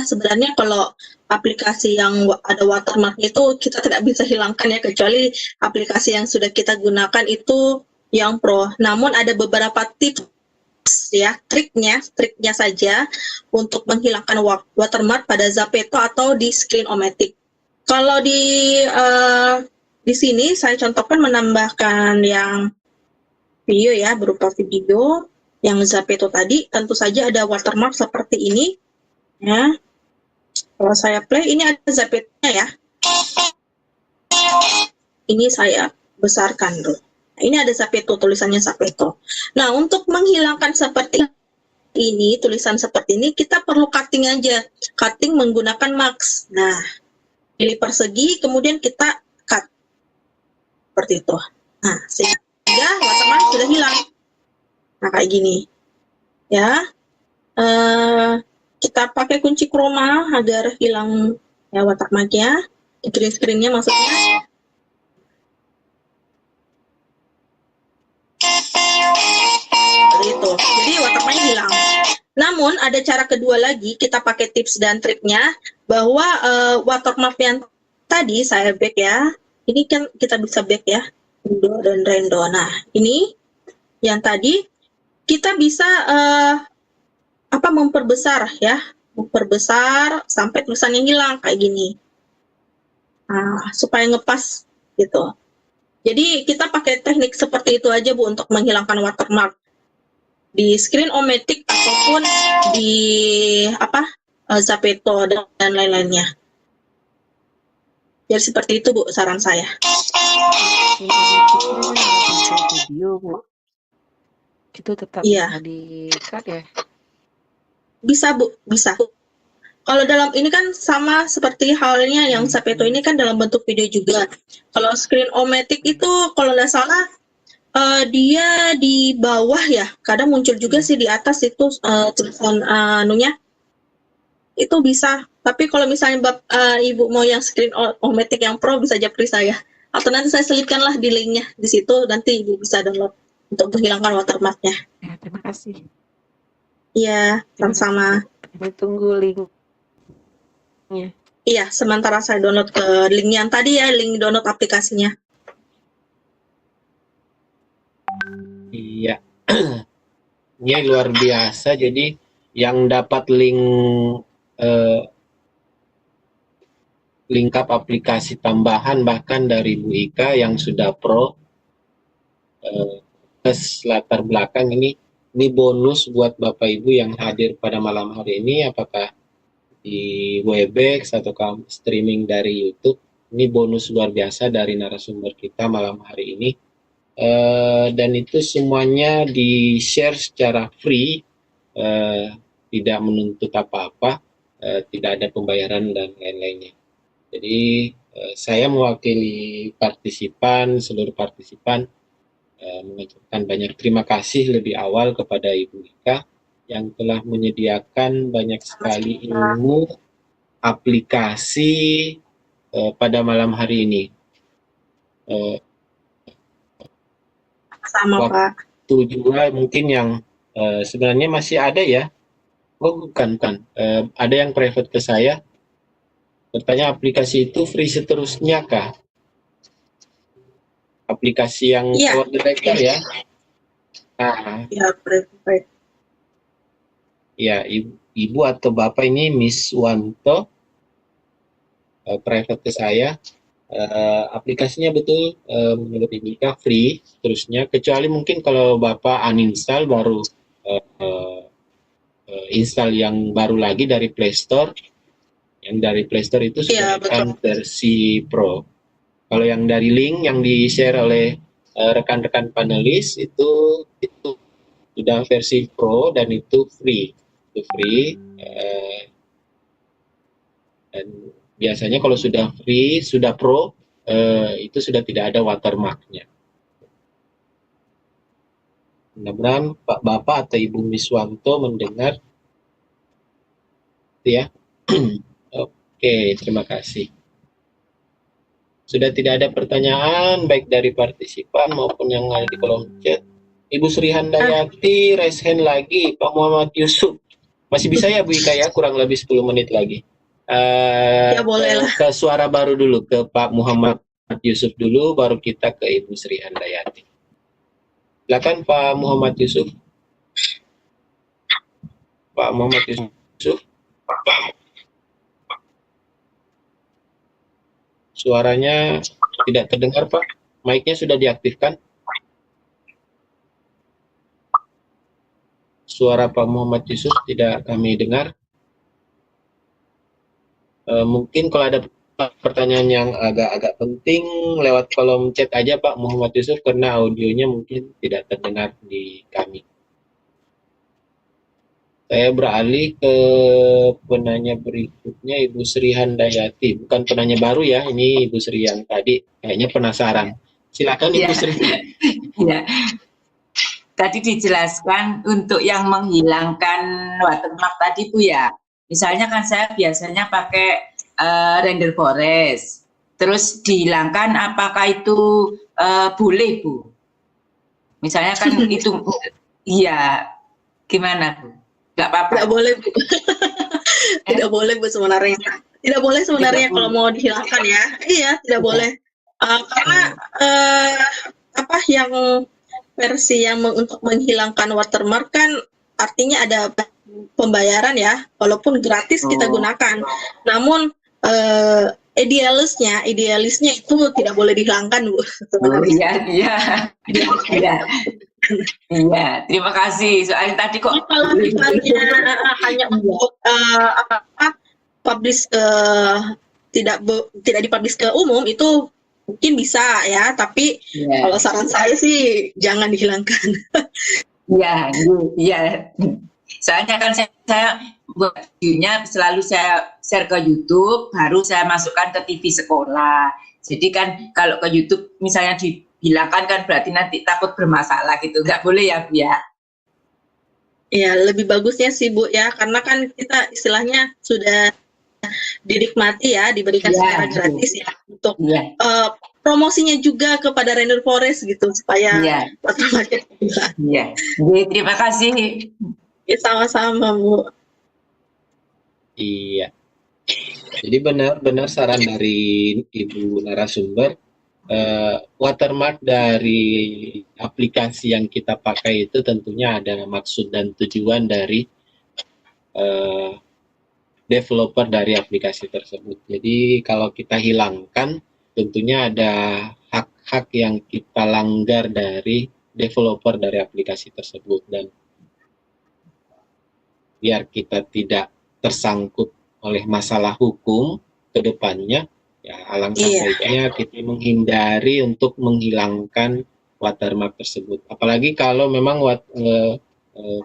sebenarnya kalau aplikasi yang ada watermark itu kita tidak bisa hilangkan ya, kecuali aplikasi yang sudah kita gunakan itu yang pro. Namun ada beberapa tips ya, triknya saja untuk menghilangkan watermark pada Zapeto atau di Screen-o-matic. Kalau di sini saya contohkan menambahkan yang video ya, berupa video yang Zapeto tadi, tentu saja ada watermark seperti ini ya. Kalau saya play, ini ada Zapeto-nya ya. Ini saya besarkan dulu. Nah, ini ada Zapeto, tulisannya Zapeto. Nah, untuk menghilangkan seperti ini, tulisan seperti ini, kita perlu cutting aja. Cutting menggunakan max. Nah, pilih persegi, kemudian kita cut. Seperti itu. Nah, sehingga watermark sudah hilang. Nah, kayak gini. Ya. Kita pakai kunci chroma agar hilang ya watermark-nya. Green screen-nya maksudnya. Seperti itu. Jadi watermark-nya hilang. Namun ada cara kedua lagi, kita pakai tips dan triknya bahwa watermark yang tadi saya back ya. Ini kan kita bisa back ya. Window dan rendo. Nah, ini yang tadi kita bisa memperbesar ya, memperbesar sampai tulisannya hilang kayak gini. Nah, supaya ngepas gitu. Jadi kita pakai teknik seperti itu aja Bu untuk menghilangkan watermark di Screen-o-matic ataupun di Zapeto dan lain-lainnya. Jadi seperti itu Bu saran saya. Video Bu. Itu tetap bisa di-cut ya? Bisa Bu, bisa. Kalau dalam ini kan sama seperti halnya yang Zapeto ini kan dalam bentuk video juga. Kalau Screen-o-matic itu kalau nggak salah dia di bawah ya. Kadang muncul juga sih di atas itu tulisan itu bisa. Tapi kalau misalnya Ibu mau yang Screen-o-matic yang pro bisa japri saya. Atau nanti saya selipkanlah di linknya di situ, nanti Ibu bisa download untuk menghilangkan watermark-nya. Ya, terima kasih. Iya, sama-sama. Kami tunggu linknya. Iya, sementara saya download ke link yang tadi ya, link download aplikasinya. Iya. Ini luar biasa. Jadi yang dapat lengkap aplikasi tambahan bahkan dari Bu Ika yang sudah pro plus latar belakang ini bonus buat Bapak Ibu yang hadir pada malam hari ini, apakah di Webex atau streaming dari YouTube. Ini bonus luar biasa dari narasumber kita malam hari ini. Dan itu semuanya di-share secara free, tidak menuntut apa-apa, tidak ada pembayaran dan lain-lainnya. Jadi saya mewakili seluruh partisipan, mengucapkan banyak terima kasih lebih awal kepada Ibu Ika yang telah menyediakan banyak sekali ilmu aplikasi pada malam hari ini. Sama Pak. Waktu juga mungkin yang sebenarnya masih ada ya. Oh bukan. Ada yang private ke saya. Bertanya aplikasi itu free seterusnya kah? Aplikasi yang Power Director ya. Nah, ya, Ibu atau Bapak ini Miss Wanto private ke saya. Aplikasinya betul menurut Ibu Ika free seterusnya, kecuali mungkin kalau Bapak uninstall baru install yang baru lagi dari Play Store. Yang dari Play Store itu sudah versi Pro. Kalau yang dari link yang di-share oleh rekan-rekan panelis itu sudah versi pro dan itu free. Dan biasanya kalau sudah free, sudah pro, itu sudah tidak ada watermarknya. Mudah-mudahan Pak Bapak atau Ibu Miswanto mendengar, ya. Oke, terima kasih. Sudah tidak ada pertanyaan baik dari partisipan maupun yang ada di kolom chat. Ibu Sri Handayati raise hand lagi. Pak Muhammad Yusuf masih bisa ya Bu Ika ya, kurang lebih 10 menit lagi. Ya boleh lah. Ke suara baru dulu, ke Pak Muhammad Yusuf dulu, baru kita ke Ibu Sri Handayati. Silakan Pak Muhammad Yusuf. Pak Muhammad Yusuf. Suaranya tidak terdengar Pak. Mic-nya sudah diaktifkan. Suara Pak Muhammad Yusuf tidak kami dengar. Mungkin kalau ada pertanyaan yang agak penting lewat kolom chat aja Pak Muhammad Yusuf, karena audionya mungkin tidak terdengar di kami. Saya beralih ke penanya berikutnya, Ibu Sri Handayati. Bukan penanya baru ya, ini Ibu Sri yang tadi kayaknya penasaran. Silakan Ibu Sri. Ya. Tadi dijelaskan untuk yang menghilangkan watermark tadi Bu ya. Misalnya kan saya biasanya pakai render forest, terus dihilangkan, apakah itu boleh Bu? Misalnya kan itu, iya, gimana Bu? Nggak apa-apa. Tidak boleh Bu. Tidak boleh Bu sebenarnya. Tidak boleh sebenarnya kalau mau dihilangkan ya. Iya, tidak boleh. Karena apa yang versi yang untuk menghilangkan watermark kan artinya ada pembayaran ya, walaupun gratis kita gunakan. Namun idealisnya itu tidak boleh dihilangkan Bu. Iya. Iya, terima kasih. Soalnya tadi kok kalau misalnya hanya untuk publish tidak dipublish ke umum itu mungkin bisa ya, tapi kalau saran saya sih jangan dihilangkan. Iya. Soalnya kan saya buat videonya selalu saya share ke YouTube, baru saya masukkan ke TV sekolah. Jadi kan kalau ke YouTube misalnya dihilangkan kan berarti nanti takut bermasalah gitu. Nggak boleh ya Bu ya? Ya, lebih bagusnya sih Bu ya, karena kan kita istilahnya sudah dinikmati ya, diberikan secara gratis ya, untuk promosinya juga kepada Render Forest gitu, supaya watermarknya hilang. Iya, terima kasih. Ya, sama-sama Bu. Iya. Jadi benar saran dari Ibu narasumber. Watermark dari aplikasi yang kita pakai itu tentunya ada maksud dan tujuan dari developer dari aplikasi tersebut. Jadi kalau kita hilangkan, tentunya ada hak-hak yang kita langgar dari developer dari aplikasi tersebut, dan biar kita tidak tersangkut oleh masalah hukum ke depannya, ya alangkah baiknya kita menghindari untuk menghilangkan watermark tersebut. Apalagi kalau memang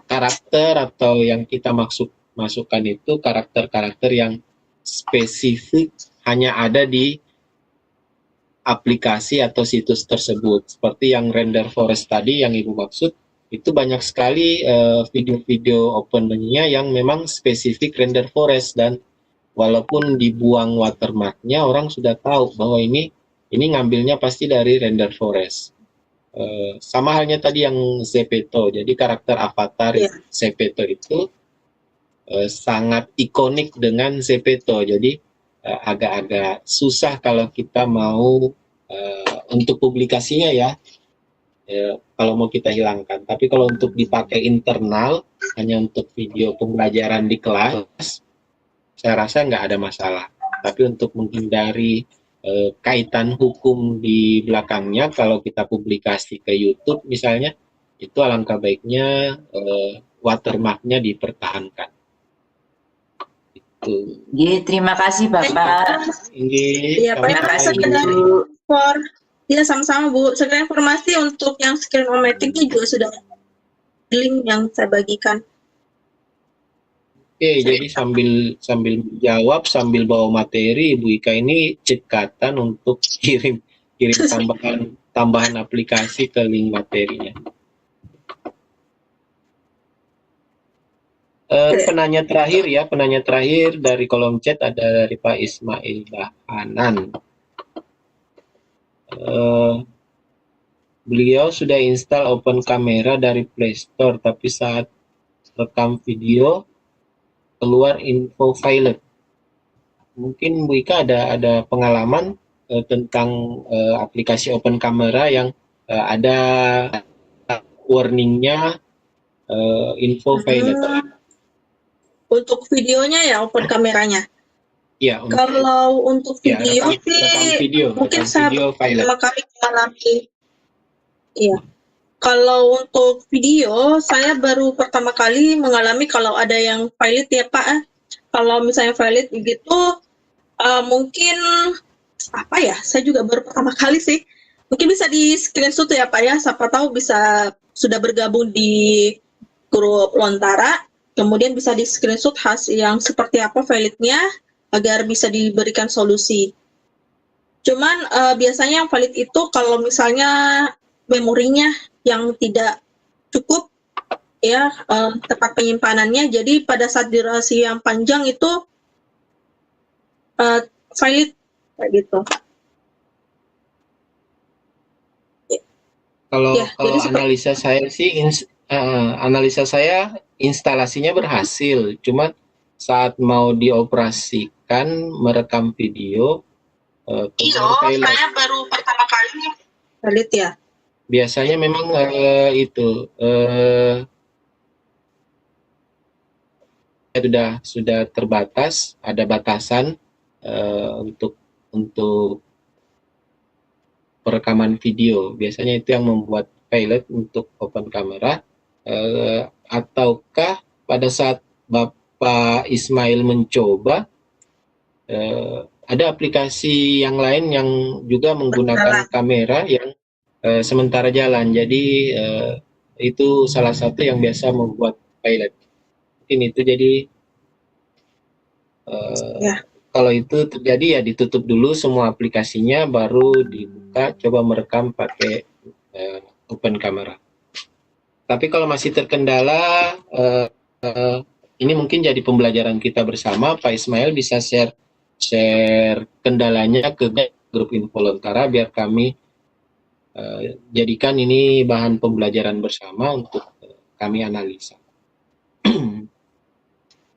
karakter atau yang kita masukkan itu karakter-karakter yang spesifik hanya ada di aplikasi atau situs tersebut. Seperti yang Render Forest tadi yang Ibu maksud, itu banyak sekali video-video openingnya yang memang spesifik Render Forest, dan walaupun dibuang watermarknya, orang sudah tahu bahwa ini ngambilnya pasti dari Render Forest. Sama halnya tadi yang Zepeto, jadi karakter avatar Zepeto itu sangat ikonik dengan Zepeto, jadi agak-agak susah kalau kita mau untuk publikasinya ya, kalau mau kita hilangkan. Tapi kalau untuk dipakai internal, hanya untuk video pembelajaran di kelas, saya rasa nggak ada masalah. Tapi untuk menghindari kaitan hukum di belakangnya, kalau kita publikasi ke YouTube misalnya, itu alangkah baiknya watermarknya dipertahankan. Itu. Terima kasih Bapak. Iya, terima kasih Ya, sama-sama Bu. Segala informasi untuk yang screen-o-matic-nya juga sudah link yang saya bagikan. Oke, jadi sambil jawab, sambil bawa materi, Ibu Ika ini cekatan untuk kirim tambahan aplikasi ke link materinya. Penanya terakhir dari kolom chat ada dari Pak Ismail Bahanan. Beliau sudah install Open Camera dari Play Store, tapi saat rekam video keluar info violet. Mungkin Bu Ika ada pengalaman tentang aplikasi Open Camera yang ada warningnya info violet. Untuk videonya ya Open Kameranya. Ya, kalau untuk video sih mungkin saya pertama kali mengalami. Iya. Kalau untuk video, saya baru pertama kali mengalami kalau ada yang violet ya Pak. Kalau misalnya violet begitu, mungkin apa ya? Saya juga baru pertama kali sih. Mungkin bisa di screenshot ya Pak ya. Siapa tahu bisa sudah bergabung di grup Lontara. Kemudian bisa di screenshot hasil yang seperti apa violetnya agar bisa diberikan solusi. Cuman biasanya yang valid itu kalau misalnya memorinya yang tidak cukup ya tempat penyimpanannya, jadi pada saat durasi yang panjang itu valid kayak gitu. Kalau analisa saya sih analisa saya instalasinya berhasil, cuma saat mau dioperasikan merekam video saya baru pertama kali valid ya. Biasanya memang sudah terbatas, ada batasan untuk perekaman video. Biasanya itu yang membuat pilot untuk Open Camera. Ataukah pada saat Bapak Ismail mencoba ada aplikasi yang lain yang juga menggunakan kamera yang sementara jalan, jadi itu salah satu yang biasa membuat pilot. Mungkin itu jadi kalau itu terjadi ya ditutup dulu semua aplikasinya, baru dibuka coba merekam pakai Open Camera. Tapi kalau masih terkendala, ini mungkin jadi pembelajaran kita bersama. Pak Ismail bisa share kendalanya ke grup Info Lontara biar kami jadikan ini bahan pembelajaran bersama untuk kami analisa.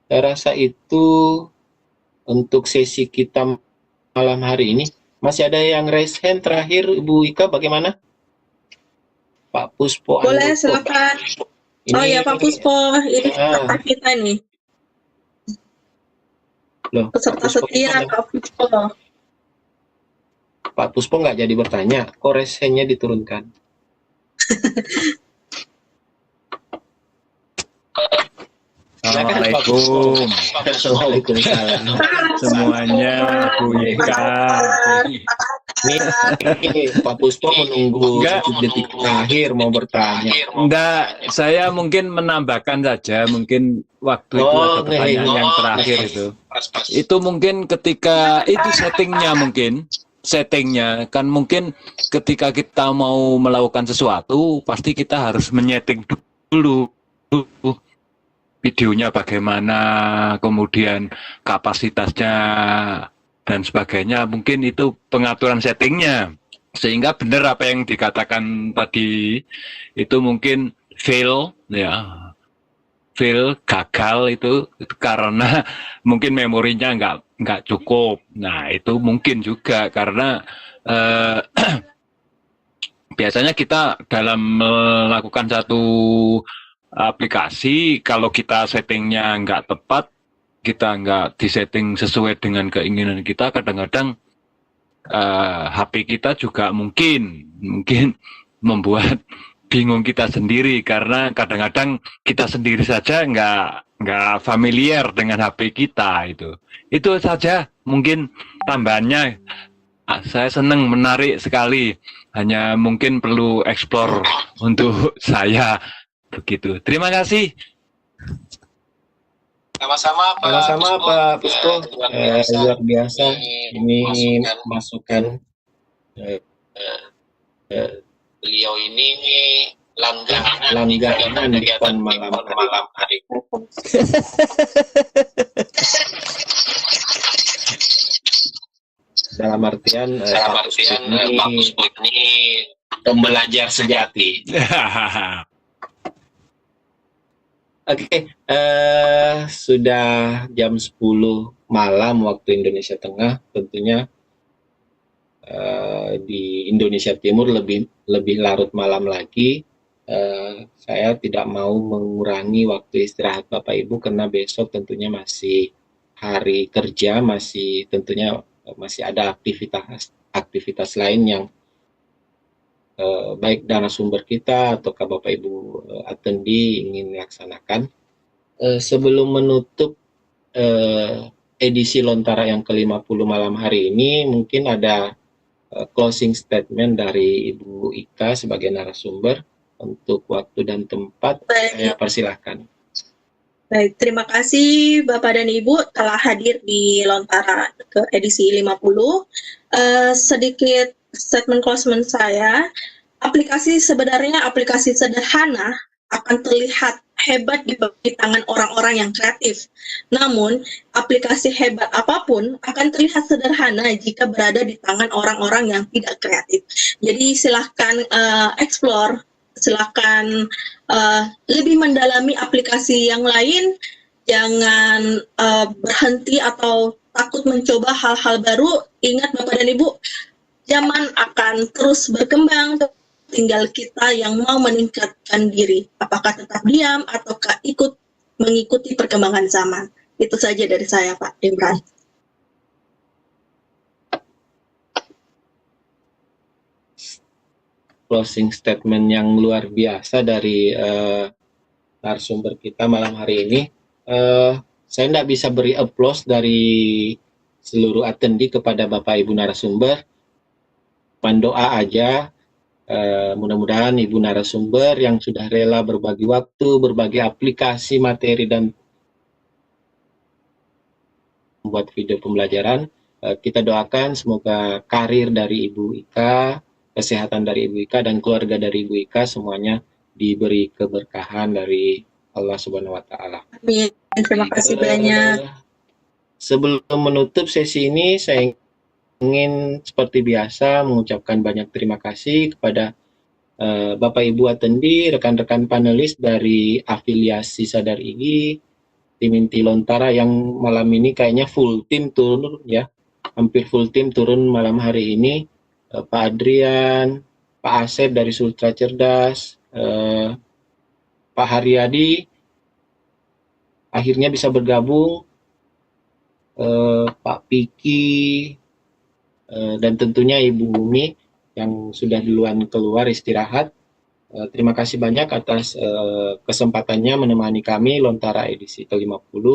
Saya rasa itu untuk sesi kita malam hari ini. Masih ada yang raise hand terakhir, Ibu Ika, bagaimana? Pak Puspo. Boleh, silakan. Ya Pak Puspo, ini peserta kita nih. Loh, peserta setia Pak Puspo. Pak Puspo nggak jadi bertanya, kok raise-nya diturunkan? Assalamualaikum. Waalaikumsalam. Semuanya, Bu Ika. Ini Pak Puspo menunggu detik terakhir mau bertanya. Enggak, saya mungkin menambahkan saja, mungkin waktu itu ada pertanyaan yang terakhir itu. Itu mungkin ketika itu settingnya kan mungkin ketika kita mau melakukan sesuatu pasti kita harus menyeting dulu videonya bagaimana, kemudian kapasitasnya dan sebagainya. Mungkin itu pengaturan settingnya sehingga benar apa yang dikatakan tadi itu mungkin gagal itu karena mungkin memorinya nggak cukup. Nah itu mungkin juga karena biasanya kita dalam melakukan satu aplikasi, kalau kita settingnya nggak tepat, kita nggak disetting sesuai dengan keinginan kita, kadang-kadang HP kita juga mungkin membuat bingung kita sendiri, karena kadang-kadang kita sendiri saja nggak familiar dengan HP kita. Itu saja mungkin tambahannya. Saya senang, menarik sekali. Hanya mungkin perlu eksplor untuk saya begitu. Terima kasih. Sama-sama Pak Pusko, luar biasa ini masukan. Beliau ini langganan di malam hari. Dalam artian Pak Pusko ini pembelajar sejati. Oke, sudah jam 10 malam waktu Indonesia Tengah, tentunya di Indonesia Timur lebih larut malam lagi. Saya tidak mau mengurangi waktu istirahat Bapak Ibu karena besok tentunya masih hari kerja, masih ada aktivitas lain yang baik narasumber kita atau Bapak Ibu attendi ingin laksanakan. Sebelum menutup edisi Lontara yang ke-50 malam hari ini, mungkin ada closing statement dari Ibu Ika sebagai narasumber. Untuk waktu dan tempat, saya persilahkan. Baik, terima kasih Bapak dan Ibu telah hadir di Lontara ke edisi 50. Sedikit statement closing saya, sebenarnya aplikasi sederhana akan terlihat hebat di tangan orang-orang yang kreatif. Namun, aplikasi hebat apapun akan terlihat sederhana jika berada di tangan orang-orang yang tidak kreatif. Jadi silahkan explore, silahkan lebih mendalami aplikasi yang lain, jangan berhenti atau takut mencoba hal-hal baru. Ingat Bapak dan Ibu, zaman akan terus berkembang, tinggal kita yang mau meningkatkan diri, apakah tetap diam ataukah mengikuti perkembangan zaman. Itu saja dari saya Pak Imran. Closing statement yang luar biasa dari narasumber kita malam hari ini. Saya tidak bisa beri applause dari seluruh attendi kepada Bapak Ibu narasumber. Mendoa aja, mudah-mudahan Ibu narasumber yang sudah rela berbagi waktu, berbagi aplikasi, materi, dan membuat video pembelajaran. Kita doakan semoga karir dari Ibu Ika, kesehatan dari Ibu Ika, dan keluarga dari Ibu Ika semuanya diberi keberkahan dari Allah Subhanahu wa Ta'ala. Amin. Terima kasih banyak. Sebelum menutup sesi ini, saya ingin seperti biasa mengucapkan banyak terima kasih kepada Bapak Ibu attendi, rekan-rekan panelis dari afiliasi Sadar IGI, tim inti Lontara yang malam ini kayaknya full tim turun ya, hampir full tim turun malam hari ini. Pak Adrian, Pak Asep dari Sultra Cerdas, Pak Haryadi akhirnya bisa bergabung, Pak Piki, dan tentunya Ibu Bumi yang sudah duluan keluar istirahat. Terima kasih banyak atas kesempatannya menemani kami Lontara edisi ke-50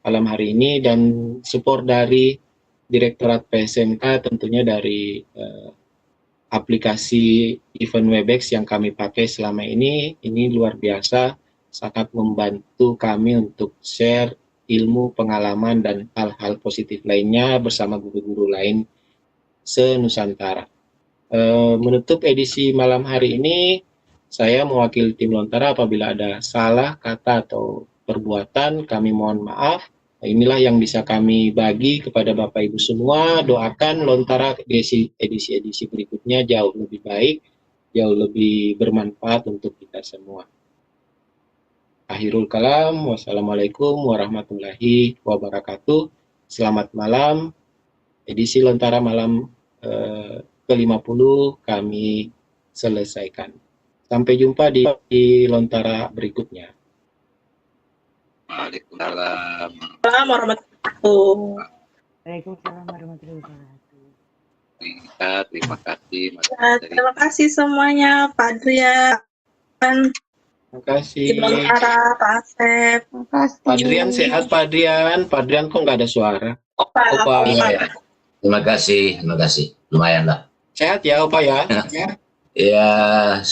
malam hari ini, dan support dari Direktorat PSMK, tentunya dari aplikasi event Webex yang kami pakai selama ini luar biasa, sangat membantu kami untuk share ilmu, pengalaman, dan hal-hal positif lainnya bersama guru-guru lain se-Nusantara. Menutup edisi malam hari ini, saya mewakili tim Lontara. Apabila ada salah kata atau perbuatan, kami mohon maaf. Inilah yang bisa kami bagi kepada Bapak Ibu semua. Doakan Lontara edisi berikutnya jauh lebih baik, jauh lebih bermanfaat untuk kita semua. Akhirul kalam, wassalamualaikum warahmatullahi wabarakatuh. Selamat malam. Edisi Lontara malam ke-50 kami selesaikan. Sampai jumpa di Lontara berikutnya. Waalaikumsalam. Assalamualaikum warahmatullahi wabarakatuh. Waalaikumsalam warahmatullahi wabarakatuh. Terima kasih. Terima kasih semuanya, Pak Adrian, terima kasih. Ibu Lontara, Pak Asep. Pak Adrian sehat, Pak Adrian. Pak Adrian kok nggak ada suara? Pak. Terima kasih. Lumayan lah. Sehat ya, Opa ya. Ya,